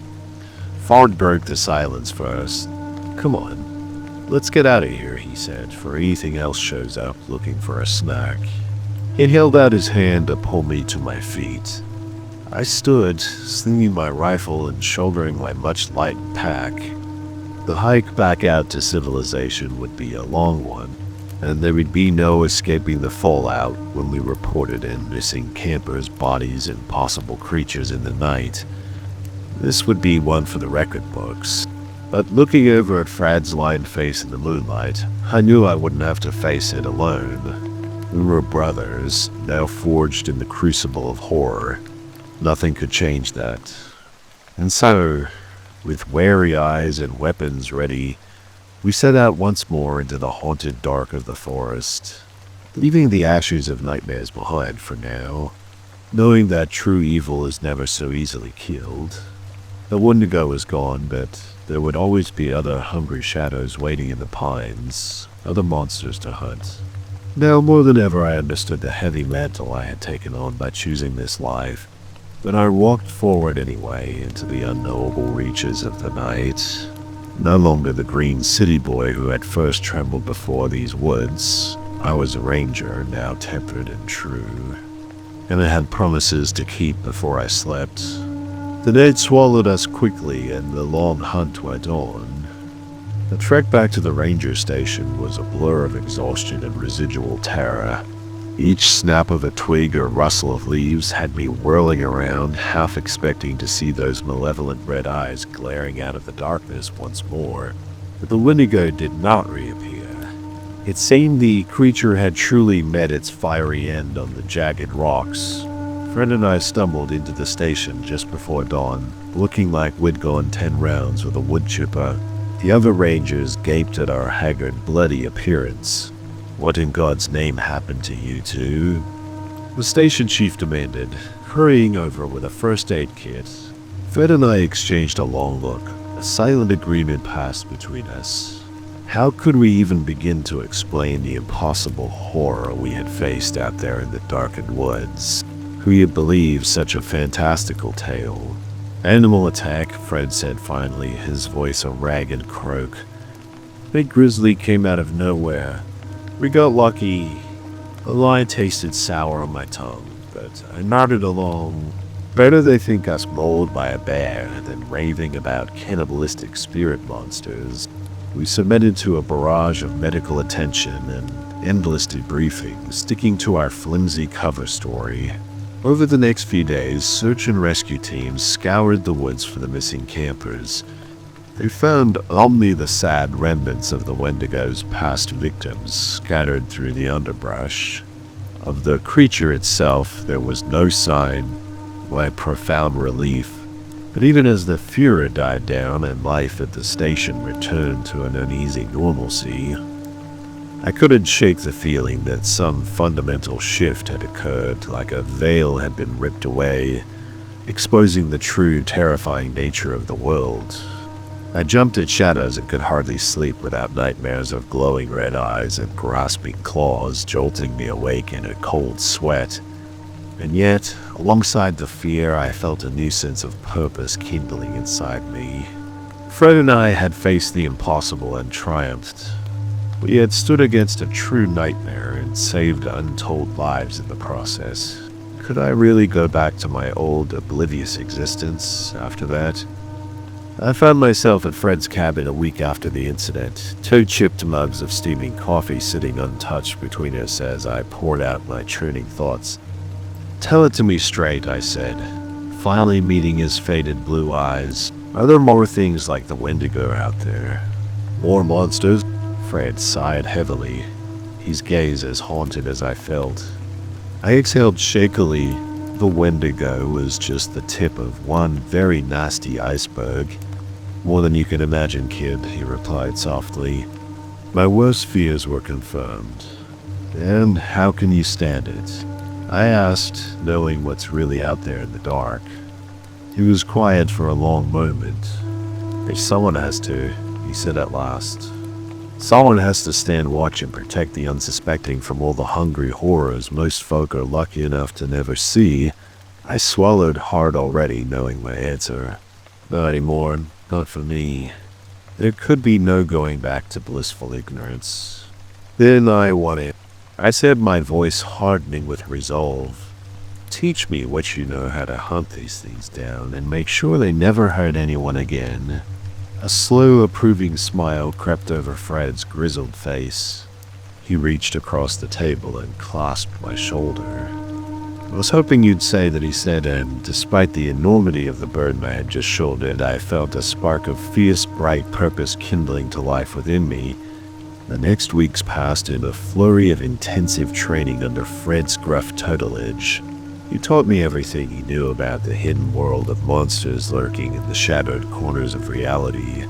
Ford broke the silence first. "Come on, let's get out of here," he said, "for anything else shows up looking for a snack." He held out his hand to pull me to my feet. I stood, slinging my rifle and shouldering my much-lightened pack. The hike back out to civilization would be a long one, and there would be no escaping the fallout when we reported in missing campers' bodies and possible creatures in the night. This would be one for the record books. But looking over at Fred's lined face in the moonlight, I knew I wouldn't have to face it alone. We were brothers, now forged in the crucible of horror. Nothing could change that. And so, with wary eyes and weapons ready, We set out once more into the haunted dark of the forest, leaving the ashes of nightmares behind for now, knowing that true evil is never so easily killed. The Wendigo was gone, but there would always be other hungry shadows waiting in the pines, other monsters to hunt. Now more than ever I understood the heavy mantle I had taken on by choosing this life, but I walked forward anyway into the unknowable reaches of the night. No longer the green city boy who had first trembled before these woods. I was a ranger, now tempered and true, and I had promises to keep before I slept. The night swallowed us quickly, and the long hunt went on. The trek back to the ranger station was a blur of exhaustion and residual terror. Each snap of a twig or rustle of leaves had me whirling around, half expecting to see those malevolent red eyes glaring out of the darkness once more. But the Wendigo did not reappear. It seemed the creature had truly met its fiery end on the jagged rocks. Fred and I stumbled into the station just before dawn, looking like we'd gone 10 rounds with a wood chipper. The other rangers gaped at our haggard, bloody appearance. "What in God's name happened to you two?" the station chief demanded, hurrying over with a first aid kit. Fred and I exchanged a long look. A silent agreement passed between us. How could we even begin to explain the impossible horror we had faced out there in the darkened woods? Who you'd believe such a fantastical tale? "Animal attack," Fred said finally, his voice a ragged croak. "Big grizzly came out of nowhere. We got lucky." The line tasted sour on my tongue, but I nodded along. Better they think us mauled by a bear than raving about cannibalistic spirit monsters. We submitted to a barrage of medical attention and endless debriefing, sticking to our flimsy cover story. Over the next few days, search and rescue teams scoured the woods for the missing campers. They found only the sad remnants of the Wendigo's past victims scattered through the underbrush. Of the creature itself, there was no sign, my profound relief. But even as the furor died down and life at the station returned to an uneasy normalcy, I couldn't shake the feeling that some fundamental shift had occurred, like a veil had been ripped away, exposing the true, terrifying nature of the world. I jumped at shadows and could hardly sleep without nightmares of glowing red eyes and grasping claws jolting me awake in a cold sweat. And yet, alongside the fear, I felt a new sense of purpose kindling inside me. Fred and I had faced the impossible and triumphed. We had stood against a true nightmare and saved untold lives in the process. Could I really go back to my old, oblivious existence after that? I found myself at Fred's cabin a week after the incident, 2 chipped mugs of steaming coffee sitting untouched between us as I poured out my churning thoughts. "Tell it to me straight," I said, finally meeting his faded blue eyes. "Are there more things like the Wendigo out there? More monsters?" Fred sighed heavily, his gaze as haunted as I felt. I exhaled shakily. The Wendigo was just the tip of one very nasty iceberg. "More than you can imagine, kid," he replied softly. "My worst fears were confirmed. And how can you stand it?" I asked, knowing what's really out there in the dark. He was quiet for a long moment. "If someone has to," he said at last. "Someone has to stand watch and protect the unsuspecting from all the hungry horrors most folk are lucky enough to never see." I swallowed hard already, knowing my answer. "Not anymore. Not for me. There could be no going back to blissful ignorance." "Then I want it," I said, my voice hardening with resolve. "Teach me what you know how to hunt these things down and make sure they never hurt anyone again." A slow, approving smile crept over Fred's grizzled face. He reached across the table and clasped my shoulder. I was hoping you'd say that he said, and despite the enormity of the burden I had just shouldered, I felt a spark of fierce, bright purpose kindling to life within me. The next weeks passed in a flurry of intensive training under Fred's gruff tutelage. He taught me everything he knew about the hidden world of monsters lurking in the shadowed corners of reality.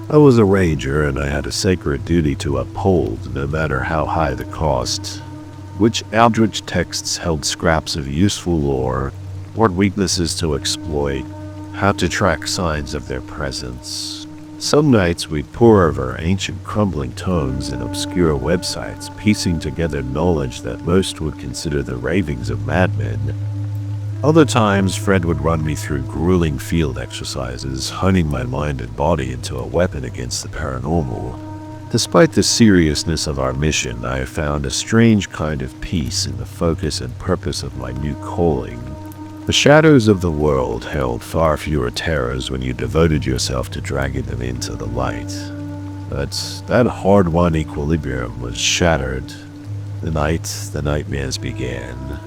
I was a ranger and I had a sacred duty to uphold, no matter how high the cost. Which eldritch texts held scraps of useful lore, what weaknesses to exploit, how to track signs of their presence. Some nights we'd pore over ancient crumbling tomes and obscure websites, piecing together knowledge that most would consider the ravings of madmen. Other times, Fred would run me through grueling field exercises, honing my mind and body into a weapon against the paranormal. Despite the seriousness of our mission, I found a strange kind of peace in the focus and purpose of my new calling. The shadows of the world held far fewer terrors when you devoted yourself to dragging them into the light. But that hard-won equilibrium was shattered the night the nightmares began.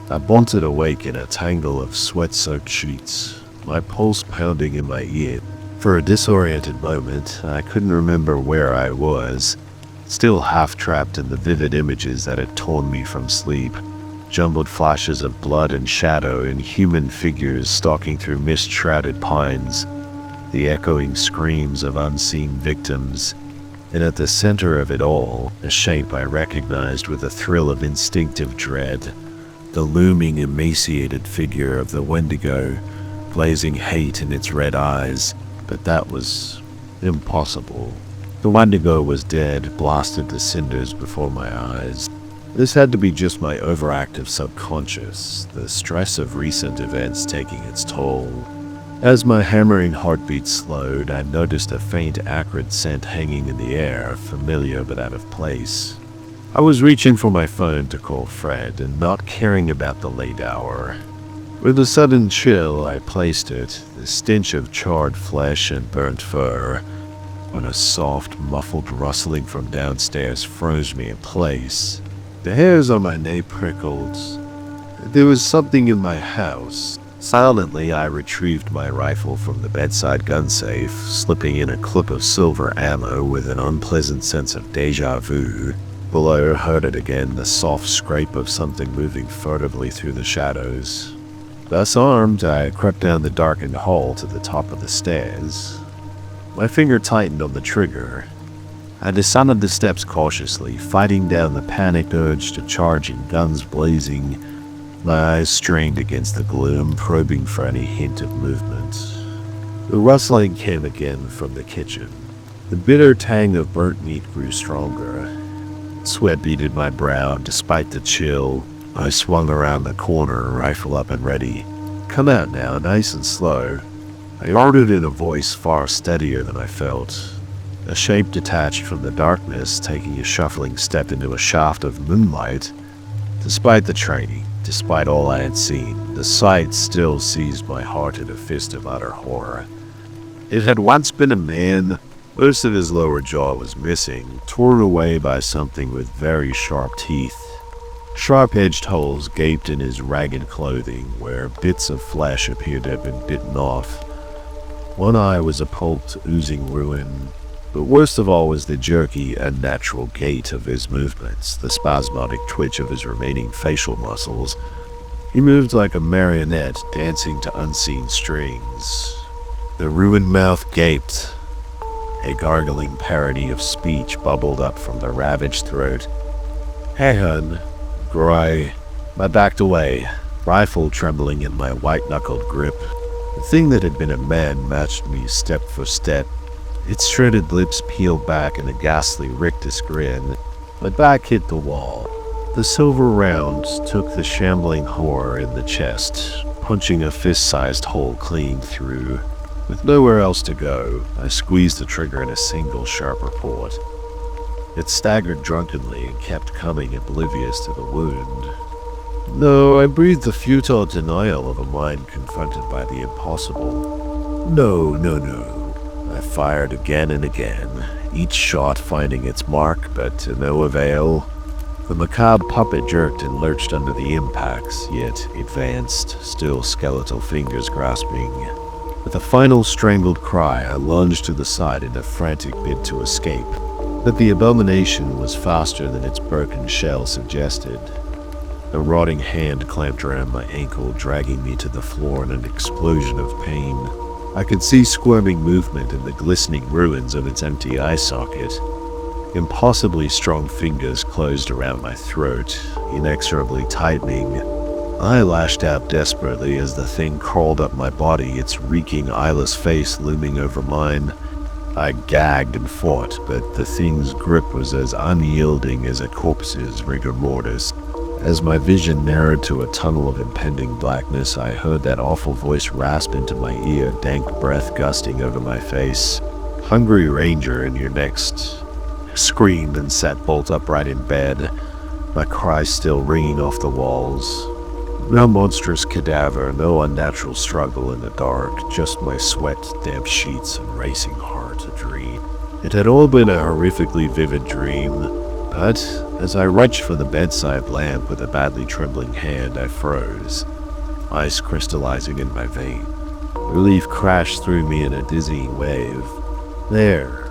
I bolted awake in a tangle of sweat-soaked sheets, my pulse pounding in my ear. For a disoriented moment, I couldn't remember where I was, still half-trapped in the vivid images that had torn me from sleep. Jumbled flashes of blood and shadow and human figures stalking through mist-shrouded pines, the echoing screams of unseen victims, and at the center of it all, a shape I recognized with a thrill of instinctive dread. The looming, emaciated figure of the Wendigo, blazing hate in its red eyes. But that was impossible. The Wendigo was dead, blasted to cinders before my eyes. This had to be just my overactive subconscious, the stress of recent events taking its toll. As my hammering heartbeat slowed, I noticed a faint acrid scent hanging in the air, familiar but out of place. I was reaching for my phone to call Fred and not caring about the late hour. With a sudden chill, I placed it, the stench of charred flesh and burnt fur, when a soft, muffled rustling from downstairs froze me in place. The hairs on my neck prickled. There was something in my house. Silently, I retrieved my rifle from the bedside gun safe, slipping in a clip of silver ammo with an unpleasant sense of déjà vu. Below, heard it again, the soft scrape of something moving furtively through the shadows. Thus armed, I crept down the darkened hall to the top of the stairs. My finger tightened on the trigger. I descended the steps cautiously, fighting down the panicked urge to charge in guns blazing, my eyes strained against the gloom, probing for any hint of movement. The rustling came again from the kitchen. The bitter tang of burnt meat grew stronger. Sweat beaded my brow. Despite the chill, I swung around the corner, rifle up and ready. "Come out now, nice and slow," I ordered in a voice far steadier than I felt. A shape detached from the darkness, taking a shuffling step into a shaft of moonlight. Despite the training, despite all I had seen, the sight still seized my heart in a fist of utter horror. It had once been a man. Most of his lower jaw was missing, torn away by something with very sharp teeth. Sharp-edged holes gaped in his ragged clothing, where bits of flesh appeared to have been bitten off. One eye was a pulped, oozing ruin. But worst of all was the jerky, unnatural gait of his movements, the spasmodic twitch of his remaining facial muscles. He moved like a marionette dancing to unseen strings. The ruined mouth gaped. A gargling parody of speech bubbled up from the ravaged throat. "Hey, hun." I backed away, rifle trembling in my white-knuckled grip. The thing that had been a man matched me step for step. Its shredded lips peeled back in a ghastly rictus grin. My back hit the wall. The silver rounds took the shambling horror in the chest, punching a fist-sized hole clean through. With nowhere else to go, I squeezed the trigger in a single sharp report. It staggered drunkenly and kept coming, oblivious to the wound. No, I breathed the futile denial of a mind confronted by the impossible. No. I fired again and again, each shot finding its mark, but to no avail. The macabre puppet jerked and lurched under the impacts, yet advanced, still skeletal fingers grasping. With a final strangled cry, I lunged to the side in a frantic bid to escape. But the abomination was faster than its broken shell suggested. A rotting hand clamped around my ankle, dragging me to the floor in an explosion of pain. I could see squirming movement in the glistening ruins of its empty eye socket. Impossibly strong fingers closed around my throat, inexorably tightening. I lashed out desperately as the thing crawled up my body, its reeking eyeless face looming over mine. I gagged and fought, but the thing's grip was as unyielding as a corpse's rigor mortis. As my vision narrowed to a tunnel of impending blackness, I heard that awful voice rasp into my ear, dank breath gusting over my face. "Hungry Ranger in your next," screamed and sat bolt upright in bed, my cries still ringing off the walls. No monstrous cadaver, no unnatural struggle in the dark, just my sweat, damp sheets, and racing heart a dream. It had all been a horrifically vivid dream, but as I reached for the bedside lamp with a badly trembling hand, I froze, ice crystallizing in my veins. Relief crashed through me in a dizzying wave. There,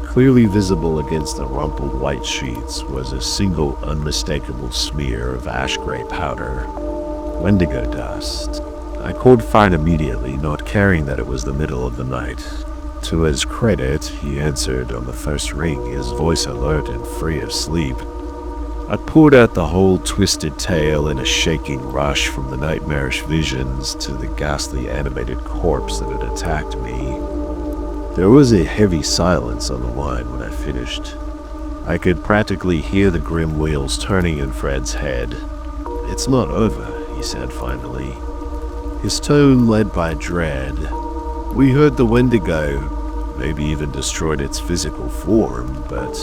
clearly visible against the rumpled white sheets, was a single unmistakable smear of ash-gray powder. Wendigo dust. I called Fine immediately, not caring that it was the middle of the night. To his credit, he answered on the first ring, his voice alert and free of sleep. I poured out the whole twisted tale in a shaking rush from the nightmarish visions to the ghastly animated corpse that had attacked me. There was a heavy silence on the line when I finished. I could practically hear the grim wheels turning in Fred's head. "It's not over," he said finally, his tone led by dread. "We heard the Wendigo, maybe even destroyed its physical form, but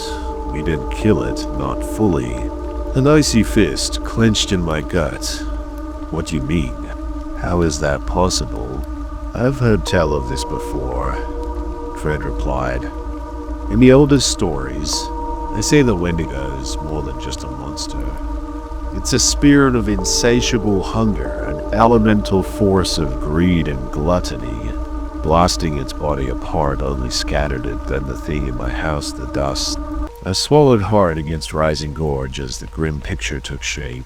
we didn't kill it, not fully." An icy fist clenched in my gut. "What do you mean? How is that possible?" "I've heard tell of this before," Fred replied. "In the oldest stories, they say the Wendigo is more than just a monster. It's a spirit of insatiable hunger, an elemental force of greed and gluttony. Blasting its body apart only scattered it, then the thing in my house, the dust." I swallowed hard against rising gorge as the grim picture took shape.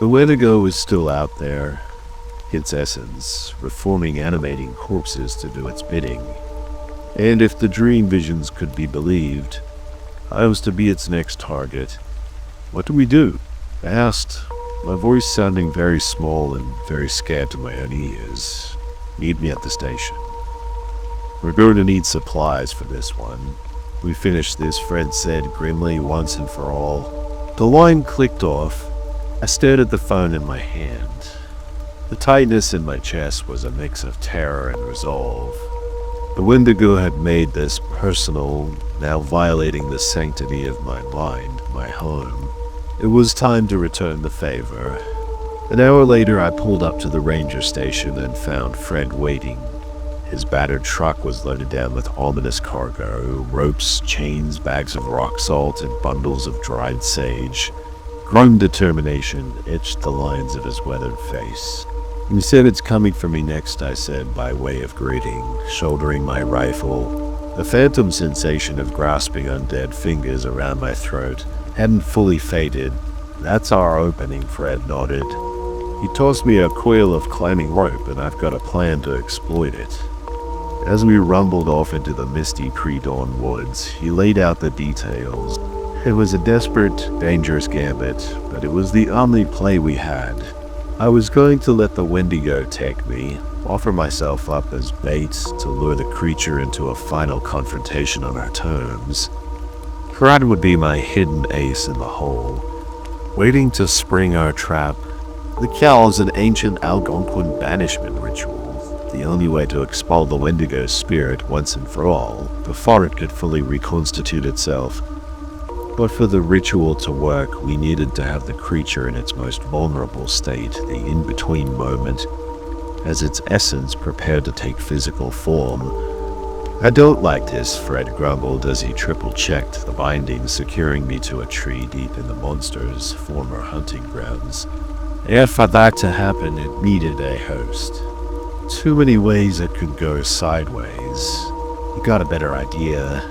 The Wendigo was still out there, its essence, reforming animating corpses to do its bidding. And if the dream visions could be believed, I was to be its next target. "What do we do?" I asked, my voice sounding very small and very scared to my own ears. "Meet me at the station. We're going to need supplies for this one. We finished this," Fred said grimly once and for all. The line clicked off. I stared at the phone in my hand. The tightness in my chest was a mix of terror and resolve. The Wendigo had made this personal, now violating the sanctity of my mind, my home. It was time to return the favor. An hour later, I pulled up to the ranger station and found Fred waiting. His battered truck was loaded down with ominous cargo, ropes, chains, bags of rock salt, and bundles of dried sage. Grim determination etched the lines of his weathered face. "You said it's coming for me next," I said by way of greeting, shouldering my rifle. The phantom sensation of grasping undead fingers around my throat hadn't fully faded. "That's our opening," Fred nodded. He tossed me a coil of climbing rope, and I've got a plan to exploit it. As we rumbled off into the misty pre-dawn woods, he laid out the details. It was a desperate, dangerous gambit, but it was the only play we had. I was going to let the Wendigo take me, offer myself up as bait to lure the creature into a final confrontation on our terms. Fred would be my hidden ace in the hole, waiting to spring our trap. The cowl is an ancient Algonquin banishment ritual, the only way to expel the Wendigo's spirit once and for all, before it could fully reconstitute itself. But for the ritual to work, we needed to have the creature in its most vulnerable state, the in-between moment, as its essence prepared to take physical form. "I don't like this," Fred grumbled as he triple-checked the bindings securing me to a tree deep in the monster's former hunting grounds. If for that to happen, it needed a host. Too many ways it could go sideways. You got a better idea?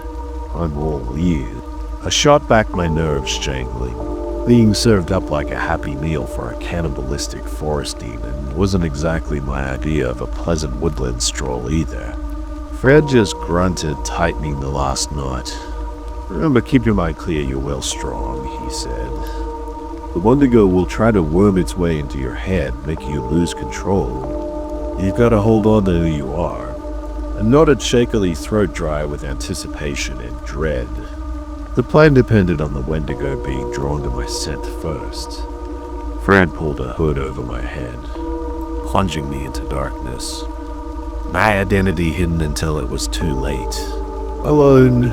I'm all ears. I shot back, my nerves jangling. Being served up like a happy meal for a cannibalistic forest demon wasn't exactly my idea of a pleasant woodland stroll either. Fred just grunted, tightening the last knot. "Remember, keep your mind clear, you're well strong," he said. "The Wendigo will try to worm its way into your head, making you lose control. You've got to hold on to who you are." I nodded shakily, throat dry with anticipation and dread. The plan depended on the Wendigo being drawn to my scent first. Fred pulled a hood over my head, plunging me into darkness. My identity hidden until it was too late. Alone.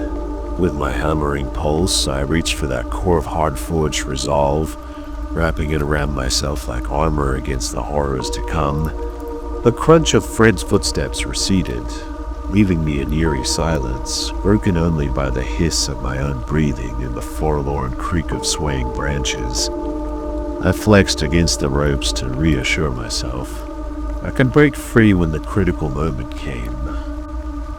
With my hammering pulse, I reached for that core of hard-forged resolve, wrapping it around myself like armor against the horrors to come. The crunch of Fred's footsteps receded, leaving me in eerie silence, broken only by the hiss of my own breathing and the forlorn creak of swaying branches. I flexed against the ropes to reassure myself I could break free when the critical moment came.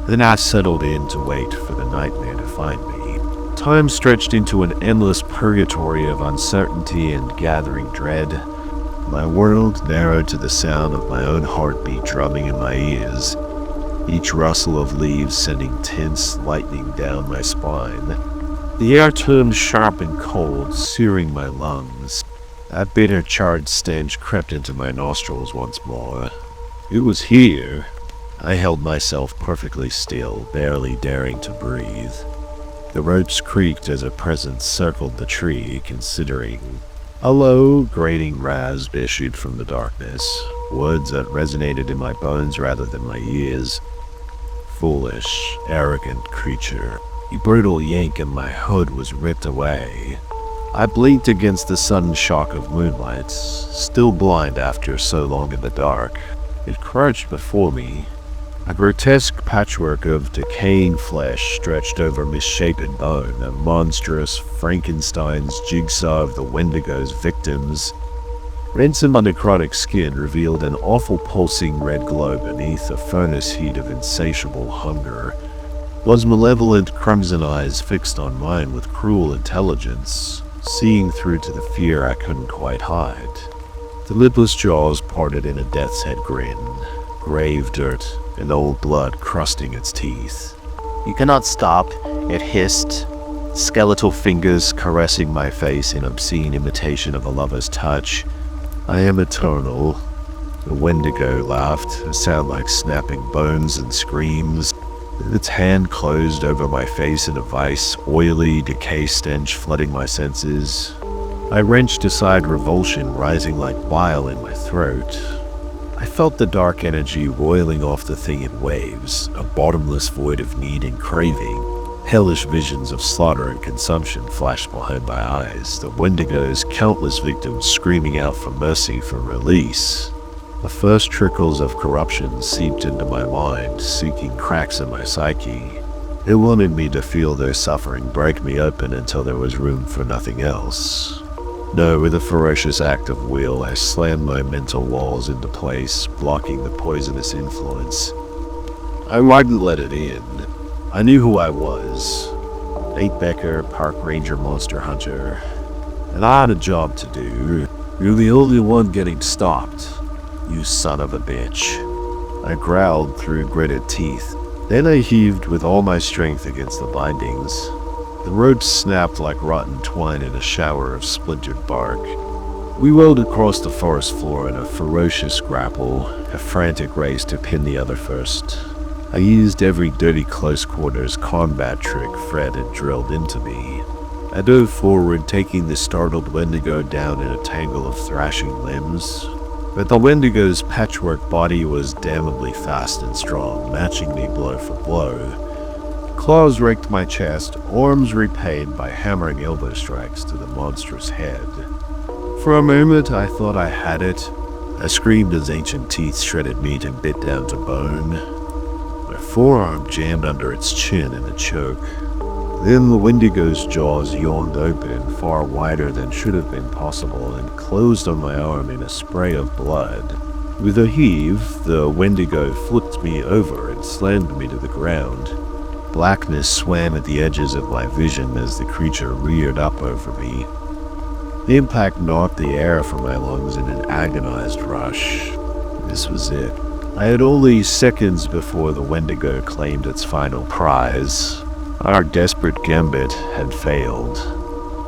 Then I settled in to wait for the nightmare to find me. Time stretched into an endless purgatory of uncertainty and gathering dread. My world narrowed to the sound of my own heartbeat drumming in my ears, each rustle of leaves sending tense lightning down my spine. The air turned sharp and cold, searing my lungs. That bitter charred stench crept into my nostrils once more. It was here. I held myself perfectly still, barely daring to breathe. The ropes creaked as a presence circled the tree, considering. A low, grating rasp issued from the darkness, words that resonated in my bones rather than my ears. Foolish, arrogant creature. A brutal yank and my hood was ripped away. I blinked against the sudden shock of moonlight, still blind after so long in the dark. It crouched before me, a grotesque patchwork of decaying flesh stretched over misshapen bone, a monstrous Frankenstein's jigsaw of the Wendigo's victims. Ransom necrotic skin revealed an awful pulsing red glow beneath a furnace heat of insatiable hunger. Was malevolent crimson eyes fixed on mine with cruel intelligence, seeing through to the fear I couldn't quite hide. The lipless jaws parted in a death's head grin, grave dirt and old blood crusting its teeth. "You cannot stop," it hissed, skeletal fingers caressing my face in obscene imitation of a lover's touch. "I am eternal." The Wendigo laughed, a sound like snapping bones and screams. Its hand closed over my face in a vice, oily decay stench flooding my senses. I wrenched aside revulsion rising like bile in my throat. I felt the dark energy roiling off the thing in waves, a bottomless void of need and craving. Hellish visions of slaughter and consumption flashed behind my eyes, the Wendigo's countless victims screaming out for mercy, for release. The first trickles of corruption seeped into my mind, seeking cracks in my psyche. It wanted me to feel their suffering break me open until there was room for nothing else. No, with a ferocious act of will, I slammed my mental walls into place, blocking the poisonous influence. I wouldn't let it in. I knew who I was. Nate Becker, Park Ranger Monster Hunter. And I had a job to do. You're the only one getting stopped. You son of a bitch. I growled through gritted teeth. Then I heaved with all my strength against the bindings. The ropes snapped like rotten twine in a shower of splintered bark. We rolled across the forest floor in a ferocious grapple, a frantic race to pin the other first. I used every dirty close quarters combat trick Fred had drilled into me. I dove forward, taking the startled Wendigo down in a tangle of thrashing limbs. But the Wendigo's patchwork body was damnably fast and strong, matching me blow for blow. Claws raked my chest, arms repaid by hammering elbow strikes to the monstrous head. For a moment, I thought I had it. I screamed as ancient teeth shredded meat and bit down to bone. My forearm jammed under its chin in a choke. Then the Wendigo's jaws yawned open, far wider than should have been possible, and closed on my arm in a spray of blood. With a heave, the Wendigo flipped me over and slammed me to the ground. Blackness swam at the edges of my vision as the creature reared up over me. The impact knocked the air from my lungs in an agonized rush. This was it. I had only seconds before the Wendigo claimed its final prize. Our desperate gambit had failed.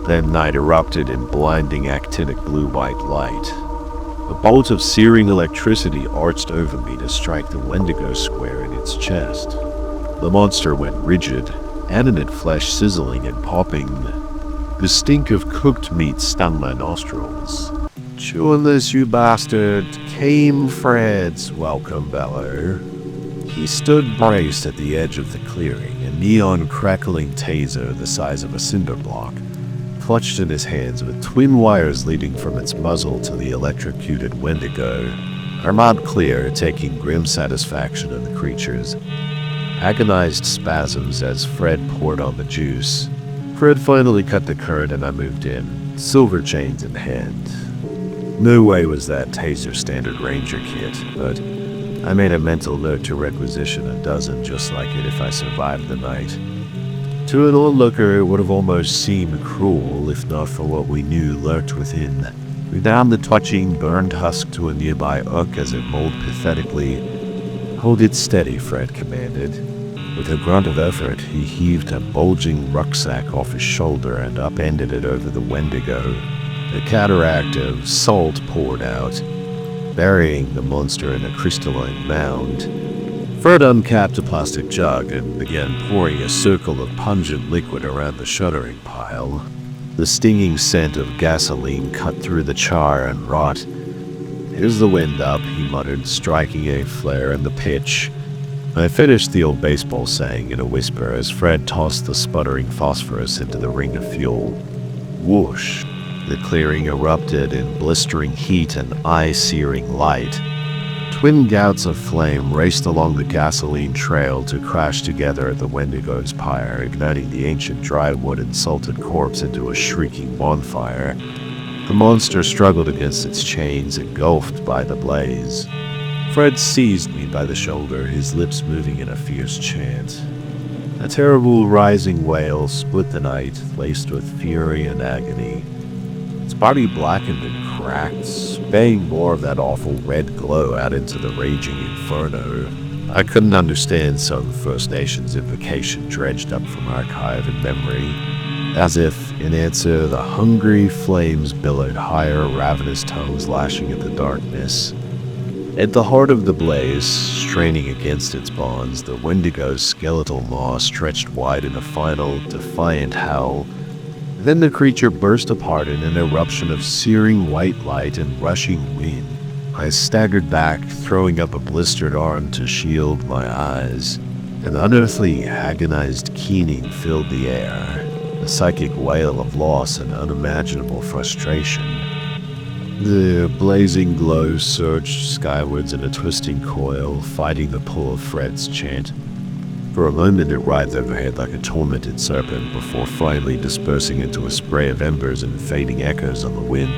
That night erupted in blinding actinic blue-white light. A bolt of searing electricity arched over me to strike the Wendigo square in its chest. The monster went rigid, animate flesh sizzling and popping. The stink of cooked meat stung my nostrils. "Chew on this, you bastard," came Fred's welcome bellow. He stood braced at the edge of the clearing, a neon crackling taser the size of a cinder block, clutched in his hands with twin wires leading from its muzzle to the electrocuted Wendigo. Our mouth clear, taking grim satisfaction in the creature's agonized spasms as Fred poured on the juice. Fred finally cut the current and I moved in, silver chains in hand. No way was that taser standard Ranger kit, but I made a mental note to requisition a dozen just like it if I survived the night. To an onlooker, it would have almost seemed cruel if not for what we knew lurked within. We downed the twitching, burned husk to a nearby oak as it molded pathetically. "Hold it steady," Fred commanded. With a grunt of effort, he heaved a bulging rucksack off his shoulder and upended it over the Wendigo. A cataract of salt poured out, burying the monster in a crystalline mound. Fred uncapped a plastic jug and began pouring a circle of pungent liquid around the shuddering pile. The stinging scent of gasoline cut through the char and rot. "Here's the wind up," he muttered, striking a flare in the pitch. I finished the old baseball saying in a whisper as Fred tossed the sputtering phosphorus into the ring of fuel. Whoosh! The clearing erupted in blistering heat and eye-searing light. Twin gouts of flame raced along the gasoline trail to crash together at the Wendigo's pyre, igniting the ancient drywood and salted corpse into a shrieking bonfire. The monster struggled against its chains, engulfed by the blaze. Fred seized me by the shoulder, his lips moving in a fierce chant. A terrible rising wail split the night, laced with fury and agony. Its body blackened and cracked, spaying more of that awful red glow out into the raging inferno. I couldn't understand some First Nations invocation dredged up from archive and memory. As if, in answer, the hungry flames billowed higher, ravenous tongues lashing at the darkness. At the heart of the blaze, straining against its bonds, the Wendigo's skeletal maw stretched wide in a final, defiant howl. Then the creature burst apart in an eruption of searing white light and rushing wind. I staggered back, throwing up a blistered arm to shield my eyes. An unearthly, agonized keening filled the air, a psychic wail of loss and unimaginable frustration. The blazing glow surged skywards in a twisting coil, fighting the pull of Fred's chant. For a moment it writhed overhead like a tormented serpent before finally dispersing into a spray of embers and fading echoes on the wind.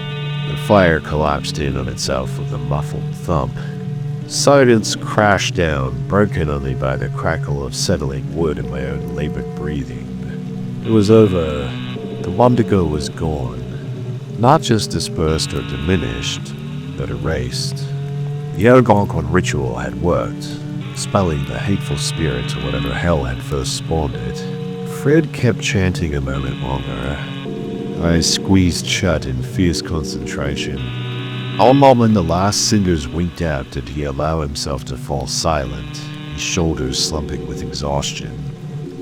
The fire collapsed in on itself with a muffled thump. Silence crashed down, broken only by the crackle of settling wood and my own labored breathing. It was over. The Wendigo was gone. Not just dispersed or diminished, but erased. The Algonquin ritual had worked, expelling the hateful spirit to whatever hell had first spawned it. Fred kept chanting a moment longer. I squeezed shut in fierce concentration. Almost when the last cinders winked out did he allow himself to fall silent, his shoulders slumping with exhaustion.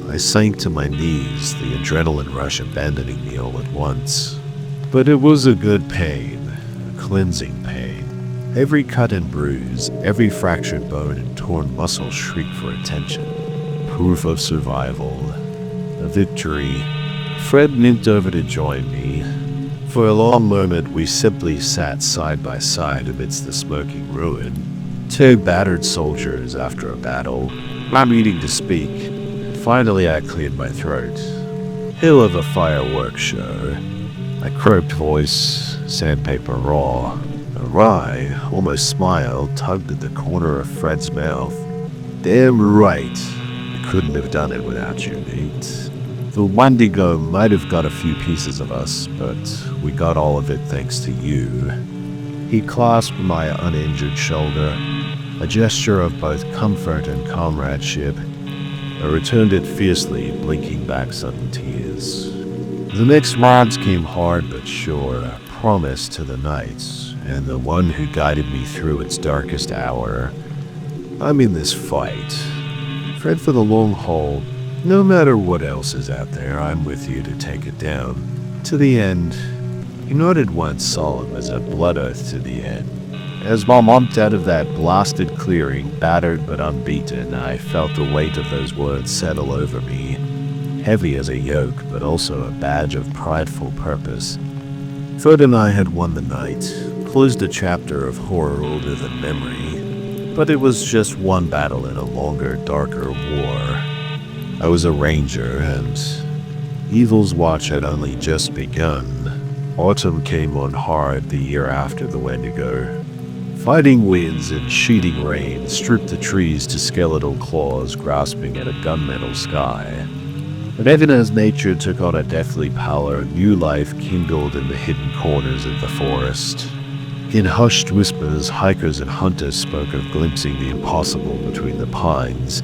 I sank to my knees, the adrenaline rush abandoning me all at once. But it was a good pain, a cleansing pain. Every cut and bruise, every fractured bone and torn muscle shrieked for attention. Proof of survival. A victory. Fred limped over to join me. For a long moment we simply sat side by side amidst the smoking ruin. Two battered soldiers after a battle, not needing to speak. Finally I cleared my throat. Hill of a fireworks show. My croaked voice, sandpaper raw. A wry, almost smile, tugged at the corner of Fred's mouth. "Damn right. I couldn't have done it without you, Nate." The Wendigo might have got a few pieces of us, but we got all of it thanks to you. He clasped my uninjured shoulder, a gesture of both comfort and comradeship. I returned it fiercely, blinking back sudden tears. The next rounds came hard but sure, a promise to the night, and the one who guided me through its darkest hour. I'm in this fight. Fred for the long haul. No matter what else is out there, I'm with you to take it down. To the end. United once solid was a blood oath to the end. As I momped out of that blasted clearing, battered but unbeaten, I felt the weight of those words settle over me. Heavy as a yoke, but also a badge of prideful purpose. Fred and I had won the night, closed a chapter of horror older than memory. But it was just one battle in a longer, darker war. I was a ranger, and evil's watch had only just begun. Autumn came on hard the year after the Wendigo. Fighting winds and sheeting rain stripped the trees to skeletal claws grasping at a gunmetal sky. But even as nature took on a deathly pallor, new life kindled in the hidden corners of the forest. In hushed whispers, hikers and hunters spoke of glimpsing the impossible between the pines,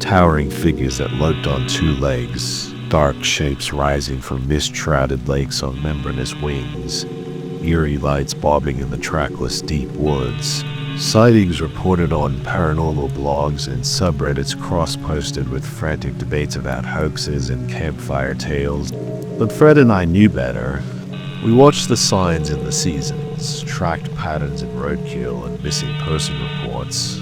towering figures that loped on two legs, dark shapes rising from mist-shrouded lakes on membranous wings, eerie lights bobbing in the trackless deep woods. Sightings reported on paranormal blogs and subreddits cross-posted with frantic debates about hoaxes and campfire tales. But Fred and I knew better. We watched the signs in the seasons, tracked patterns in roadkill and missing person reports.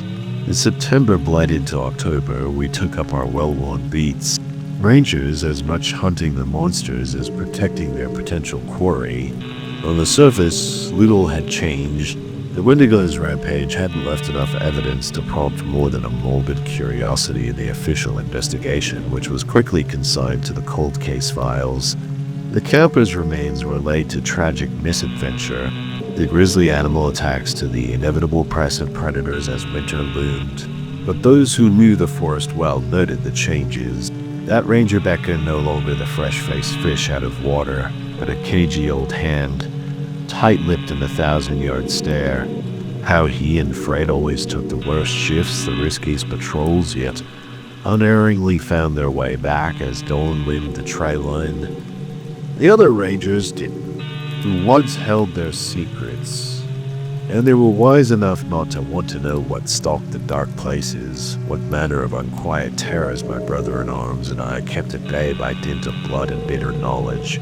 As September bled into October, we took up our well-worn beats. Rangers as much hunting the monsters as protecting their potential quarry. On the surface, little had changed. The Wendigo's rampage hadn't left enough evidence to prompt more than a morbid curiosity in the official investigation, which was quickly consigned to the cold case files. The camper's remains were laid to tragic misadventure, the grisly animal attacks to the inevitable press of predators as winter loomed. But those who knew the forest well noted the changes. That ranger beckoned no longer the fresh-faced fish out of water, but a cagey old hand, tight-lipped in a 1,000-yard stare. How he and Fred always took the worst shifts, the riskiest patrols, yet unerringly found their way back as dawn limned the trail line. The other rangers didn't, who once held their secrets, and they were wise enough not to want to know what stalked the dark places, what manner of unquiet terrors my brother-in-arms and I kept at bay by dint of blood and bitter knowledge.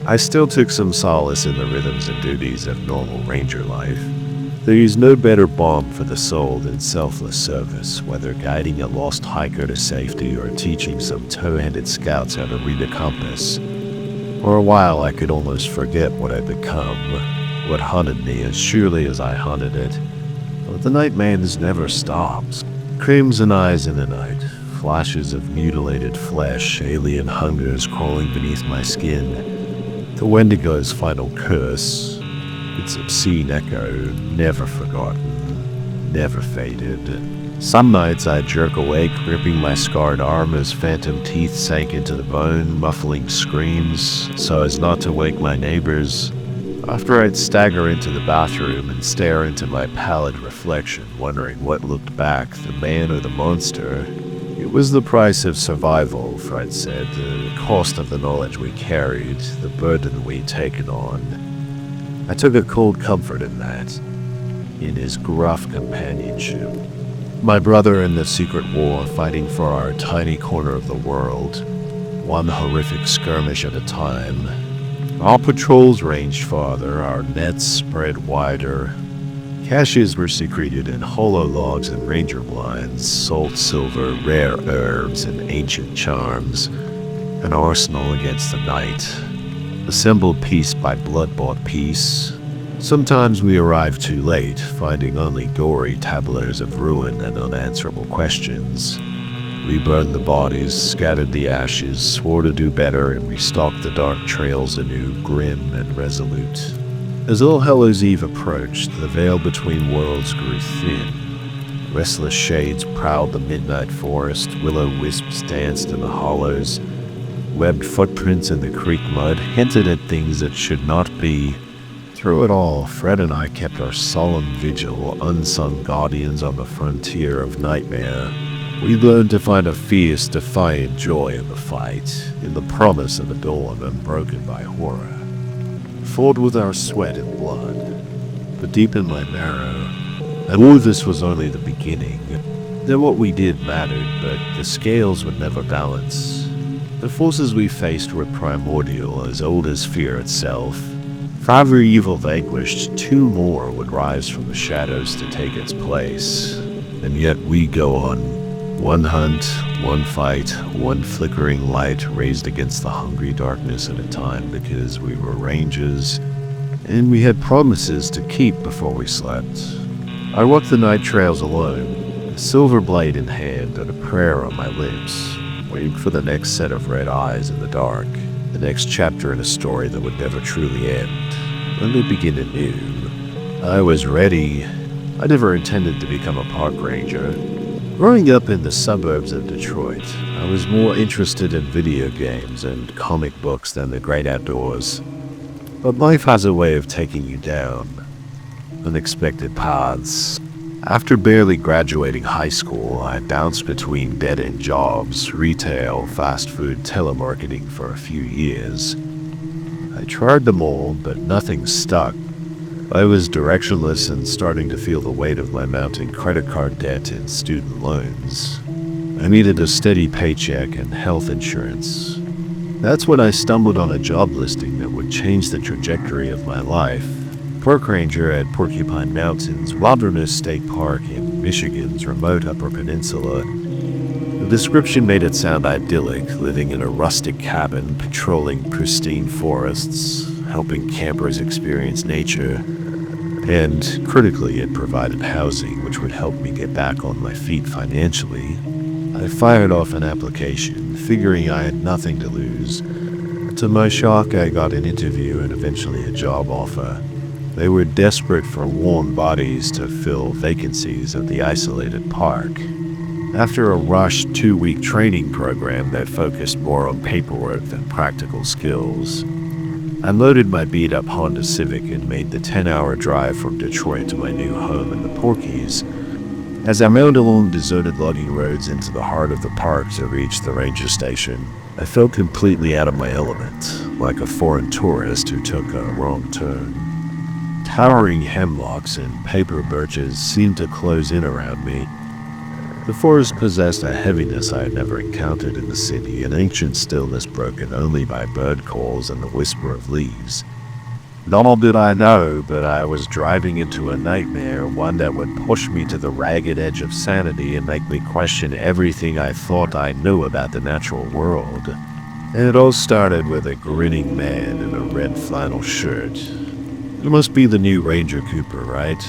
I still took some solace in the rhythms and duties of normal ranger life. There is no better balm for the soul than selfless service, whether guiding a lost hiker to safety or teaching some tow-headed scouts how to read a compass. For a while I could almost forget what I'd become, what haunted me as surely as I haunted it. But the night madness never stops. Crimson eyes in the night, flashes of mutilated flesh, alien hungers crawling beneath my skin. The Wendigo's final curse, its obscene echo, never forgotten, never faded. Some nights I'd jerk awake, gripping my scarred arm as phantom teeth sank into the bone, muffling screams so as not to wake my neighbors. After I'd stagger into the bathroom and stare into my pallid reflection, wondering what looked back, the man or the monster. It was the price of survival, Fred said, the cost of the knowledge we carried, the burden we'd taken on. I took a cold comfort in that, in his gruff companionship. My brother in the secret war, fighting for our tiny corner of the world, one horrific skirmish at a time. Our patrols ranged farther, our nets spread wider. Caches were secreted in hollow logs and ranger blinds, salt silver, rare herbs, and ancient charms. An arsenal against the night, assembled piece by blood-bought piece. Sometimes we arrived too late, finding only gory tableaus of ruin and unanswerable questions. We burned the bodies, scattered the ashes, swore to do better, and restalked the dark trails anew, grim and resolute. As All Hallows' Eve approached, the veil between worlds grew thin. Restless shades prowled the midnight forest, willow wisps danced in the hollows. webbed footprints in the creek mud hinted at things that should not be. Through it all, Fred and I kept our solemn vigil, unsung guardians on the frontier of nightmare. We learned to find a fierce, defiant joy in the fight, in the promise of a dawn unbroken by horror. Fought with our sweat and blood, but deep in my marrow, and all this was only the beginning. That what we did mattered, but the scales would never balance. The forces we faced were primordial, as old as fear itself. For every evil vanquished, two more would rise from the shadows to take its place. And yet we go on. One hunt, one fight, one flickering light raised against the hungry darkness at a time, because we were rangers, and we had promises to keep before we slept. I walked the night trails alone, a silver blade in hand and a prayer on my lips, waiting for the next set of red eyes in the dark, the next chapter in a story that would never truly end. Let me begin anew. I was ready. I never intended to become a park ranger. Growing up in the suburbs of Detroit, I was more interested in video games and comic books than the great outdoors. But life has a way of taking you down unexpected paths. After barely graduating high school, I bounced between dead-end jobs, retail, fast food, telemarketing for a few years. I tried them all, but nothing stuck. I was directionless and starting to feel the weight of my mounting credit card debt and student loans. I needed a steady paycheck and health insurance. That's when I stumbled on a job listing that would change the trajectory of my life. Park ranger at Porcupine Mountains Wilderness State Park in Michigan's remote Upper Peninsula. The description made it sound idyllic, living in a rustic cabin, patrolling pristine forests, helping campers experience nature, and critically, it provided housing which would help me get back on my feet financially. I fired off an application, figuring I had nothing to lose. To my shock, I got an interview and eventually a job offer. They were desperate for warm bodies to fill vacancies at the isolated park. After a rushed 2-week training program that focused more on paperwork than practical skills, I loaded my beat-up Honda Civic and made the 10-hour drive from Detroit to my new home in the Porkies. As I rode along deserted logging roads into the heart of the park to reach the ranger station, I felt completely out of my element, like a foreign tourist who took a wrong turn. Towering hemlocks and paper birches seemed to close in around me. The forest possessed a heaviness I had never encountered in the city, an ancient stillness broken only by bird calls and the whisper of leaves. Little did I know, but I was driving into a nightmare, one that would push me to the ragged edge of sanity and make me question everything I thought I knew about the natural world. And it all started with a grinning man in a red flannel shirt. It must be the new Ranger Cooper, right?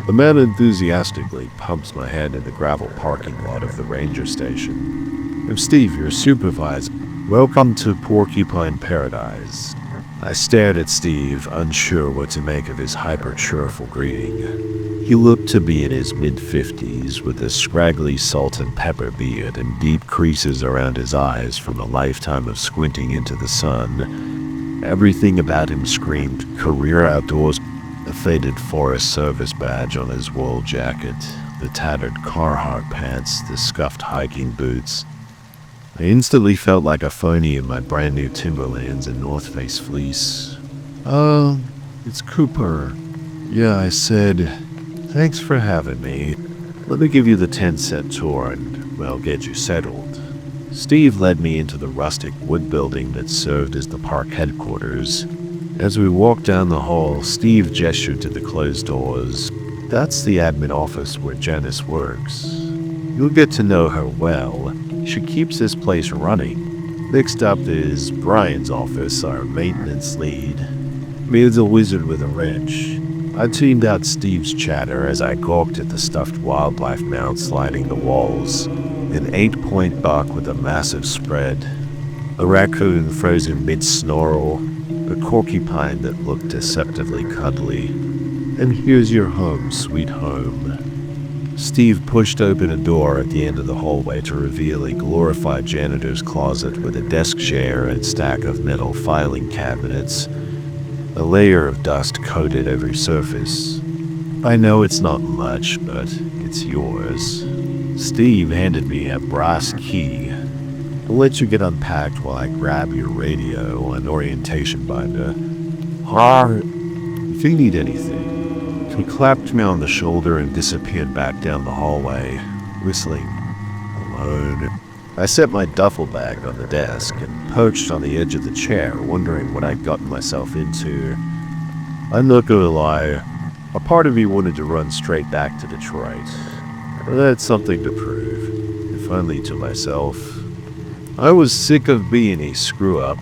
The man enthusiastically pumps my head in the gravel parking lot of the ranger station. I'm Steve, your supervisor. Welcome to Porcupine Paradise. I stared at Steve, unsure what to make of his hyper-cheerful greeting. He looked to be in his mid-50s, with a scraggly salt and pepper beard and deep creases around his eyes from a lifetime of squinting into the sun. Everything about him screamed career outdoors. The faded Forest Service badge on his wool jacket, the tattered Carhartt pants, the scuffed hiking boots. I instantly felt like a phony in my brand new Timberlands and North Face fleece. It's Cooper. Yeah, I said, thanks for having me. Let me give you the 10-cent tour and, well, get you settled. Steve led me into the rustic wood building that served as the park headquarters. As we walked down the hall, Steve gestured to the closed doors. That's the admin office where Janice works. You'll get to know her well. She keeps this place running. Next up is Brian's office, our maintenance lead. He's a wizard with a wrench. I tuned out Steve's chatter as I gawked at the stuffed wildlife mounts lining the walls. An 8-point buck with a massive spread. A raccoon frozen mid-snarl. A porcupine that looked deceptively cuddly. And here's your home, sweet home. Steve pushed open a door at the end of the hallway to reveal a glorified janitor's closet with a desk chair and stack of metal filing cabinets. A layer of dust coated every surface. I know it's not much, but it's yours. Steve handed me a brass key. I'll let you get unpacked while I grab your radio and orientation binder. If you need anything. He clapped me on the shoulder and disappeared back down the hallway, whistling. Alone. I set my duffel bag on the desk and perched on the edge of the chair, wondering what I'd gotten myself into. I'm not gonna lie, a part of me wanted to run straight back to Detroit. But I had something to prove, if only to myself. I was sick of being a screw-up.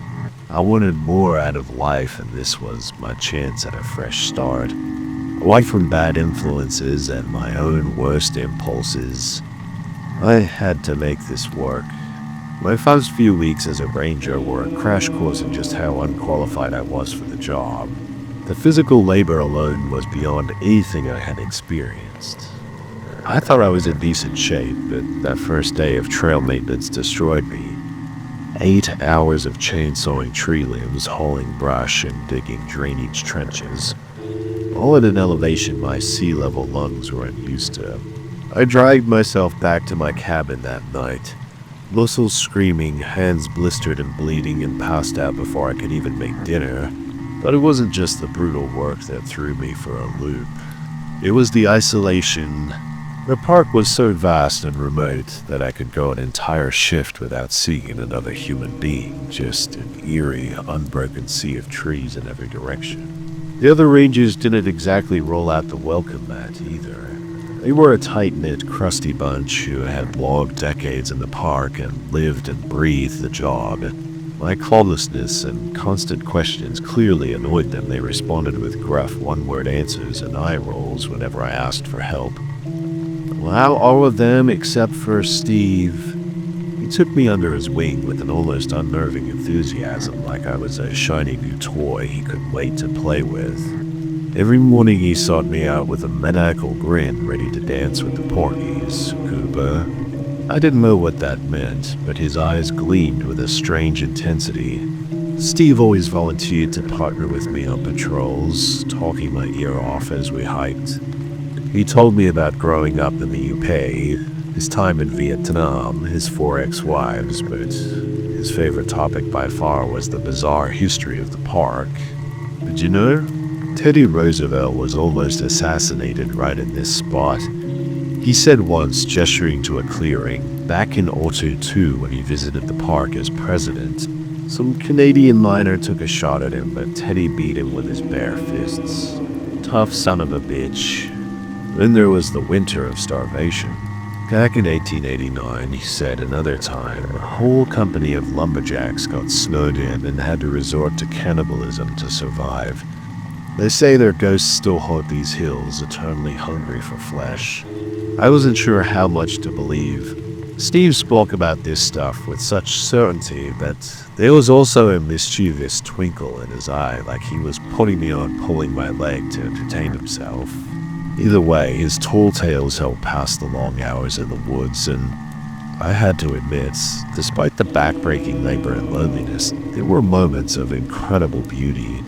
I wanted more out of life, and this was my chance at a fresh start. Away from bad influences and my own worst impulses. I had to make this work. My first few weeks as a ranger were a crash course in just how unqualified I was for the job. The physical labor alone was beyond anything I had experienced. I thought I was in decent shape, but that first day of trail maintenance destroyed me. 8 hours of chainsawing tree limbs, hauling brush, and digging drainage trenches. All at an elevation my sea-level lungs weren't used to. I dragged myself back to my cabin that night. Muscles screaming, hands blistered and bleeding, and passed out before I could even make dinner. But it wasn't just the brutal work that threw me for a loop. It was the isolation. The park was so vast and remote that I could go an entire shift without seeing another human being, just an eerie, unbroken sea of trees in every direction. The other rangers didn't exactly roll out the welcome mat either. They were a tight-knit, crusty bunch who had logged decades in the park and lived and breathed the job. My cluelessness and constant questions clearly annoyed them. They responded with gruff one-word answers and eye rolls whenever I asked for help. Well, all of them except for Steve. He took me under his wing with an almost unnerving enthusiasm, like I was a shiny new toy he couldn't wait to play with. Every morning he sought me out with a maniacal grin, ready to dance with the porgies, Cooper. I didn't know what that meant, but his eyes gleamed with a strange intensity. Steve always volunteered to partner with me on patrols, talking my ear off as we hiked. He told me about growing up in the UK, his time in Vietnam, his 4 ex-wives, but his favorite topic by far was the bizarre history of the park. Did you know? Teddy Roosevelt was almost assassinated right in this spot. He said once, gesturing to a clearing, back in Auto 2 when he visited the park as president, some Canadian miner took a shot at him, but Teddy beat him with his bare fists. Tough son of a bitch. Then there was the winter of starvation. Back in 1889, he said another time, a whole company of lumberjacks got snowed in and had to resort to cannibalism to survive. They say their ghosts still haunt these hills, eternally hungry for flesh. I wasn't sure how much to believe. Steve spoke about this stuff with such certainty that there was also a mischievous twinkle in his eye, like he was putting me on pulling my leg to entertain himself. Either way, his tall tales helped pass the long hours in the woods, and I had to admit, despite the backbreaking labor and loneliness, there were moments of incredible beauty.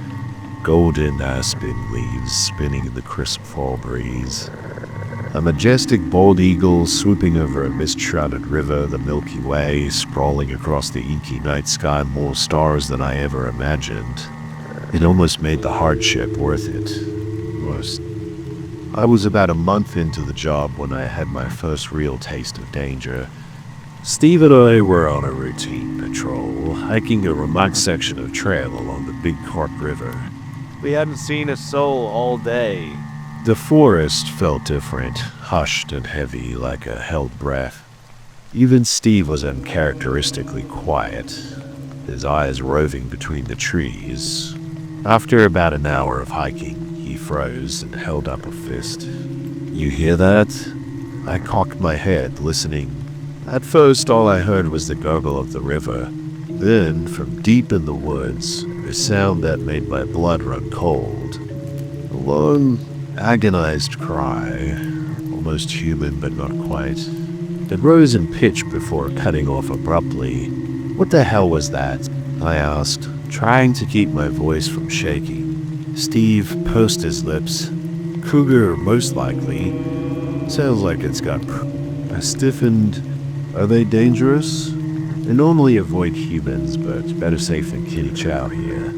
Golden aspen leaves spinning in the crisp fall breeze. A majestic bald eagle swooping over a mist-shrouded river, the Milky Way sprawling across the inky night sky, more stars than I ever imagined. It almost made the hardship worth it. I was about a month into the job when I had my first real taste of danger. Steve and I were on a routine patrol, hiking a remote section of trail along the Big Cork River. We hadn't seen a soul all day. The forest felt different, hushed and heavy like a held breath. Even Steve was uncharacteristically quiet, his eyes roving between the trees. After about an hour of hiking, he froze and held up a fist. You hear that? I cocked my head, listening. At first, all I heard was the gurgle of the river. Then, from deep in the woods, a sound that made my blood run cold. A long, agonized cry, almost human but not quite. It rose in pitch before cutting off abruptly. "What the hell was that?" I asked, trying to keep my voice from shaking. Steve pursed his lips. "Cougar, most likely. Sounds like it's got I stiffened. "Are they dangerous?" "They normally avoid humans, but better safe than kitty chow here."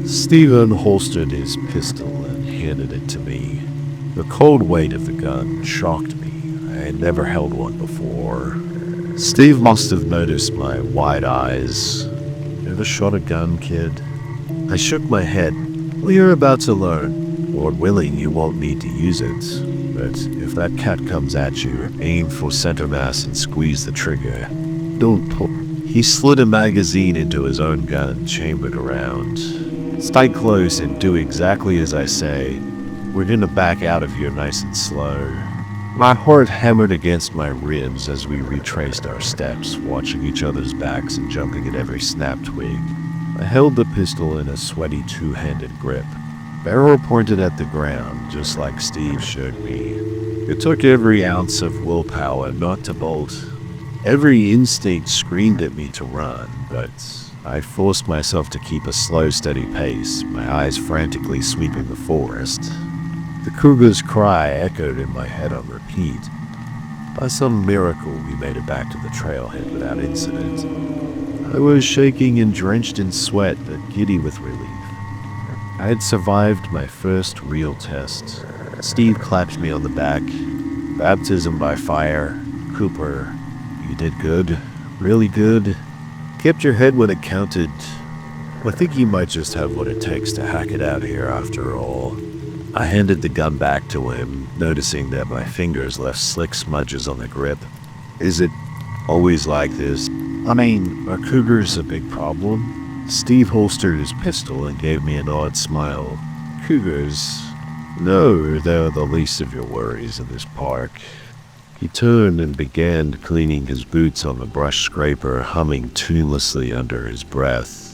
Steve unholstered his pistol and handed it to me. The cold weight of the gun shocked me. I had never held one before. Steve must have noticed my wide eyes. "Ever shot a gun, kid?" I shook my head. "Well, you're about to learn. Lord willing, you won't need to use it. But if that cat comes at you, aim for center mass and squeeze the trigger. Don't pull." He slid a magazine into his own gun, chambered around. "Stay close and do exactly as I say. We're gonna back out of here nice and slow." My heart hammered against my ribs as we retraced our steps, watching each other's backs and jumping at every snap twig. I held the pistol in a sweaty two-handed grip. Barrel pointed at the ground, just like Steve showed me. It took every ounce of willpower not to bolt. Every instinct screamed at me to run, but I forced myself to keep a slow, steady pace, my eyes frantically sweeping the forest. The cougar's cry echoed in my head on repeat. By some miracle, we made it back to the trailhead without incident. I was shaking and drenched in sweat, but giddy with relief. I had survived my first real test. Steve clapped me on the back. "Baptism by fire. Cooper, you did good. Really good. Kept your head when it counted. I think you might just have what it takes to hack it out here after all." I handed the gun back to him, noticing that my fingers left slick smudges on the grip. "Is it always like this? I mean, are cougars a big problem?" Steve holstered his pistol and gave me an odd smile. "Cougars? No, they're the least of your worries in this park." He turned and began cleaning his boots on the brush scraper, humming tunelessly under his breath.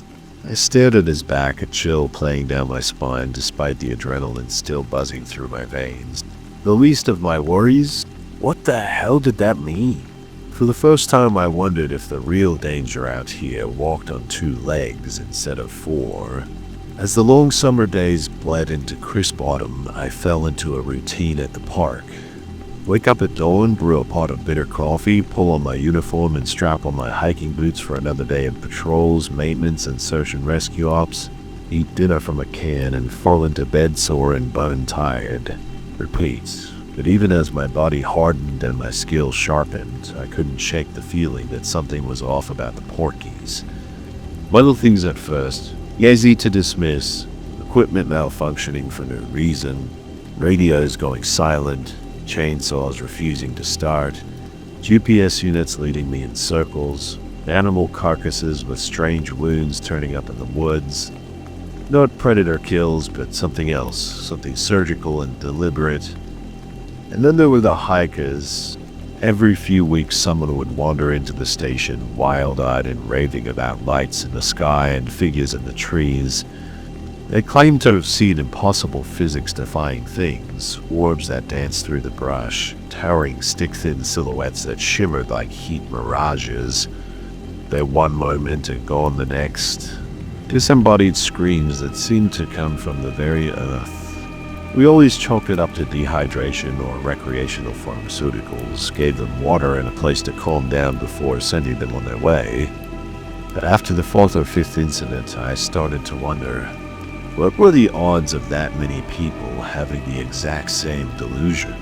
I stared at his back, a chill playing down my spine despite the adrenaline still buzzing through my veins. The least of my worries? What the hell did that mean? For the first time, I wondered if the real danger out here walked on two legs instead of four. As the long summer days bled into crisp autumn, I fell into a routine at the park. Wake up at dawn, brew a pot of bitter coffee, pull on my uniform and strap on my hiking boots for another day of patrols, maintenance, and search and rescue ops. Eat dinner from a can and fall into bed sore and bone-tired. Repeat. But even as my body hardened and my skills sharpened, I couldn't shake the feeling that something was off about the porkies. Little things at first. Easy to dismiss. Equipment malfunctioning for no reason. Radios going silent. Chainsaws refusing to start. GPS units leading me in circles. Animal carcasses with strange wounds turning up in the woods. Not predator kills, but something else. Something surgical and deliberate. And then there were the hikers. Every few weeks someone would wander into the station, wild-eyed and raving about lights in the sky and figures in the trees. They claimed to have seen impossible physics-defying things, orbs that danced through the brush, towering stick-thin silhouettes that shimmered like heat mirages. There one moment and gone the next. Disembodied screams that seemed to come from the very earth. We always chalked it up to dehydration or recreational pharmaceuticals, gave them water and a place to calm down before sending them on their way. But after the fourth or fifth incident, I started to wonder, what were the odds of that many people having the exact same delusion?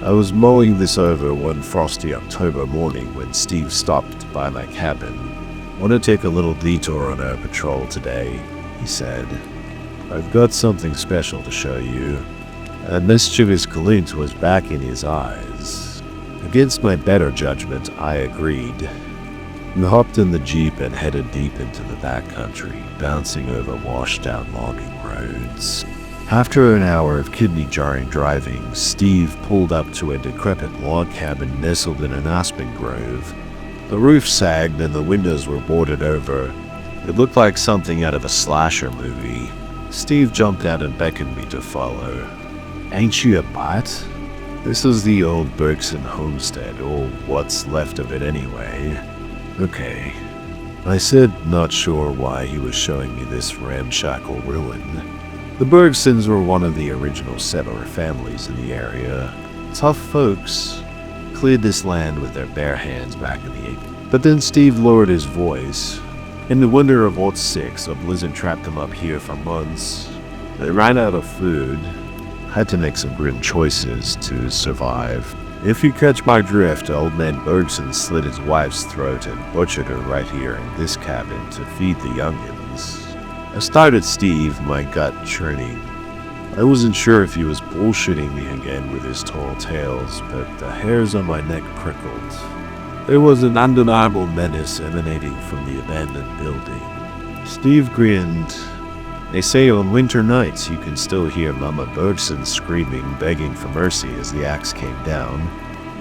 I was mulling this over one frosty October morning when Steve stopped by my cabin. "Want to take a little detour on our patrol today," he said. "I've got something special to show you." A mischievous glint was back in his eyes. Against my better judgment, I agreed. We hopped in the Jeep and headed deep into the backcountry, bouncing over washed-out logging roads. After an hour of kidney-jarring driving, Steve pulled up to a decrepit log cabin nestled in an aspen grove. The roof sagged and the windows were boarded over. It looked like something out of a slasher movie. Steve jumped out and beckoned me to follow. "Ain't you a bite?" This is the old Bergson homestead, or what's left of it anyway. Okay. I said not sure why he was showing me this ramshackle ruin. The Bergsons were one of the original settler families in the area. Tough folks. Cleared this land with their bare hands back in the 80s. But then Steve lowered his voice. In the winter of '06, a blizzard trapped them up here for months. They ran out of food. Had to make some grim choices to survive. If you catch my drift, old man Bergson slit his wife's throat and butchered her right here in this cabin to feed the youngins. I started Steve, my gut churning. I wasn't sure if he was bullshitting me again with his tall tales, but the hairs on my neck prickled. There was an undeniable menace emanating from the abandoned building. Steve grinned. They say on winter nights you can still hear Mama Bergson screaming, begging for mercy as the axe came down.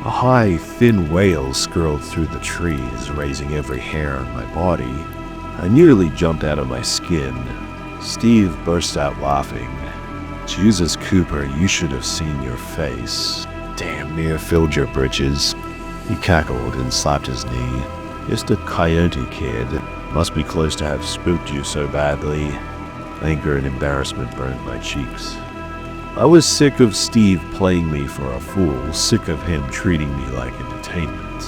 A high, thin wail skirled through the trees, raising every hair on my body. I nearly jumped out of my skin. Steve burst out laughing. Jesus, Cooper, you should have seen your face. Damn near filled your britches. He cackled and slapped his knee. Just a coyote kid. Must be close to have spooked you so badly. Anger and embarrassment burned my cheeks. I was sick of Steve playing me for a fool, sick of him treating me like entertainment.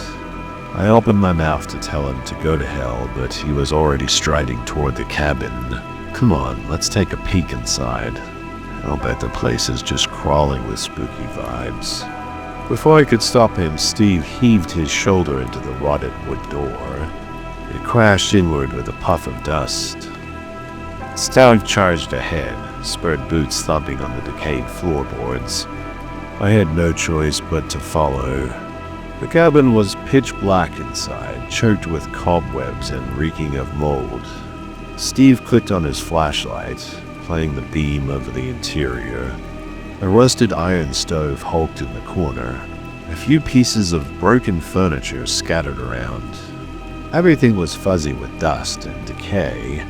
I opened my mouth to tell him to go to hell, but he was already striding toward the cabin. Come on, let's take a peek inside. I'll bet the place is just crawling with spooky vibes. Before I could stop him, Steve heaved his shoulder into the rotted wood door. It crashed inward with a puff of dust. Steve charged ahead, spurred boots thumping on the decayed floorboards. I had no choice but to follow. The cabin was pitch black inside, choked with cobwebs and reeking of mold. Steve clicked on his flashlight, playing the beam over the interior. A rusted iron stove hulked in the corner, a few pieces of broken furniture scattered around. Everything was fuzzy with dust and decay.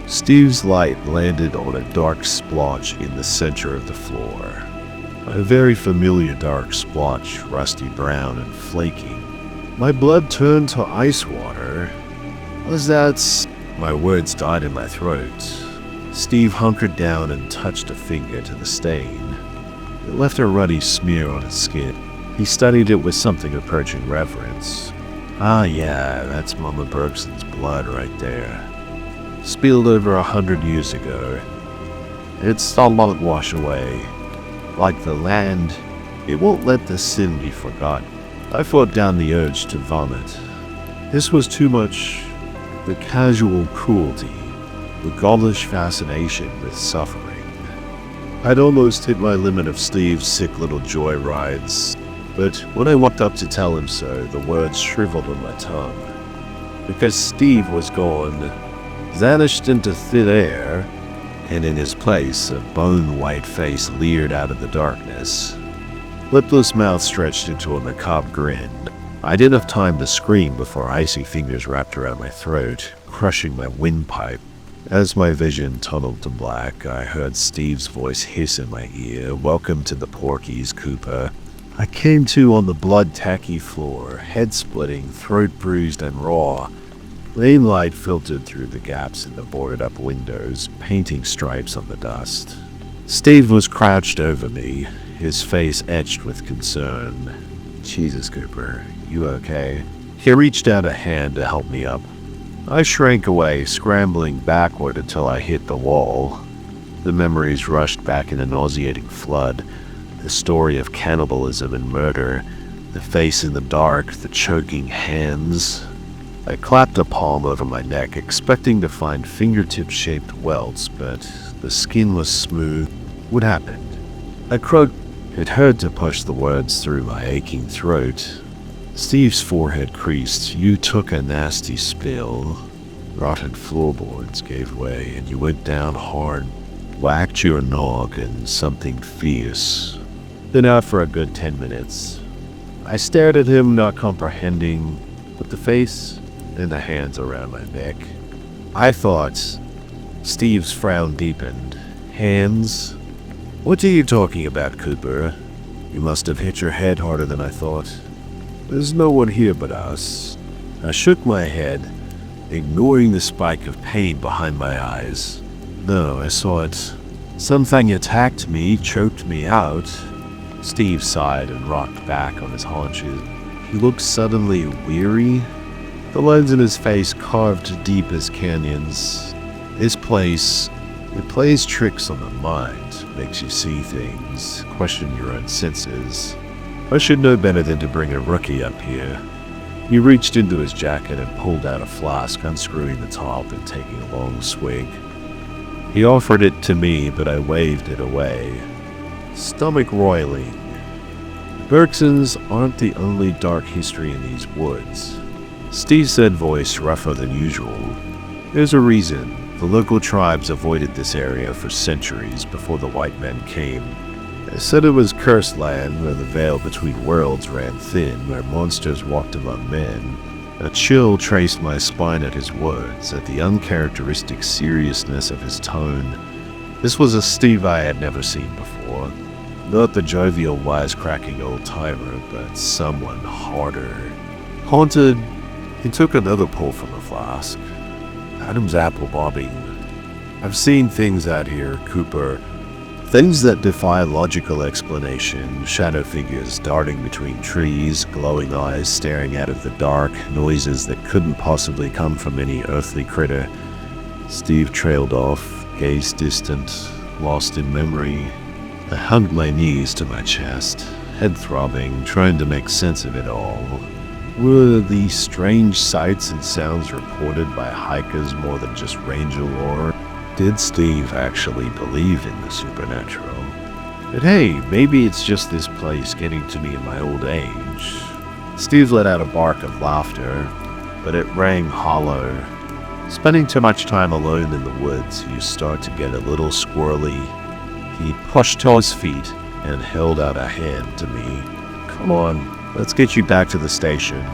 Steve's light landed on a dark splotch in the center of the floor. A very familiar dark splotch, rusty brown and flaking. My blood turned to ice water. Was that... My words died in my throat. Steve hunkered down and touched a finger to the stain. It left a ruddy smear on his skin. He studied it with something approaching reverence. Ah yeah, that's Mama Bergson's blood right there. Spilled over 100 years ago. It's all won't wash away. Like the land, it won't let the sin be forgotten. I fought down the urge to vomit. This was too much the casual cruelty, the gaulish fascination with suffering. I'd almost hit my limit of Steve's sick little joy rides, but when I walked up to tell him so, the words shriveled on my tongue. Because Steve was gone, vanished into thin air, and in his place, a bone-white face leered out of the darkness. Lipless mouth stretched into a macabre grin. I didn't have time to scream before icy fingers wrapped around my throat, crushing my windpipe. As my vision tunneled to black, I heard Steve's voice hiss in my ear, "Welcome to the Porkies, Cooper." I came to on the blood-tacky floor, head splitting, throat bruised and raw. Lane light filtered through the gaps in the boarded-up windows, painting stripes on the dust. Steve was crouched over me, his face etched with concern. Jesus, Cooper, you okay? He reached out a hand to help me up. I shrank away, scrambling backward until I hit the wall. The memories rushed back in a nauseating flood. The story of cannibalism and murder, the face in the dark, the choking hands. I clapped a palm over my neck, expecting to find fingertip-shaped welts, but the skin was smooth. What happened? I croaked. It hurt to push the words through my aching throat. Steve's forehead creased. You took a nasty spill. Rotted floorboards gave way, and you went down hard. Whacked your noggin, something fierce. Then out for a good 10 minutes. I stared at him, not comprehending, with the face and the hands around my neck. I thought. Steve's frown deepened. Hands? What are you talking about, Cooper? You must have hit your head harder than I thought. There's no one here but us. I shook my head, ignoring the spike of pain behind my eyes. No, I saw it. Something attacked me, choked me out. Steve sighed and rocked back on his haunches. He looked suddenly weary. The lines in his face carved deep as canyons. This place, it plays tricks on the mind, makes you see things, question your own senses. I should know better than to bring a rookie up here. He reached into his jacket and pulled out a flask, unscrewing the top and taking a long swig. He offered it to me, but I waved it away. Stomach roiling. Bergsons aren't the only dark history in these woods. Steve said, voice rougher than usual. There's a reason. The local tribes avoided this area for centuries before the white men came. They said it was cursed land where the veil between worlds ran thin, where monsters walked among men. A chill traced my spine at his words, at the uncharacteristic seriousness of his tone. This was a Steve I had never seen before. Not the jovial, wisecracking old-timer, but someone harder. Haunted, he took another pull from the flask. Adam's apple bobbing. I've seen things out here, Cooper. Things that defy logical explanation. Shadow figures darting between trees, glowing eyes staring out of the dark, noises that couldn't possibly come from any earthly critter. Steve trailed off, gaze distant, lost in memory. I hugged my knees to my chest, head throbbing, trying to make sense of it all. Were these strange sights and sounds reported by hikers more than just ranger lore? Did Steve actually believe in the supernatural? But hey, maybe it's just this place getting to me in my old age. Steve let out a bark of laughter, but it rang hollow. Spending too much time alone in the woods, you start to get a little squirrely. He pushed to his feet and held out a hand to me. Come on, let's get you back to the station.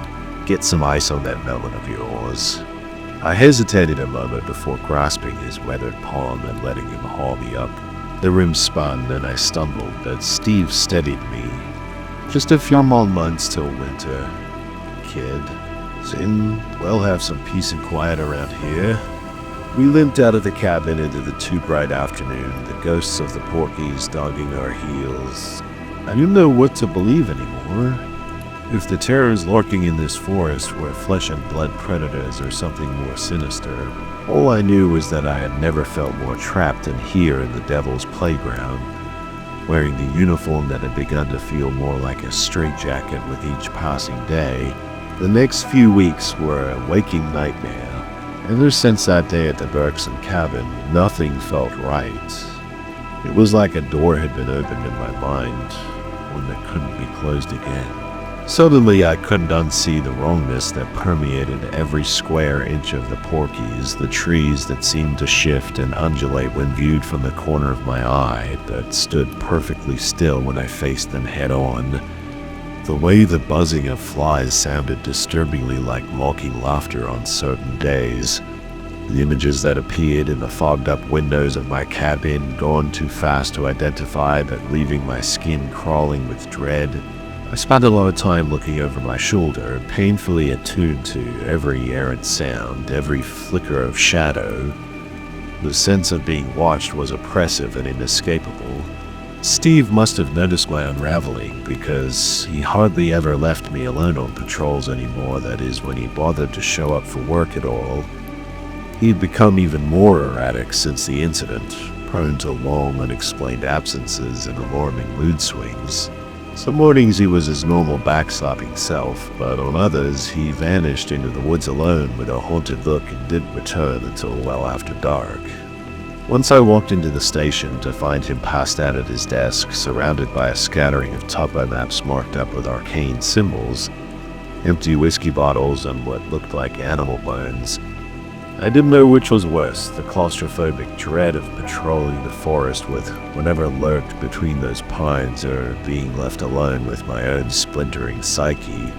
Get some ice on that melon of yours. I hesitated a moment before grasping his weathered palm and letting him haul me up. The rim spun and I stumbled, but Steve steadied me. Just a few more months till winter, kid. Then we'll have some peace and quiet around here. We limped out of the cabin into the too bright afternoon, the ghosts of the Porkies dogging our heels. I didn't know what to believe anymore. If the terrors lurking in this forest were flesh and blood predators or something more sinister, all I knew was that I had never felt more trapped than here in the Devil's Playground, wearing the uniform that had begun to feel more like a straitjacket with each passing day. The next few weeks were a waking nightmare. Ever since that day at the Bergson cabin, nothing felt right. It was like a door had been opened in my mind, one that couldn't be closed again. Suddenly I couldn't unsee the wrongness that permeated every square inch of the Porkies, the trees that seemed to shift and undulate when viewed from the corner of my eye, that stood perfectly still when I faced them head-on. The way the buzzing of flies sounded disturbingly like mocking laughter on certain days. The images that appeared in the fogged-up windows of my cabin, gone too fast to identify but leaving my skin crawling with dread. I spent a lot of time looking over my shoulder, painfully attuned to every errant sound, every flicker of shadow. The sense of being watched was oppressive and inescapable. Steve must have noticed my unraveling, because he hardly ever left me alone on patrols anymore, that is, when he bothered to show up for work at all. He'd become even more erratic since the incident, prone to long, unexplained absences and alarming mood swings. Some mornings he was his normal backslapping self, but on others he vanished into the woods alone with a haunted look and didn't return until well after dark. Once I walked into the station to find him passed out at his desk, surrounded by a scattering of topo maps marked up with arcane symbols, empty whiskey bottles and what looked like animal bones. I didn't know which was worse, the claustrophobic dread of patrolling the forest with whatever lurked between those pines, or being left alone with my own splintering psyche.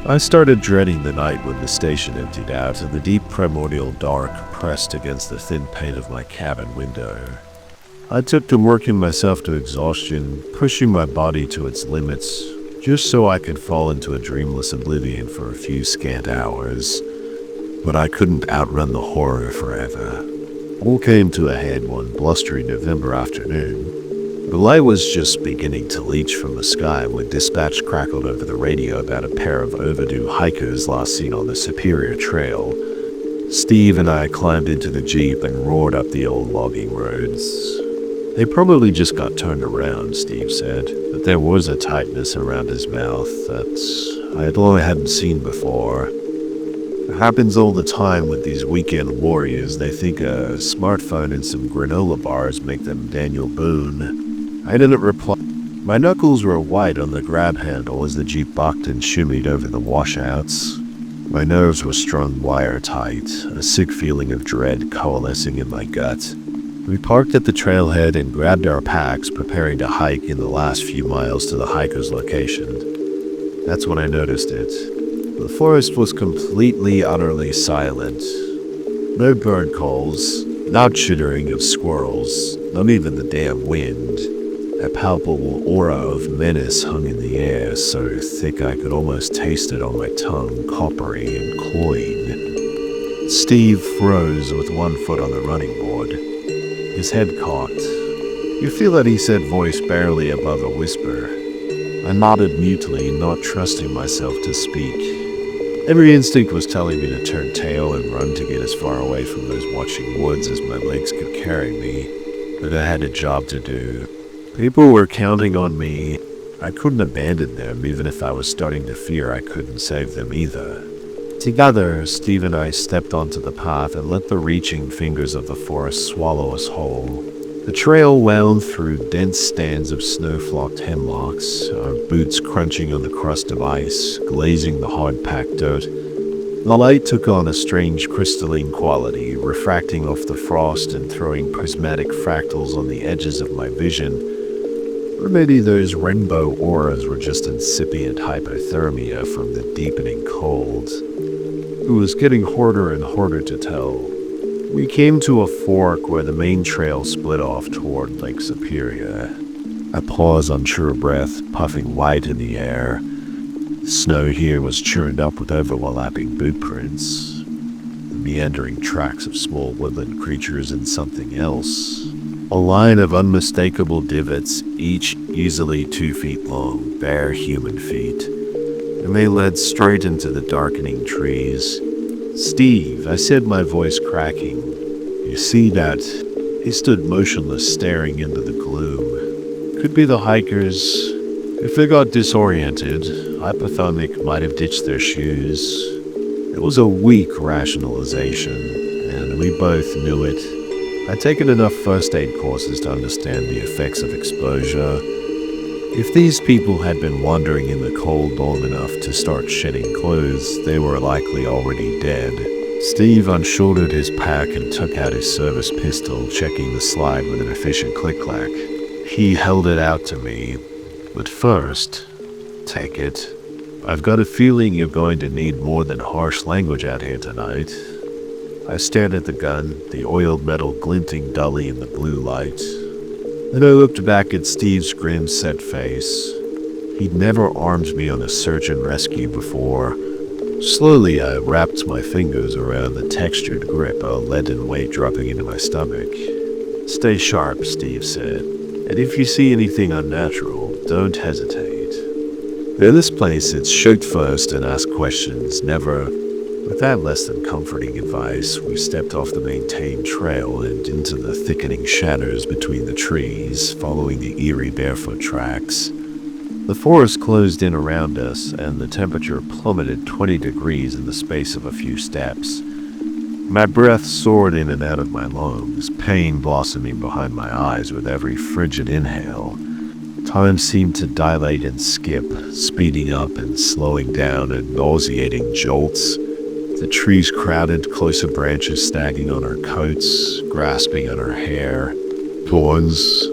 I started dreading the night when the station emptied out and the deep primordial dark pressed against the thin pane of my cabin window. I took to working myself to exhaustion, pushing my body to its limits, just so I could fall into a dreamless oblivion for a few scant hours. But I couldn't outrun the horror forever. All came to a head one blustery November afternoon. The light was just beginning to leach from the sky when dispatch crackled over the radio about a pair of overdue hikers last seen on the Superior Trail. Steve and I climbed into the Jeep and roared up the old logging roads. They probably just got turned around, Steve said, but there was a tightness around his mouth that I hadn't seen before. It happens all the time with these weekend warriors. They think a smartphone and some granola bars make them Daniel Boone. I didn't reply. My knuckles were white on the grab handle as the Jeep bucked and shimmied over the washouts. My nerves were strung wire tight, a sick feeling of dread coalescing in my gut. We parked at the trailhead and grabbed our packs, preparing to hike in the last few miles to the hiker's location. That's when I noticed it. The forest was completely, utterly silent. No bird calls, not chittering of squirrels, not even the damn wind. A palpable aura of menace hung in the air, so thick I could almost taste it on my tongue, coppery and cloying. Steve froze with one foot on the running board, his head cocked. You feel that he said, voice barely above a whisper. I nodded mutely, not trusting myself to speak. Every instinct was telling me to turn tail and run to get as far away from those watching woods as my legs could carry me, but I had a job to do. People were counting on me. I couldn't abandon them, even if I was starting to fear I couldn't save them either. Together, Steve and I stepped onto the path and let the reaching fingers of the forest swallow us whole. The trail wound through dense stands of snow-flocked hemlocks, our boots crunching on the crust of ice, glazing the hard-packed dirt. The light took on a strange crystalline quality, refracting off the frost and throwing prismatic fractals on the edges of my vision. Or maybe those rainbow auras were just incipient hypothermia from the deepening cold. It was getting harder and harder to tell. We came to a fork where the main trail split off toward Lake Superior. I paused, unsure of breath, puffing white in the air. The snow here was churned up with overlapping boot prints, the meandering tracks of small woodland creatures and something else. A line of unmistakable divots, each easily 2 feet long, bare human feet. And they led straight into the darkening trees. Steve, I said, my voice cracking. You see that? He stood motionless, staring into the gloom. Could be the hikers. If they got disoriented, hypothermic might have ditched their shoes. It was a weak rationalization, and we both knew it. I'd taken enough first aid courses to understand the effects of exposure. If these people had been wandering in the cold long enough to start shedding clothes, they were likely already dead. Steve unshouldered his pack and took out his service pistol, checking the slide with an efficient click-clack. He held it out to me. But first, take it. I've got a feeling you're going to need more than harsh language out here tonight. I stared at the gun, the oiled metal glinting dully in the blue light. Then I looked back at Steve's grim, set face. He'd never armed me on a search and rescue before. Slowly, I wrapped my fingers around the textured grip, a leaden weight dropping into my stomach. Stay sharp, Steve said, and if you see anything unnatural, don't hesitate. In this place, it's shoot first and ask questions, never. With that less than comforting advice, we stepped off the maintained trail and into the thickening shadows between the trees, following the eerie barefoot tracks. The forest closed in around us, and the temperature plummeted 20 degrees in the space of a few steps. My breath soared in and out of my lungs, pain blossoming behind my eyes with every frigid inhale. Time seemed to dilate and skip, speeding up and slowing down in nauseating jolts. The trees crowded, closer branches snagging on our coats, grasping at our hair. Thorns.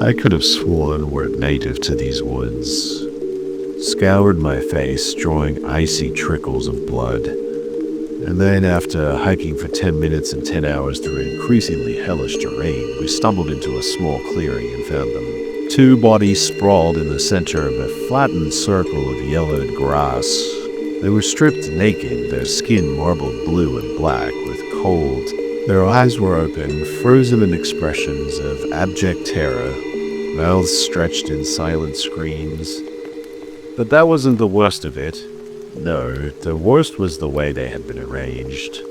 I could have sworn were native to these woods. Scoured my face, drawing icy trickles of blood. And then after hiking for 10 minutes and 10 hours through increasingly hellish terrain, we stumbled into a small clearing and found them. Two bodies sprawled in the center of a flattened circle of yellowed grass. They were stripped naked, their skin marbled blue and black with cold. Their eyes were open, frozen in expressions of abject terror, mouths stretched in silent screams. But that wasn't the worst of it. No, the worst was the way they had been arranged.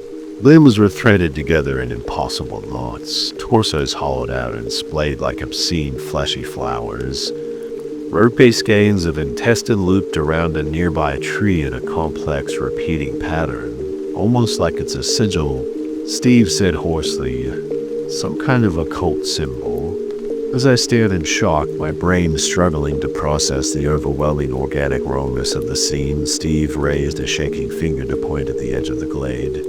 Limbs were threaded together in impossible knots, torsos hollowed out and splayed like obscene fleshy flowers. Rope skeins of intestine looped around a nearby tree in a complex repeating pattern, almost like it's a sigil. Steve said hoarsely, "Some kind of occult symbol." As I stared in shock, my brain struggling to process the overwhelming organic wrongness of the scene, Steve raised a shaking finger to point at the edge of the glade.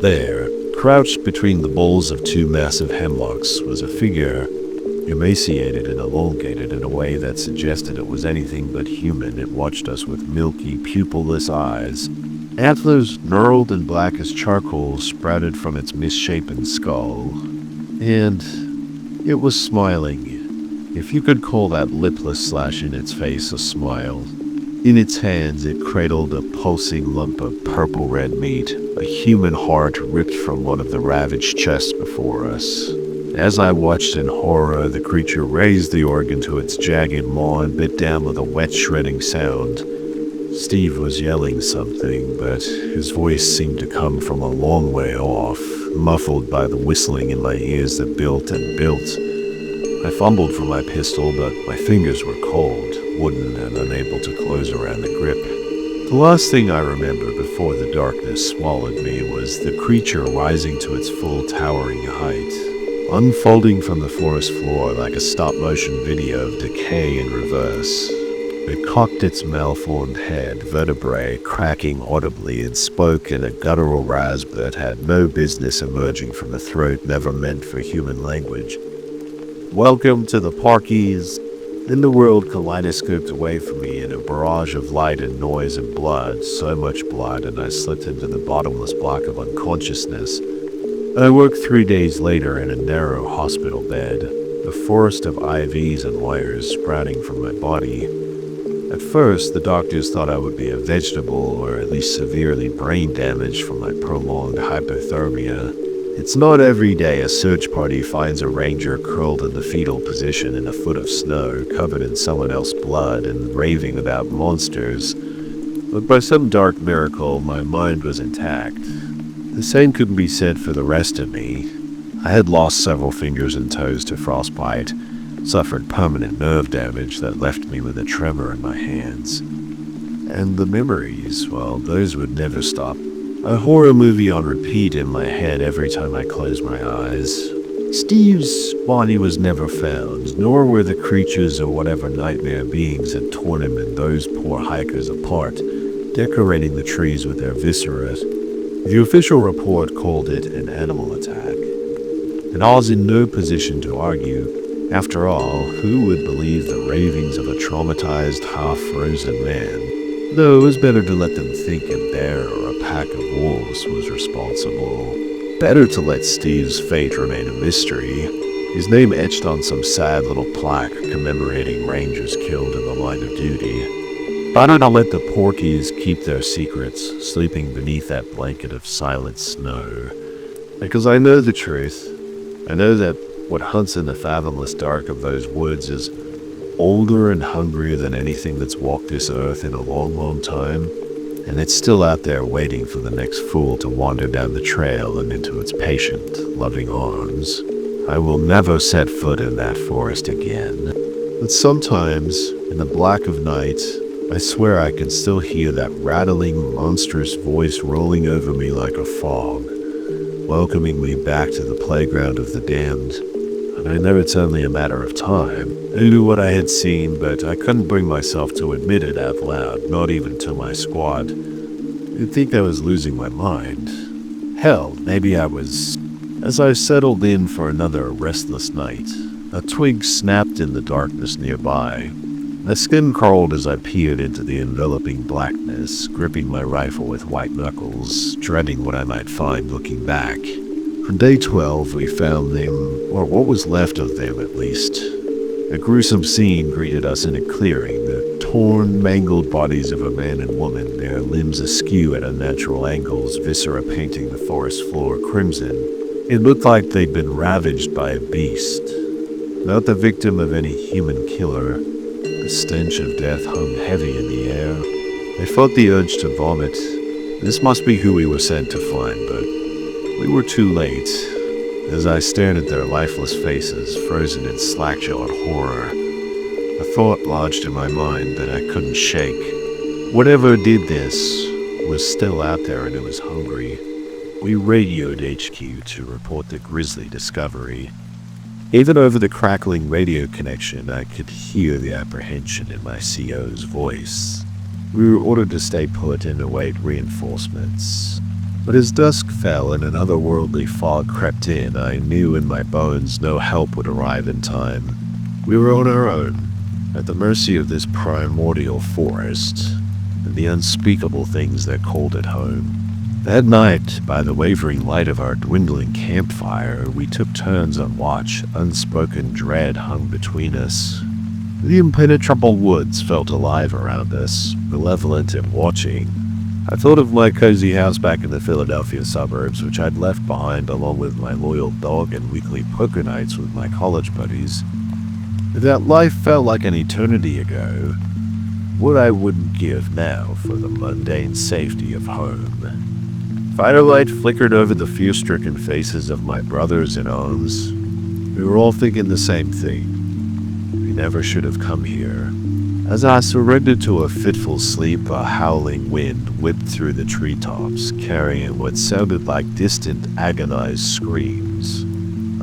There, crouched between the boles of two massive hemlocks, was a figure, emaciated and elongated in a way that suggested it was anything but human. It watched us with milky, pupilless eyes. Antlers, knurled and black as charcoal, sprouted from its misshapen skull. And it was smiling, if you could call that lipless slash in its face a smile. In its hands it cradled a pulsing lump of purple-red meat, a human heart ripped from one of the ravaged chests before us. As I watched in horror, the creature raised the organ to its jagged maw and bit down with a wet shredding sound. Steve was yelling something, but his voice seemed to come from a long way off, muffled by the whistling in my ears that built and built. I fumbled for my pistol, but my fingers were cold, wooden, and unable to close around the grip. The last thing I remember before the darkness swallowed me was the creature rising to its full towering height, unfolding from the forest floor like a stop-motion video of decay in reverse. It cocked its malformed head, vertebrae cracking audibly, and spoke in a guttural rasp that had no business emerging from a throat never meant for human language. "Welcome to the Parkies." Then the world kaleidoscoped away from me in a barrage of light and noise and blood, so much blood, and I slipped into the bottomless black of unconsciousness. I woke 3 days later in a narrow hospital bed, a forest of IVs and wires sprouting from my body. At first, the doctors thought I would be a vegetable, or at least severely brain damaged from my prolonged hypothermia. It's not every day a search party finds a ranger curled in the fetal position in a foot of snow, covered in someone else's blood and raving about monsters. But by some dark miracle, my mind was intact. The same couldn't be said for the rest of me. I had lost several fingers and toes to frostbite, suffered permanent nerve damage that left me with a tremor in my hands. And the memories, well, those would never stop. A horror movie on repeat in my head every time I closed my eyes. Steve's body was never found, nor were the creatures or whatever nightmare beings had torn him and those poor hikers apart, decorating the trees with their viscera. The official report called it an animal attack, and I was in no position to argue. After all, who would believe the ravings of a traumatized, half-frozen man? Though it was better to let them think a bear or a pack of wolves was responsible. Better to let Steve's fate remain a mystery, his name etched on some sad little plaque commemorating rangers killed in the line of duty. Better to let the Porkies keep their secrets, sleeping beneath that blanket of silent snow. Because I know the truth. I know that what hunts in the fathomless dark of those woods is older and hungrier than anything that's walked this earth in a long, long time, and it's still out there waiting for the next fool to wander down the trail and into its patient, loving arms. I will never set foot in that forest again. But sometimes, in the black of night, I swear I can still hear that rattling, monstrous voice rolling over me like a fog, welcoming me back to the playground of the damned. And I know it's only a matter of time. I knew what I had seen, but I couldn't bring myself to admit it out loud, not even to my squad. You'd think I was losing my mind. Hell, maybe I was. As I settled in for another restless night, a twig snapped in the darkness nearby. My skin crawled as I peered into the enveloping blackness, gripping my rifle with white knuckles, dreading what I might find looking back. On day 12, we found them, or what was left of them at least. A gruesome scene greeted us in a clearing, the torn, mangled bodies of a man and woman, their limbs askew at unnatural angles, viscera painting the forest floor crimson. It looked like they'd been ravaged by a beast. Not the victim of any human killer. The stench of death hung heavy in the air. I felt the urge to vomit. This must be who we were sent to find, but we were too late. As I stared at their lifeless faces, frozen in slack-jawed horror, a thought lodged in my mind that I couldn't shake. Whatever did this was still out there and it was hungry. We radioed HQ to report the grisly discovery. Even over the crackling radio connection, I could hear the apprehension in my CO's voice. We were ordered to stay put and await reinforcements. But as dusk fell and an otherworldly fog crept in, I knew in my bones no help would arrive in time. We were on our own, at the mercy of this primordial forest, and the unspeakable things that called it home. That night, by the wavering light of our dwindling campfire, we took turns on watch. Unspoken dread hung between us. The impenetrable woods felt alive around us, malevolent and watching. I thought of my cozy house back in the Philadelphia suburbs, which I'd left behind along with my loyal dog and weekly poker nights with my college buddies. That life felt like an eternity ago. What I wouldn't give now for the mundane safety of home. Firelight flickered over the fear-stricken faces of my brothers in arms. We were all thinking the same thing. We never should have come here. As I surrendered to a fitful sleep, a howling wind whipped through the treetops, carrying what sounded like distant, agonized screams.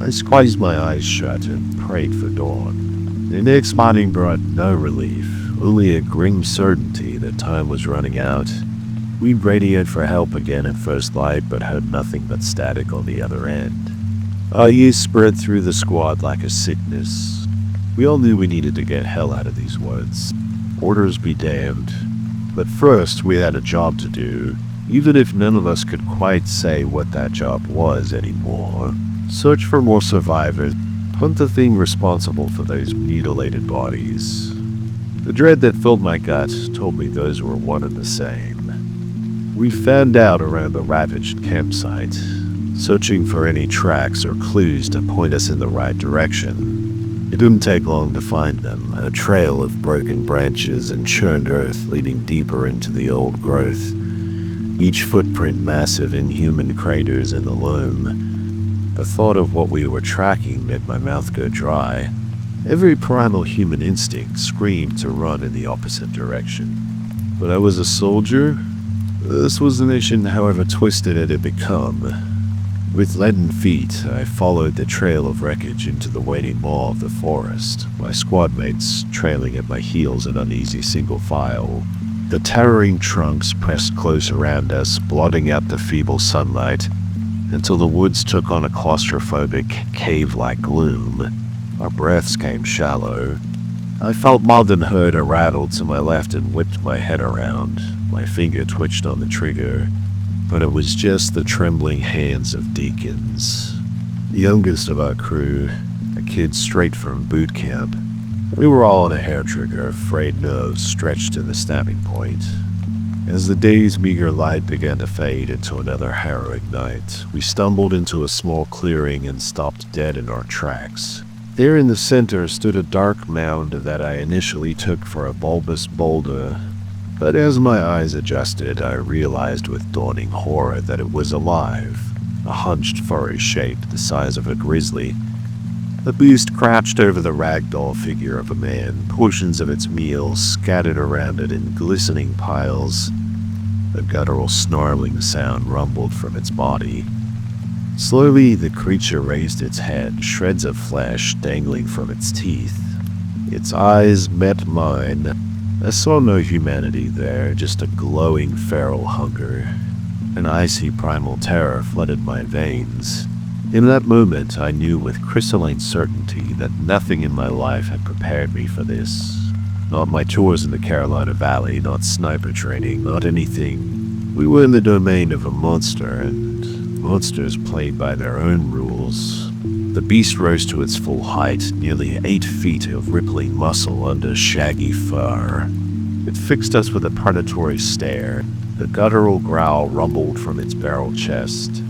I squeezed my eyes shut and prayed for dawn. The next morning brought no relief, only a grim certainty that time was running out. We radioed for help again at first light, but heard nothing but static on the other end. Our ears spread through the squad like a sickness. We all knew we needed to get hell out of these woods. Orders be damned. But first, we had a job to do, even if none of us could quite say what that job was anymore. Search for more survivors, hunt the thing responsible for those mutilated bodies. The dread that filled my gut told me those were one and the same. We fanned out around the ravaged campsite, searching for any tracks or clues to point us in the right direction. It didn't take long to find them, a trail of broken branches and churned earth leading deeper into the old growth, each footprint massive inhuman craters in the loam. The thought of what we were tracking made my mouth go dry. Every primal human instinct screamed to run in the opposite direction. But I was a soldier. This was the mission, however twisted it had become. With leaden feet, I followed the trail of wreckage into the waiting maw of the forest, my squad mates trailing at my heels in uneasy single file. The towering trunks pressed close around us, blotting out the feeble sunlight, until the woods took on a claustrophobic, cave-like gloom. Our breaths came shallow. I felt more than heard a rattle to my left and whipped my head around. My finger twitched on the trigger, but it was just the trembling hands of Deacons, the youngest of our crew, a kid straight from boot camp. We were all on a hair trigger, frayed nerves stretched to the snapping point. As the day's meager light began to fade into another harrowing night, we stumbled into a small clearing and stopped dead in our tracks. There in the center stood a dark mound that I initially took for a bulbous boulder. But as my eyes adjusted, I realized with dawning horror that it was alive, a hunched furry shape the size of a grizzly. The beast crouched over the ragdoll figure of a man, portions of its meal scattered around it in glistening piles. A guttural snarling sound rumbled from its body. Slowly, the creature raised its head, shreds of flesh dangling from its teeth. Its eyes met mine. I saw no humanity there, just a glowing feral hunger. An icy primal terror flooded my veins. In that moment, I knew with crystalline certainty that nothing in my life had prepared me for this. Not my tours in the Carolina Valley, not sniper training, not anything. We were in the domain of a monster, and monsters played by their own rules. The beast rose to its full height, nearly 8 feet of rippling muscle under shaggy fur. It fixed us with a predatory stare. The guttural growl rumbled from its barrel chest.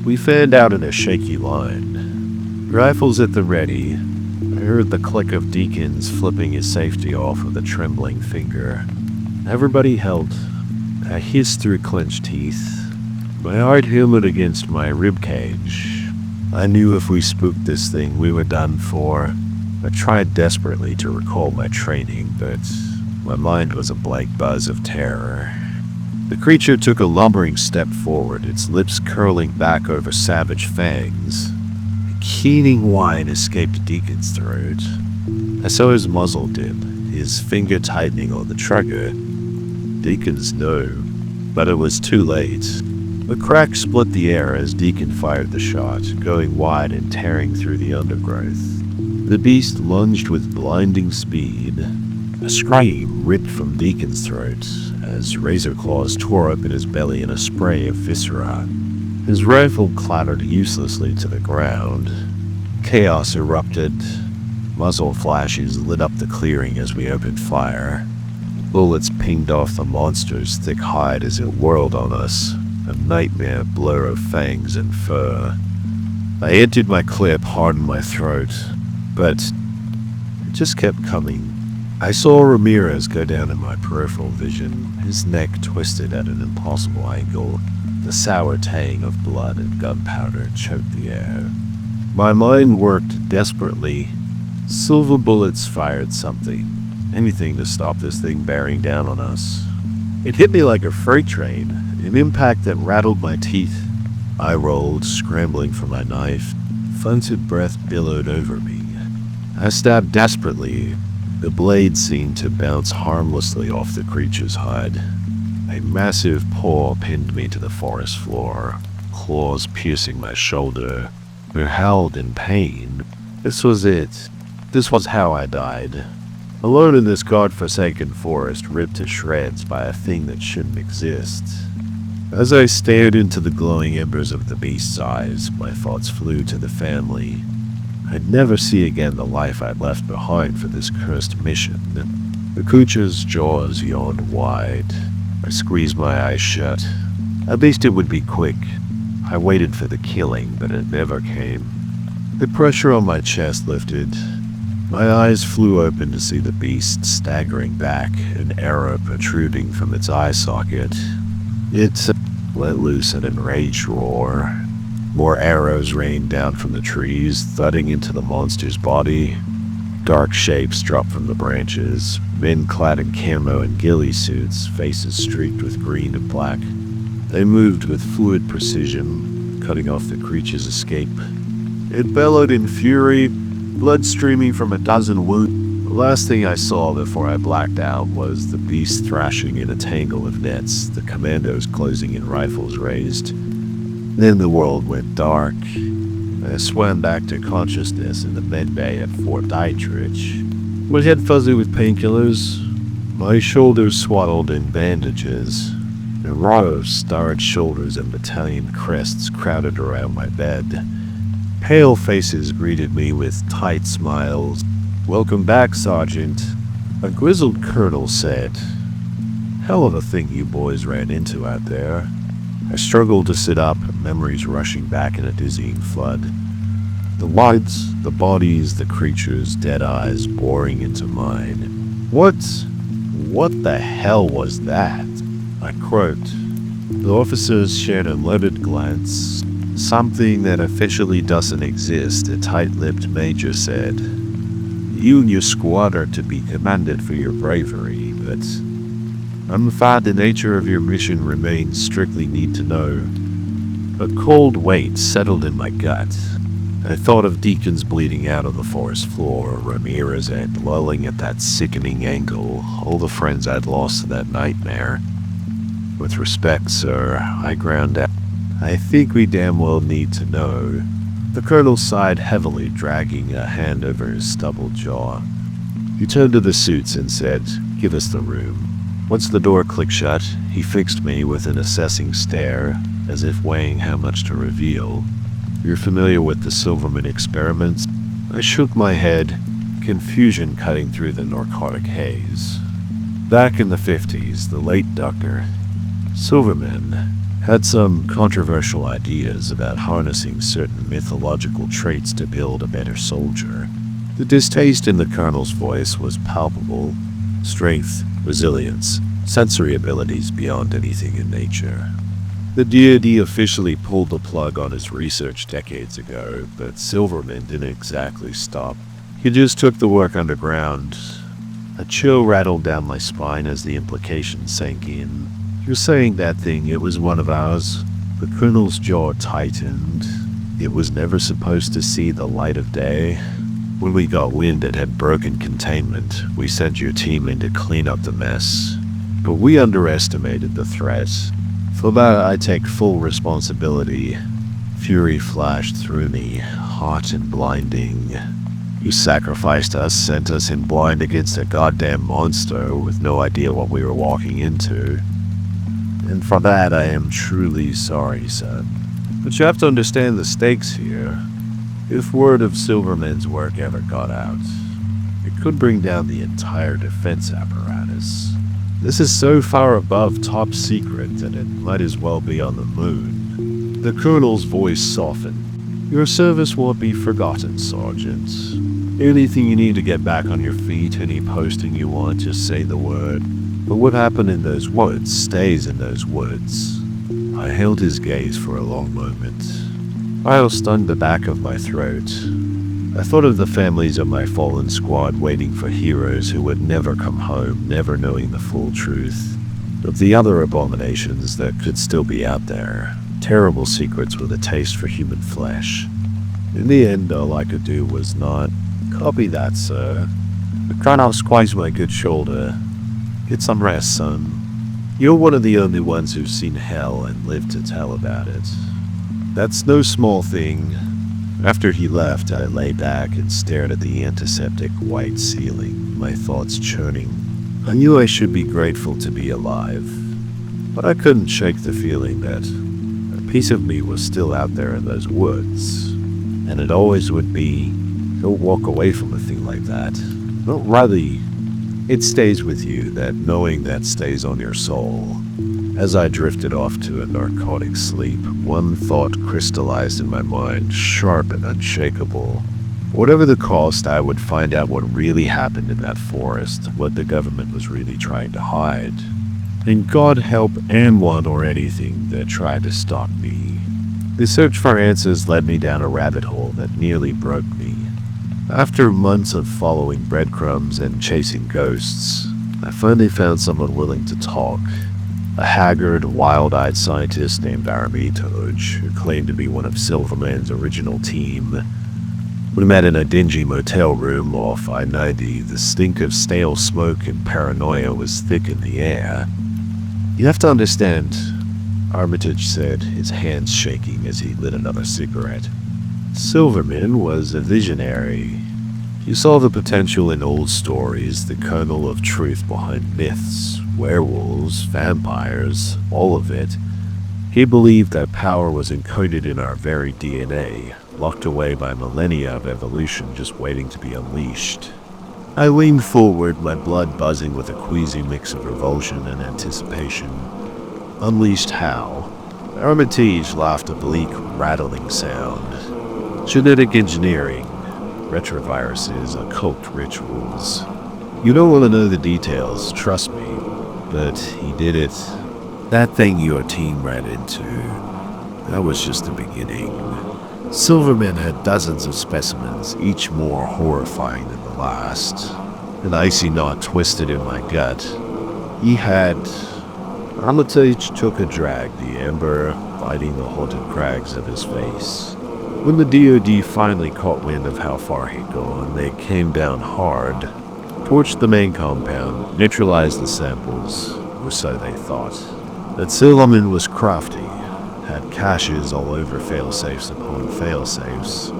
We fanned out in a shaky line. Rifles at the ready. I heard the click of Deacon's flipping his safety off with a trembling finger. Everybody held. I hissed through clenched teeth. My heart hammered against my ribcage. I knew if we spooked this thing, we were done for. I tried desperately to recall my training, but my mind was a blank buzz of terror. The creature took a lumbering step forward, its lips curling back over savage fangs. A keening whine escaped Deacon's throat. I saw his muzzle dip, his finger tightening on the trigger. Deacon's no, but it was too late. A crack split the air as Deacon fired the shot, going wide and tearing through the undergrowth. The beast lunged with blinding speed. A scream ripped from Deacon's throat as razor claws tore open his belly in a spray of viscera. His rifle clattered uselessly to the ground. Chaos erupted. Muzzle flashes lit up the clearing as we opened fire. Bullets pinged off the monster's thick hide as it whirled on us, a nightmare blur of fangs and fur. I emptied my clip hard in my throat, but it just kept coming. I saw Ramirez go down in my peripheral vision, his neck twisted at an impossible angle. The sour tang of blood and gunpowder choked the air. My mind worked desperately. Silver bullets fired something, anything to stop this thing bearing down on us. It hit me like a freight train, an impact that rattled my teeth. I rolled, scrambling for my knife. Foetid breath billowed over me. I stabbed desperately. The blade seemed to bounce harmlessly off the creature's hide. A massive paw pinned me to the forest floor, claws piercing my shoulder. I howled in pain. This was it. This was how I died. Alone in this god-forsaken forest, ripped to shreds by a thing that shouldn't exist. As I stared into the glowing embers of the beast's eyes, my thoughts flew to the family. I'd never see again the life I'd left behind for this cursed mission. The creature's jaws yawned wide. I squeezed my eyes shut. At least it would be quick. I waited for the killing, but it never came. The pressure on my chest lifted. My eyes flew open to see the beast staggering back, an arrow protruding from its eye socket. It let loose an enraged roar. More arrows rained down from the trees, thudding into the monster's body. Dark shapes dropped from the branches, men clad in camo and ghillie suits, faces streaked with green and black. They moved with fluid precision, cutting off the creature's escape. It bellowed in fury, blood streaming from a dozen wounds. The last thing I saw before I blacked out was the beast thrashing in a tangle of nets, the commandos closing in rifles raised. Then the world went dark. I swam back to consciousness in the med bay at Fort Dietrich. My head fuzzy with painkillers, my shoulders swaddled in bandages. A row of starred shoulders and battalion crests crowded around my bed. Pale faces greeted me with tight smiles. "Welcome back, Sergeant," a grizzled colonel said. "Hell of a thing you boys ran into out there." I struggled to sit up, memories rushing back in a dizzying flood. The lights, the bodies, the creatures, dead eyes boring into mine. What the hell was that? I croaked. The officers shared a loaded glance. "Something that officially doesn't exist," a tight-lipped major said. "You and your squad are to be commended for your bravery, but I'm afraid the nature of your mission remains strictly need to know." A cold weight settled in my gut. I thought of Deacons bleeding out on the forest floor, Ramirez and lolling at that sickening angle, all the friends I'd lost to that nightmare. "With respect, sir," I ground out. "I think we damn well need to know." The colonel sighed heavily, dragging a hand over his stubbled jaw. He turned to the suits and said, "Give us the room." Once the door clicked shut, he fixed me with an assessing stare, as if weighing how much to reveal. "You're familiar with the Silverman experiments?" I shook my head, confusion cutting through the narcotic haze. Back in the 50s, the late Dr. Silverman had some controversial ideas about harnessing certain mythological traits to build a better soldier. The distaste in the colonel's voice was palpable. Strength, resilience, sensory abilities beyond anything in nature. The DoD officially pulled the plug on his research decades ago, but Silverman didn't exactly stop. He just took the work underground. A chill rattled down my spine as the implication sank in. "You're saying that thing, it was one of ours?" The colonel's jaw tightened. "It was never supposed to see the light of day. When we got wind it had broken containment, we sent your team in to clean up the mess. But we underestimated the threat. For that I take full responsibility." Fury flashed through me, hot and blinding. "You sacrificed us, sent us in blind against a goddamn monster with no idea what we were walking into. And for that I am truly sorry, son. But you have to understand the stakes here. If word of Silverman's work ever got out, it could bring down the entire defense apparatus. This is so far above top secret that it might as well be on the moon." The colonel's voice softened. "Your service won't be forgotten, Sergeant. Anything you need to get back on your feet, any posting you want, just say the word. But what happened in those woods stays in those woods." I held his gaze for a long moment. Fire stung the back of my throat. I thought of the families of my fallen squad waiting for heroes who would never come home, never knowing the full truth. Of the other abominations that could still be out there. Terrible secrets with a taste for human flesh. In the end, all I could do was nod. "Copy that, sir." The colonel squeezed my good shoulder. "Get some rest, son. You're one of the only ones who've seen hell and lived to tell about it. That's no small thing." After he left, I lay back and stared at the antiseptic white ceiling, my thoughts churning. I knew I should be grateful to be alive, but I couldn't shake the feeling that a piece of me was still out there in those woods, and it always would be. Don't walk away from a thing like that. Not rather, it stays with you, that knowing that stays on your soul. As I drifted off to a narcotic sleep, one thought crystallized in my mind, sharp and unshakable. Whatever the cost, I would find out what really happened in that forest, what the government was really trying to hide. And God help anyone or anything that tried to stop me. The search for answers led me down a rabbit hole that nearly broke me. After months of following breadcrumbs and chasing ghosts, I finally found someone willing to talk. A haggard, wild-eyed scientist named Armitage, who claimed to be one of Silverman's original team. We met in a dingy motel room off I-90. The stink of stale smoke and paranoia was thick in the air. "You have to understand," Armitage said, his hands shaking as he lit another cigarette. "Silverman was a visionary. He saw the potential in old stories, the kernel of truth behind myths, werewolves, vampires, all of it. He believed that power was encoded in our very DNA, locked away by millennia of evolution just waiting to be unleashed." I leaned forward, my blood buzzing with a queasy mix of revulsion and anticipation. "Unleashed how?" Armitage laughed a bleak, rattling sound. "Genetic engineering, retroviruses, occult rituals. You don't want to know the details, trust me, but he did it. That thing your team ran into, that was just the beginning. Silverman had dozens of specimens, each more horrifying than the last. An icy knot twisted in my gut. He had..." Armitage took a drag, the amber biting the haunted crags of his face. "When the DoD finally caught wind of how far he'd gone, they came down hard, torched the main compound, neutralized the samples, or so they thought. That Silverman was crafty, had caches all over failsafes upon failsafes.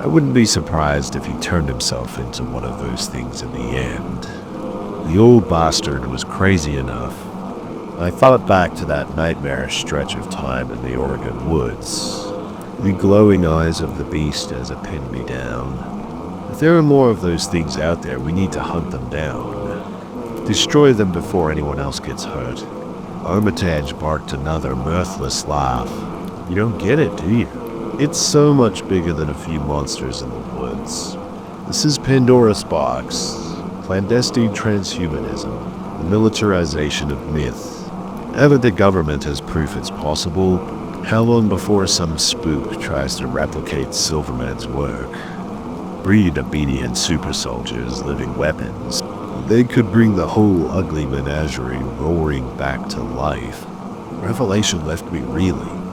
I wouldn't be surprised if he turned himself into one of those things in the end. The old bastard was crazy enough. I thought back to that nightmarish stretch of time in the Oregon woods. The glowing eyes of the beast as it pinned me down. If there are more of those things out there, we need to hunt them down. Destroy them before anyone else gets hurt. Armitage barked another mirthless laugh. You don't get it, do you? It's so much bigger than a few monsters in the woods. This is Pandora's box. Clandestine transhumanism. The militarization of myth. Ever the government has proof it's possible, how long before some spook tries to replicate Silverman's work? Breed obedient super soldiers, living weapons. They could bring the whole ugly menagerie roaring back to life. Revelation left me reeling.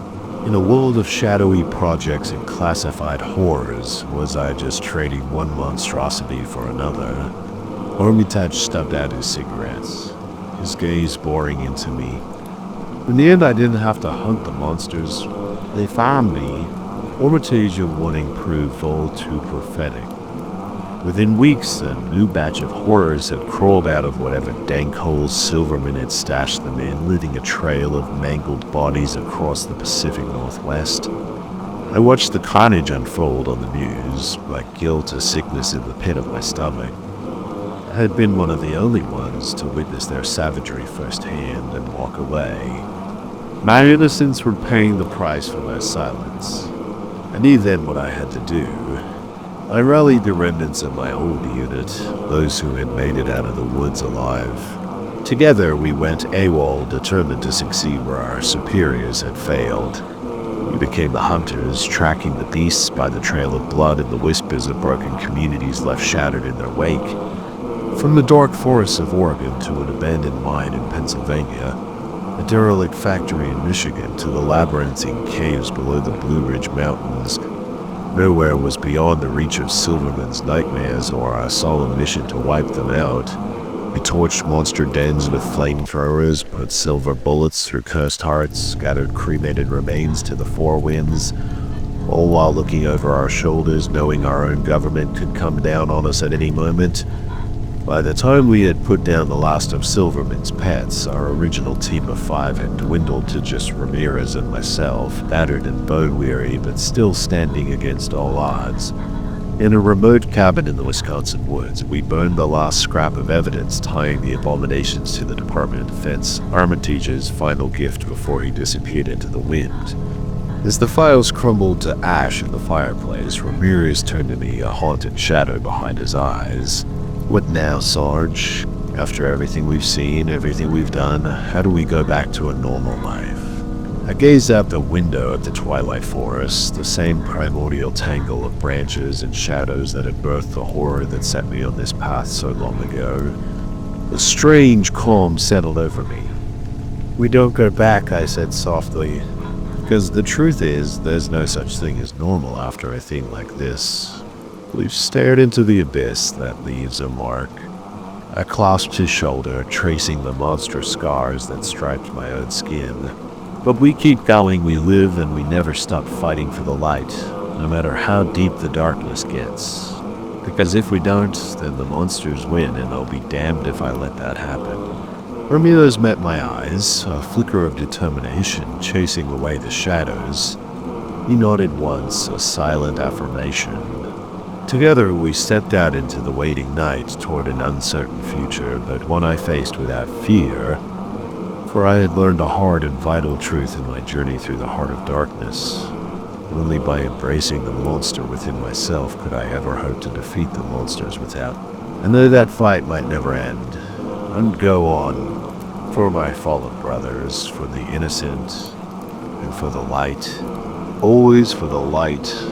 In a world of shadowy projects and classified horrors, was I just trading one monstrosity for another? Armitage stubbed out his cigarettes, his gaze boring into me. In the end, I didn't have to hunt the monsters. They found me. Armitage of warning proved all too prophetic. Within weeks, a new batch of horrors had crawled out of whatever dank holes Silverman had stashed them in, leaving a trail of mangled bodies across the Pacific Northwest. I watched the carnage unfold on the news, like guilt or sickness in the pit of my stomach. I had been one of the only ones to witness their savagery firsthand and walk away. My innocents were paying the price for my silence. I knew then what I had to do. I rallied the remnants of my old unit, those who had made it out of the woods alive. Together we went AWOL, determined to succeed where our superiors had failed. We became the hunters, tracking the beasts by the trail of blood and the whispers of broken communities left shattered in their wake. From the dark forests of Oregon to an abandoned mine in Pennsylvania, a derelict factory in Michigan to the labyrinthine caves below the Blue Ridge Mountains, nowhere was beyond the reach of Silverman's nightmares or our solemn mission to wipe them out. We torched monster dens with flamethrowers, put silver bullets through cursed hearts, scattered cremated remains to the four winds, all while looking over our shoulders, knowing our own government could come down on us at any moment. By the time we had put down the last of Silverman's pets, our original team of 5 had dwindled to just Ramirez and myself, battered and bone-weary, but still standing against all odds. In a remote cabin in the Wisconsin woods, we burned the last scrap of evidence tying the abominations to the Department of Defense, Armitage's final gift before he disappeared into the wind. As the files crumbled to ash in the fireplace, Ramirez turned to me, a haunted shadow behind his eyes. What now, Sarge? After everything we've seen, everything we've done, how do we go back to a normal life? I gazed out the window at the twilight forest, the same primordial tangle of branches and shadows that had birthed the horror that set me on this path so long ago. A strange calm settled over me. We don't go back, I said softly, because the truth is, there's no such thing as normal after a thing like this. We've stared into the abyss that leaves a mark. I clasped his shoulder, tracing the monstrous scars that striped my own skin. But we keep going, we live, and we never stop fighting for the light, no matter how deep the darkness gets. Because if we don't, then the monsters win, and I'll be damned if I let that happen. Ramirez met my eyes, a flicker of determination chasing away the shadows. He nodded once, a silent affirmation. Together we stepped out into the waiting night toward an uncertain future, but one I faced without fear, for I had learned a hard and vital truth in my journey through the heart of darkness. Only by embracing the monster within myself could I ever hope to defeat the monsters without. And though that fight might never end, I'd go on, for my fallen brothers, for the innocent, and for the light. Always for the light